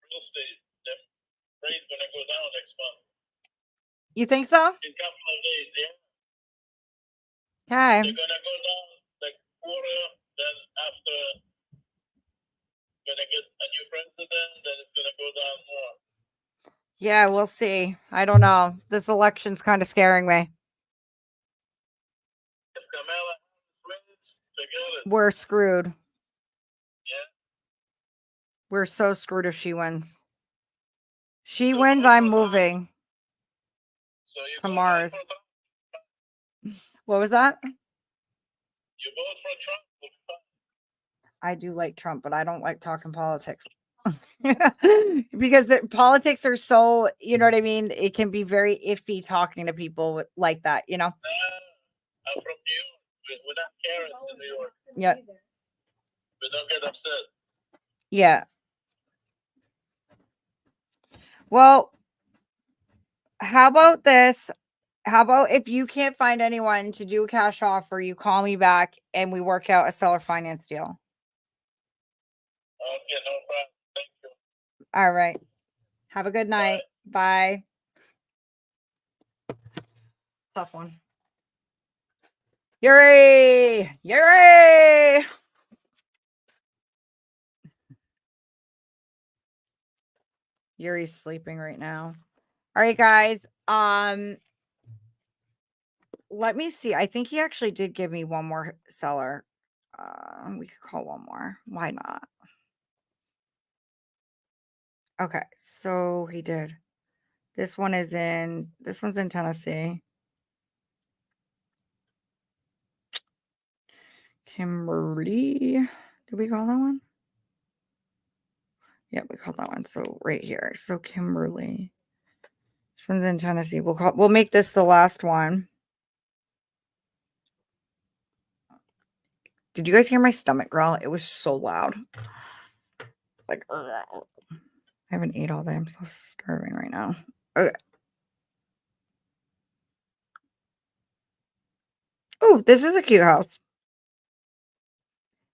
Speaker 3: real estate. The rate gonna go down next month.
Speaker 2: You think so?
Speaker 3: In a couple of days, yeah.
Speaker 2: Okay.
Speaker 3: They're gonna go down like quarter, then after gonna get a new president, then it's gonna go down more.
Speaker 2: Yeah, we'll see. I don't know. This election's kind of scaring me.
Speaker 3: If Kamala wins, forget it.
Speaker 2: We're screwed.
Speaker 3: Yeah.
Speaker 2: We're so screwed if she wins. She
Speaker 3: So
Speaker 2: wins,
Speaker 3: vote
Speaker 2: I'm
Speaker 3: for Trump.
Speaker 2: moving
Speaker 3: So you
Speaker 2: to
Speaker 3: vote
Speaker 2: Mars.
Speaker 3: for Trump.
Speaker 2: What was that?
Speaker 3: You vote for Trump. We'll be fine.
Speaker 2: I do like Trump, but I don't like talking politics. Because politics are so, you know what I mean? It can be very iffy talking to people like that, you know?
Speaker 3: I'm from New York. We're not Karens in New York.
Speaker 2: Yeah.
Speaker 3: We don't get upset.
Speaker 2: Yeah. Well, how about this? How about if you can't find anyone to do a cash offer, you call me back and we work out a seller finance deal.
Speaker 3: Okay, no problem. Thank you.
Speaker 2: All right. Have a good night. Bye. Tough one. Yuri! Yuri! Yuri's sleeping right now. All right, guys. Let me see. I think he actually did give me one more seller. We could call one more. Why not? Okay, so he did. This one's in Tennessee. Kimberly. Did we call that one? Yeah, we called that one. So right here. So Kimberly. This one's in Tennessee. We'll make this the last one. Did you guys hear my stomach growl? It was so loud. Like, I haven't ate all day. I'm so starving right now. Okay. Oh, this is a cute house.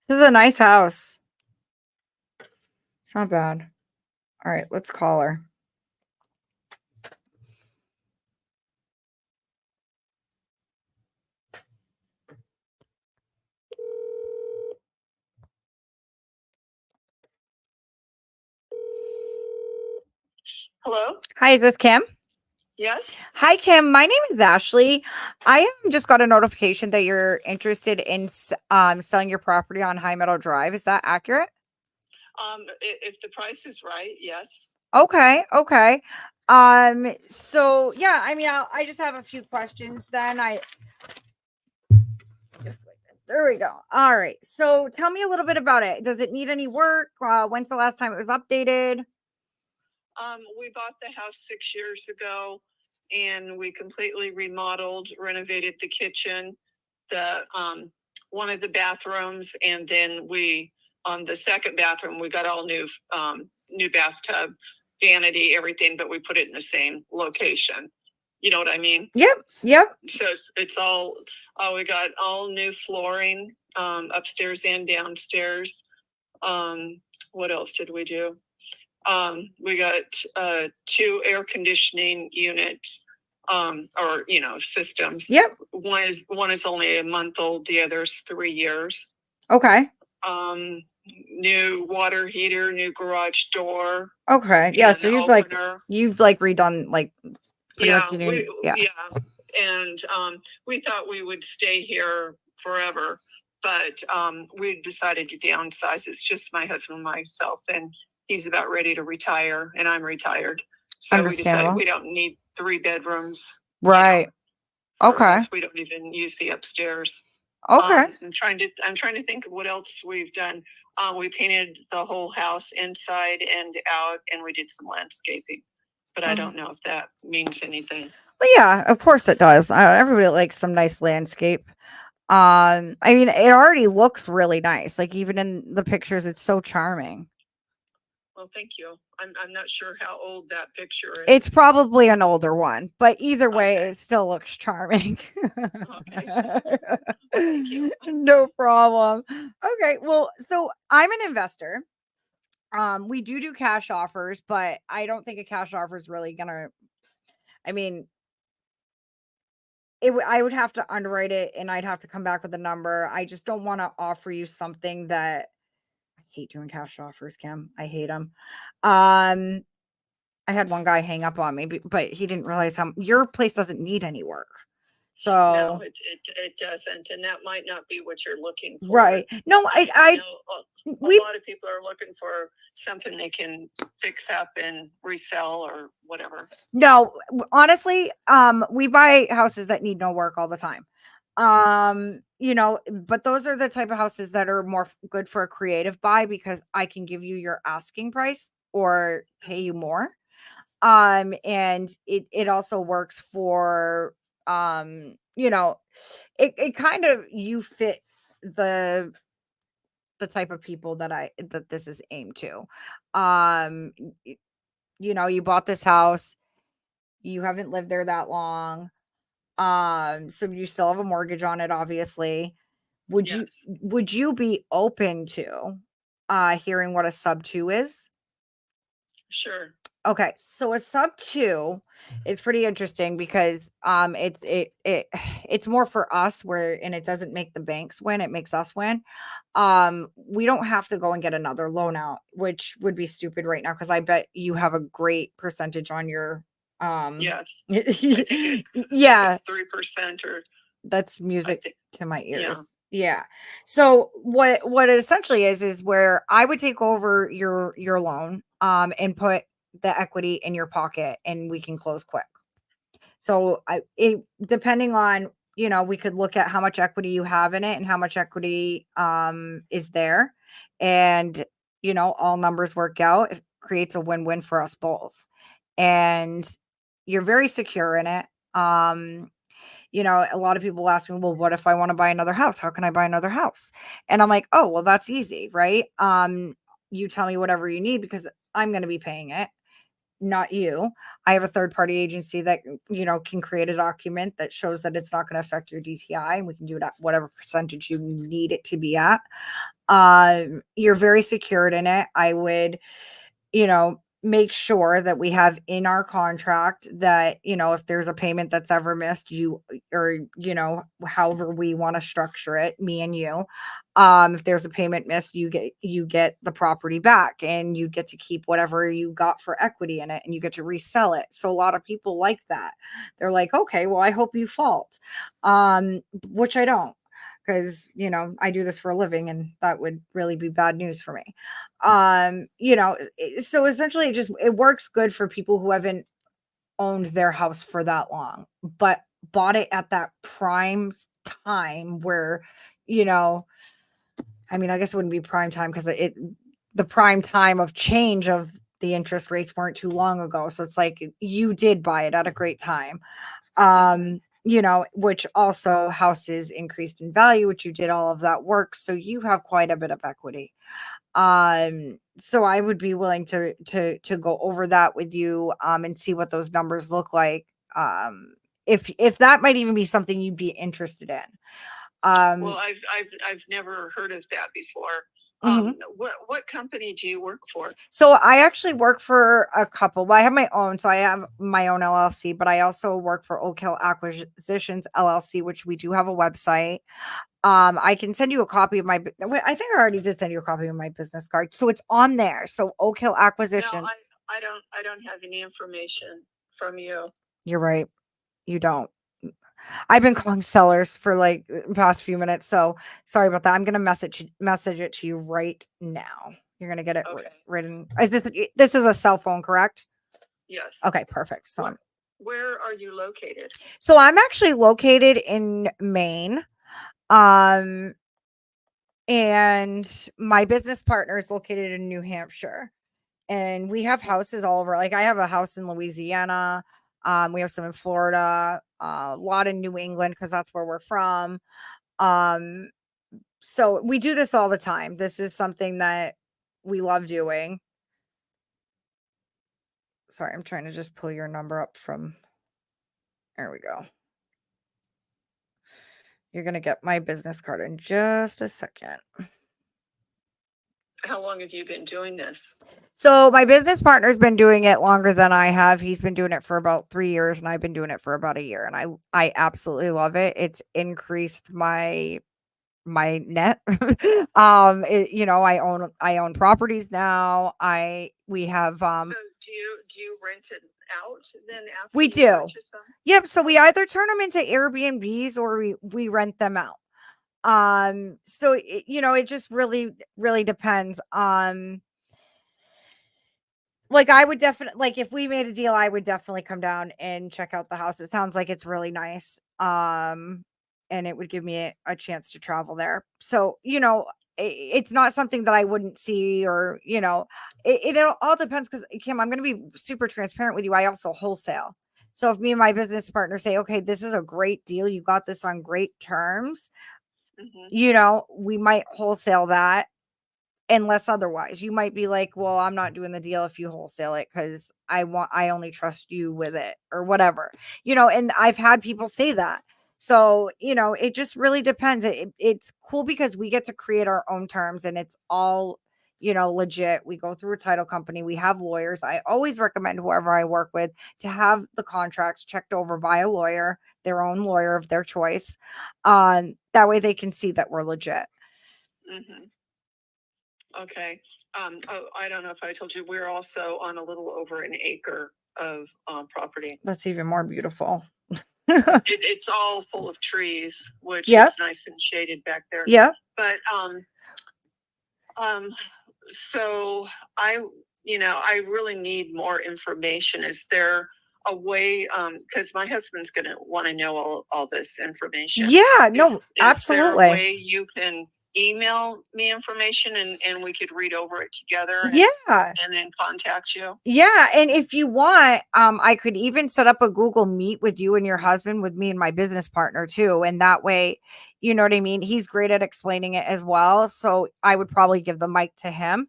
Speaker 2: This is a nice house. It's not bad. All right, let's call her.
Speaker 6: Hello?
Speaker 2: Hi, is this Kim?
Speaker 6: Yes?
Speaker 2: Hi, Kim. My name is Ashley. I just got a notification that you're interested in selling your property on High Meadow Drive. Is that accurate?
Speaker 6: If the price is right, yes.
Speaker 2: Okay. So yeah, I mean, I just have a few questions then. There we go. All right. So tell me a little bit about it. Does it need any work? When's the last time it was updated?
Speaker 6: We bought the house 6 years ago and we completely remodeled, renovated the kitchen, the one of the bathrooms, and then on the second bathroom, we got all new bathtub, vanity, everything, but we put it in the same location. You know what I mean?
Speaker 2: Yep.
Speaker 6: So it's all, we got all new flooring, upstairs and downstairs. What else did we do? We got 2 air conditioning units, or systems.
Speaker 2: Yep.
Speaker 6: One is only a month old. The other's 3 years.
Speaker 2: Okay.
Speaker 6: New water heater, new garage door.
Speaker 2: Okay. Yeah. So you've
Speaker 6: opener.
Speaker 2: redone pretty
Speaker 6: Yeah,
Speaker 2: much
Speaker 6: yeah. And we thought we would stay here forever, but we decided to downsize. It's just my husband and myself, and he's about ready to retire, and I'm retired. So we decided we don't need 3 bedrooms.
Speaker 2: Right. Okay.
Speaker 6: Us. We don't even use the upstairs.
Speaker 2: Okay.
Speaker 6: I'm trying to think of what else we've done. We painted the whole house inside and out, and we did some landscaping. But I don't know if that means anything.
Speaker 2: Well, yeah, of course it does. Everybody likes some nice landscape. I mean, it already looks really nice. Like even in the pictures, it's so charming.
Speaker 6: Well, thank you. I'm not sure how old that picture is.
Speaker 2: It's probably an older one, but either way, it still looks charming.
Speaker 6: Okay. Thank you.
Speaker 2: No problem. Okay, well, so I'm an investor. We do cash offers, but I don't think a cash offer is really gonna. I mean, I would have to underwrite it, and I'd have to come back with a number. I just don't want to offer you something that I hate doing cash offers, Kim. I hate them. I had one guy hang up on me, but he didn't realize how your place doesn't need any work. So
Speaker 6: no, it doesn't, and that might not be what you're looking for.
Speaker 2: Right? No, I
Speaker 6: know a lot of people are looking for something they can fix up and resell or whatever.
Speaker 2: No, honestly, we buy houses that need no work all the time. But those are the type of houses that are more good for a creative buy because I can give you your asking price or pay you more. And it also works for it kind of you fit the type of people that this is aimed to. You bought this house, you haven't lived there that long. So you still have a mortgage on it, obviously. Would you be open to hearing what a sub 2 is?
Speaker 6: Sure.
Speaker 2: Okay, so a sub 2 is pretty interesting because it's more for us and it doesn't make the banks win, it makes us win. We don't have to go and get another loan out, which would be stupid right now because I bet you have a great percentage on your
Speaker 6: yes.
Speaker 2: I
Speaker 6: think it's 3% or
Speaker 2: that's music to my ears.
Speaker 6: Yeah.
Speaker 2: So what it essentially is where I would take over your loan and put the equity in your pocket and we can close quick. So depending on, we could look at how much equity you have in it and how much equity is there. And, all numbers work out. It creates a win-win for us both. And you're very secure in it. A lot of people ask me, well, what if I want to buy another house? How can I buy another house? And I'm like, oh, well, that's easy, right? You tell me whatever you need because I'm going to be paying it, not you. I have a third party agency that, can create a document that shows that it's not going to affect your DTI, and we can do it at whatever percentage you need it to be at. You're very secured in it. I would, make sure that we have in our contract that, if there's a payment that's ever missed, however we want to structure it, me and you, if there's a payment missed, you get the property back, and you get to keep whatever you got for equity in it, and you get to resell it. So a lot of people like that. They're like, okay, well, I hope you fault, which I don't, because I do this for a living, and that would really be bad news for me. So essentially it works good for people who haven't owned their house for that long, but bought it at that prime time where, I guess it wouldn't be prime time because the prime time of change of the interest rates weren't too long ago. So it's like you did buy it at a great time. Which also houses increased in value, which you did all of that work. So you have quite a bit of equity. So I would be willing to go over that with you, and see what those numbers look like. If that might even be something you'd be interested in.
Speaker 6: Well, I've never heard of that before. What company do you work for?
Speaker 2: So I actually work for a couple. Well, I have my own. So I have my own LLC, but I also work for Oak Hill Acquisitions LLC, which we do have a website. I can send you a copy of I think I already did send you a copy of my business card. So it's on there. So Oak Hill Acquisitions.
Speaker 6: No, I don't have any information from you.
Speaker 2: You're right. You don't. I've been calling sellers for like the past few minutes. So sorry about that. I'm going to message it to you right now. You're going to get it written. This is a cell phone, correct?
Speaker 6: Yes.
Speaker 2: Okay, perfect. So
Speaker 6: where are you located?
Speaker 2: So I'm actually located in Maine. And my business partner is located in New Hampshire, and we have houses all over. Like I have a house in Louisiana. We have some in Florida, a lot in New England, because that's where we're from. So we do this all the time. This is something that we love doing. Sorry, I'm trying to just pull your number up from, there we go. You're going to get my business card in just a second.
Speaker 6: How long have you been doing this?
Speaker 2: So my business partner's been doing it longer than I have. He's been doing it for about 3 years, and I've been doing it for about a year, and I absolutely love it. It's increased my net. I own properties now. We have
Speaker 6: So do you rent it out then after
Speaker 2: we
Speaker 6: you
Speaker 2: do.
Speaker 6: purchase them?
Speaker 2: Yep. So we either turn them into Airbnbs or we rent them out. So it just really, really depends. Like I would definitely, like if we made a deal, I would definitely come down and check out the house. It sounds like it's really nice. And it would give me a chance to travel there. So, it's not something that I wouldn't see, or, it all depends. Cause Kim, I'm going to be super transparent with you. I also wholesale. So if me and my business partner say, okay, this is a great deal, you got this on great terms, we might wholesale that. Unless otherwise, you might be like, well, I'm not doing the deal if you wholesale it, because I only trust you with it, or whatever, and I've had people say that. So, it just really depends. It's cool because we get to create our own terms, and it's all, legit. We go through a title company. We have lawyers. I always recommend whoever I work with to have the contracts checked over by a lawyer, their own lawyer of their choice. That way they can see that we're legit.
Speaker 6: Mm-hmm. Okay. I don't know if I told you, we're also on a little over an acre of property.
Speaker 2: That's even more beautiful.
Speaker 6: It's all full of trees, which
Speaker 2: Yep.
Speaker 6: is nice and shaded back there.
Speaker 2: Yeah.
Speaker 6: But so I really need more information. Is there a way? Because my husband's gonna want to know all this information.
Speaker 2: Yeah. No.
Speaker 6: Is
Speaker 2: Absolutely.
Speaker 6: there a way you can email me information and we could read over it together and then contact you?
Speaker 2: Yeah, and if you want, I could even set up a Google Meet with you and your husband, with me and my business partner too, and that way, you know what I mean? He's great at explaining it as well, so I would probably give the mic to him,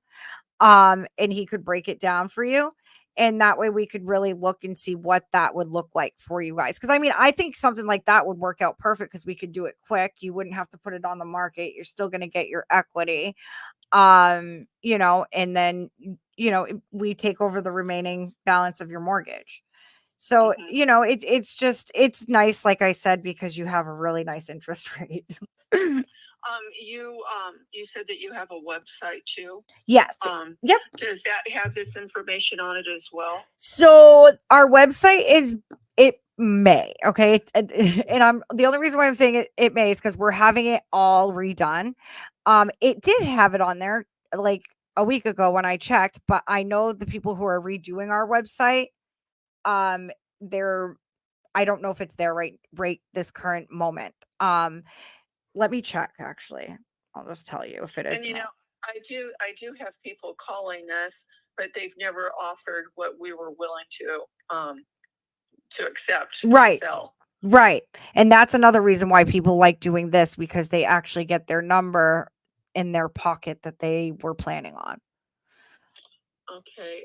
Speaker 2: and he could break it down for you, and that way we could really look and see what that would look like for you guys. Because I mean, I think something like that would work out perfect because we could do it quick. You wouldn't have to put it on the market. You're still going to get your equity, you know, and then, you know, we take over the remaining balance of your mortgage. So, you know, it's just, it's nice, like I said, because you have a really nice interest rate.
Speaker 6: You said that you have a website too.
Speaker 2: Yes. Yep.
Speaker 6: Does that have this information on it as well?
Speaker 2: So our website is, it may, okay. And I'm the only reason why I'm saying it may is because we're having it all redone. It did have it on there like a week ago when I checked, but I know the people who are redoing our website, they're, I don't know if it's there right this current moment. Let me check, actually. I'll just tell you if it is.
Speaker 6: And you know, I do have people calling us, but they've never offered what we were willing to accept.
Speaker 2: Right.
Speaker 6: To sell.
Speaker 2: Right. And that's another reason why people like doing this, because they actually get their number in their pocket that they were planning on.
Speaker 6: Okay.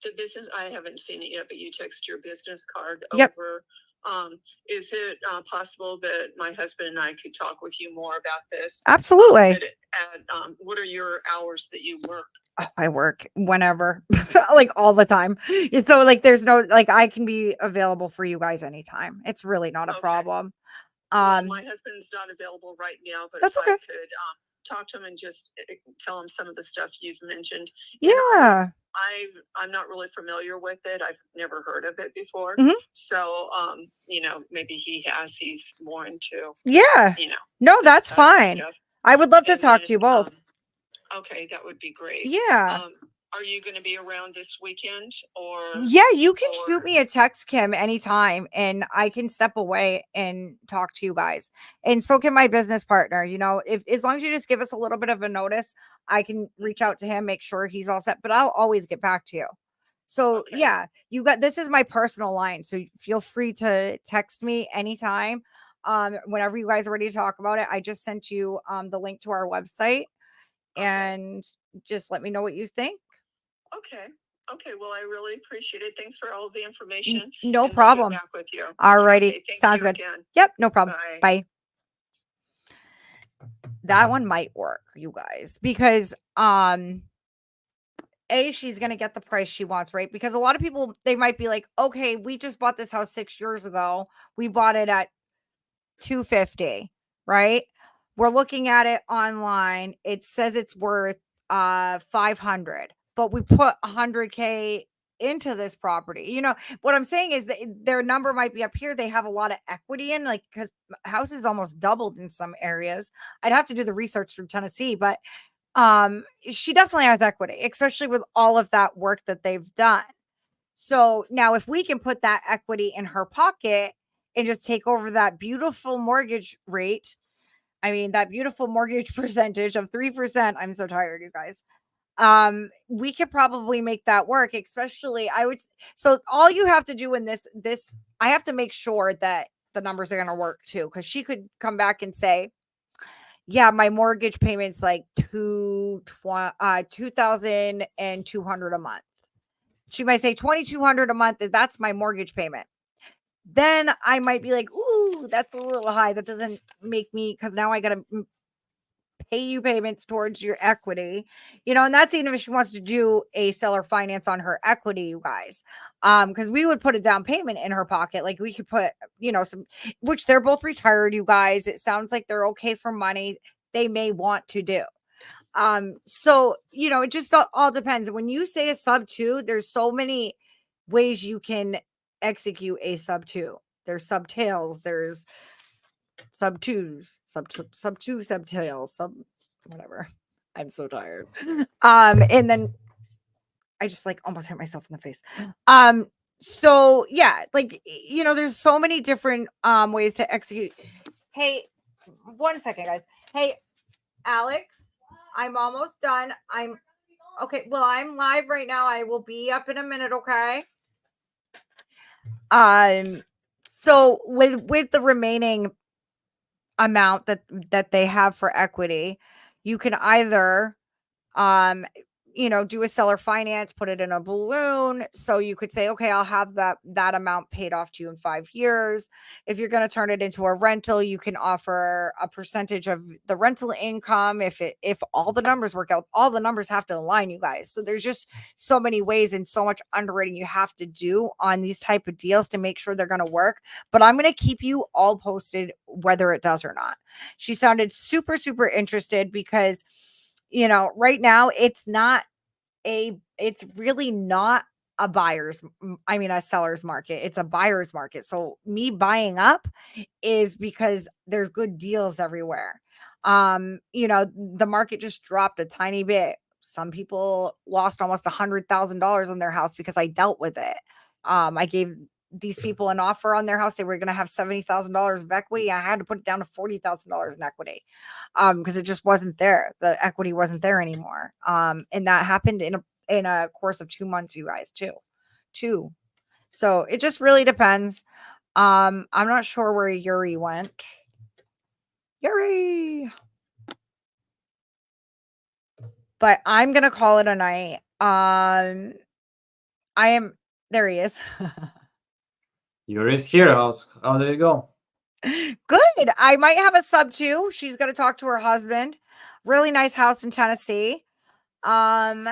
Speaker 6: The business, I haven't seen it yet, but you text your business card
Speaker 2: Yep.
Speaker 6: over. Is it possible that my husband and I could talk with you more about this?
Speaker 2: Absolutely.
Speaker 6: What are your hours that you work?
Speaker 2: Oh, I work whenever, like all the time. So like, there's no, like, I can be available for you guys anytime. It's really not a problem.
Speaker 6: Well, my husband's not available right now, but
Speaker 2: that's
Speaker 6: if
Speaker 2: okay.
Speaker 6: I could talk to him and just tell him some of the stuff you've mentioned.
Speaker 2: Yeah.
Speaker 6: I'm not really familiar with it. I've never heard of it before. So, you know, maybe he's more into,
Speaker 2: yeah,
Speaker 6: you know.
Speaker 2: No, that's fine. I would love to talk to you both.
Speaker 6: Okay, that would be great.
Speaker 2: Yeah.
Speaker 6: Are you going to be around this weekend or?
Speaker 2: Yeah, you can shoot me a text, Kim, anytime, and I can step away and talk to you guys. And so can my business partner. You know, if as long as you just give us a little bit of a notice, I can reach out to him, make sure he's all set. But I'll always get back to you. So yeah, this is my personal line, so feel free to text me anytime. Whenever you guys are ready to talk about it, I just sent you the link to our website, and just let me know what you think.
Speaker 6: Okay. Well, I really appreciate it. Thanks for all the information.
Speaker 2: No problem.
Speaker 6: We'll get back with you.
Speaker 2: All righty.
Speaker 6: Okay,
Speaker 2: Sounds good.
Speaker 6: Again.
Speaker 2: Yep. No problem.
Speaker 6: Bye.
Speaker 2: That one might work, you guys, because she's going to get the price she wants, right? Because a lot of people, they might be like, okay, we just bought this house 6 years ago. We bought it at $250, right? We're looking at it online. It says it's worth $500, but we put $100K into this property. You know what I'm saying is that their number might be up here. They have a lot of equity in, like, because houses almost doubled in some areas. I'd have to do the research from Tennessee, but she definitely has equity, especially with all of that work that they've done. So now if we can put that equity in her pocket and just take over that beautiful mortgage rate, I mean, that beautiful mortgage percentage of 3%. I'm so tired, you guys. We could probably make that work, especially so all you have to do in this, I have to make sure that the numbers are going to work too. Cause she could come back and say, yeah, my mortgage payment's like $2,200 a month. She might say $2,200 a month. That's my mortgage payment. Then I might be like, ooh, that's a little high. That doesn't make me, because now I got to pay you payments towards your equity, you know, and that's even if she wants to do a seller finance on her equity, you guys, because we would put a down payment in her pocket. Like we could put, you know, some, which they're both retired, you guys. It sounds like they're okay for money. They may want to do. So, you know, it just all depends. And when you say a sub 2, there's so many ways you can execute a sub 2. There's subtails, there's sub 2s, sub 2 subtails, whatever. I'm so tired. And then I just like almost hit myself in the face. So yeah, like, you know, there's so many different ways to execute. Hey, 1 second, guys. Hey, Alex, I'm almost done. Okay. Well, I'm live right now. I will be up in a minute. Okay. So with the remaining amount that they have for equity, you can either do a seller finance, put it in a balloon. So you could say, okay, I'll have that amount paid off to you in 5 years. If you're going to turn it into a rental, you can offer a percentage of the rental income. If all the numbers work out, all the numbers have to align, you guys. So there's just so many ways and so much underwriting you have to do on these type of deals to make sure they're going to work. But I'm going to keep you all posted whether it does or not. She sounded super, super interested because right now it's really not a seller's market. It's a buyer's market. So me buying up is because there's good deals everywhere. The market just dropped a tiny bit. Some people lost almost $100,000 on their house because I dealt with it. I gave these people an offer on their house. They were going to have $70,000 of equity. I had to put it down to $40,000 in equity because it just wasn't there. The equity wasn't there anymore. And that happened in a course of 2 months, you guys, two. So it just really depends. I'm not sure where Yuri went. Yuri. But I'm going to call it a night. There he is.
Speaker 1: Yuri's here. How did it go?
Speaker 2: Good. I might have a sub too. She's going to talk to her husband. Really nice house in Tennessee. Then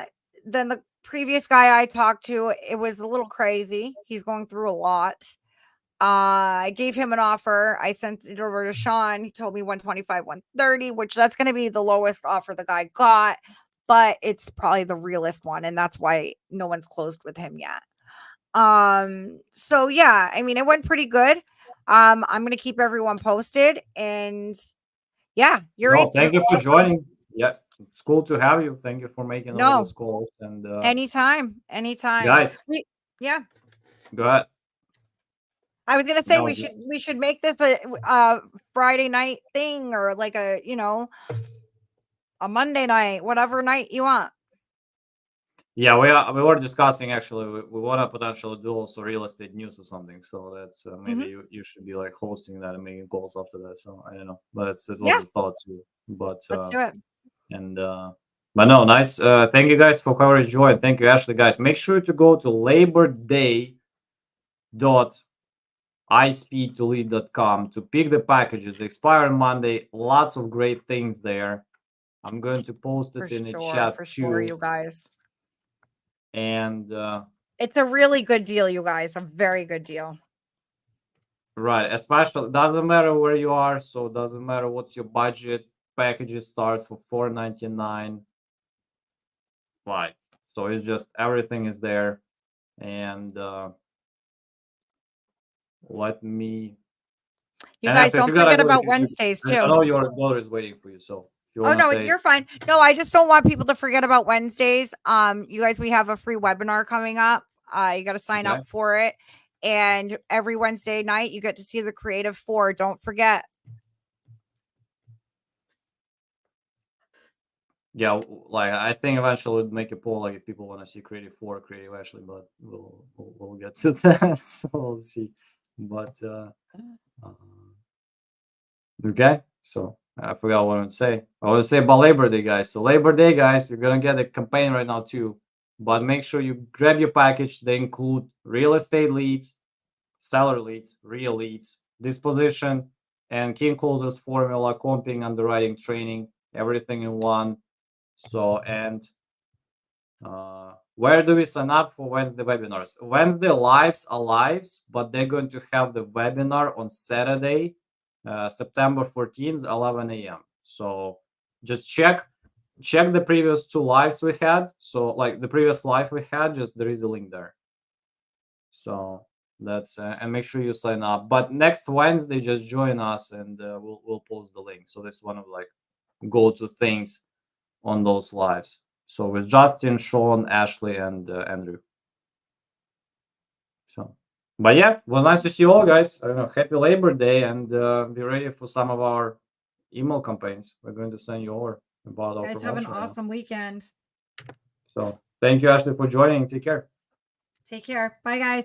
Speaker 2: the previous guy I talked to, it was a little crazy. He's going through a lot. I gave him an offer. I sent it over to Sean. He told me 125, 130, which that's going to be the lowest offer the guy got, but it's probably the realest one. And that's why no one's closed with him yet. So yeah, it went pretty good. I'm going to keep everyone posted and yeah,
Speaker 1: Thank you for joining. Yeah. It's cool to have you. Thank you for making all those calls and
Speaker 2: anytime.
Speaker 1: Guys.
Speaker 2: Yeah.
Speaker 1: Go ahead.
Speaker 2: I was gonna say we should make this a Friday night thing or like a Monday night, whatever night you want.
Speaker 1: Yeah, we were discussing actually. We want to potentially do also real estate news or something. So that's maybe you should be like hosting that and making calls after that. So I don't know, but it was a thought too. But
Speaker 2: let's do it.
Speaker 1: And but no, nice. Thank you guys for coverage, Joy. Thank you, Ashley. Guys, make sure to go to LaborDay.ispeedtolead.com to pick the packages. They expire on Monday. Lots of great things there. I'm going to post it in the chat
Speaker 2: for
Speaker 1: too.
Speaker 2: Sure, you guys.
Speaker 1: And
Speaker 2: it's a really good deal, you guys. A very good deal.
Speaker 1: Right, especially doesn't matter where you are, so doesn't matter what's your budget. Packages starts for $4.99. Right, so it's just everything is there, and let me.
Speaker 2: You guys don't forget about Wednesdays too.
Speaker 1: I know your daughter is waiting for you, so.
Speaker 2: Oh no, you're fine. No, I just don't want people to forget about Wednesdays. You guys, we have a free webinar coming up. You got to sign up for it. And every Wednesday night, you get to see the Creative 4. Don't forget.
Speaker 1: Yeah, like I think eventually we'll make a poll like if people want to see Creative 4 or Creative Ashley, but we'll get to that. So we'll see. But okay, so I forgot what I want to say. I want to say about Labor Day, guys. So Labor Day, guys, you're gonna get a campaign right now too. But make sure you grab your package. They include real estate leads, seller leads, real leads, disposition, and King Closers formula, comping, underwriting, training, everything in one. So, and where do we sign up for Wednesday webinars? Wednesday lives are lives, but they're going to have the webinar on Saturday, September 14th, 11 a.m. So just check the previous 2 lives we had. So like the previous live we had, just there is a link there. So that's and make sure you sign up. But next Wednesday, just join us and we'll post the link. So this is one of like go-to things on those lives. So with Justin, Sean, Ashley, and Andrew. So, but yeah, it was nice to see you all, guys. I don't know, happy Labor Day, and be ready for some of our email campaigns. We're going to send you over about our
Speaker 7: Guys, have an
Speaker 1: promotion.
Speaker 7: awesome weekend.
Speaker 1: So thank you, Ashley, for joining. Take care.
Speaker 7: Take care. Bye, guys.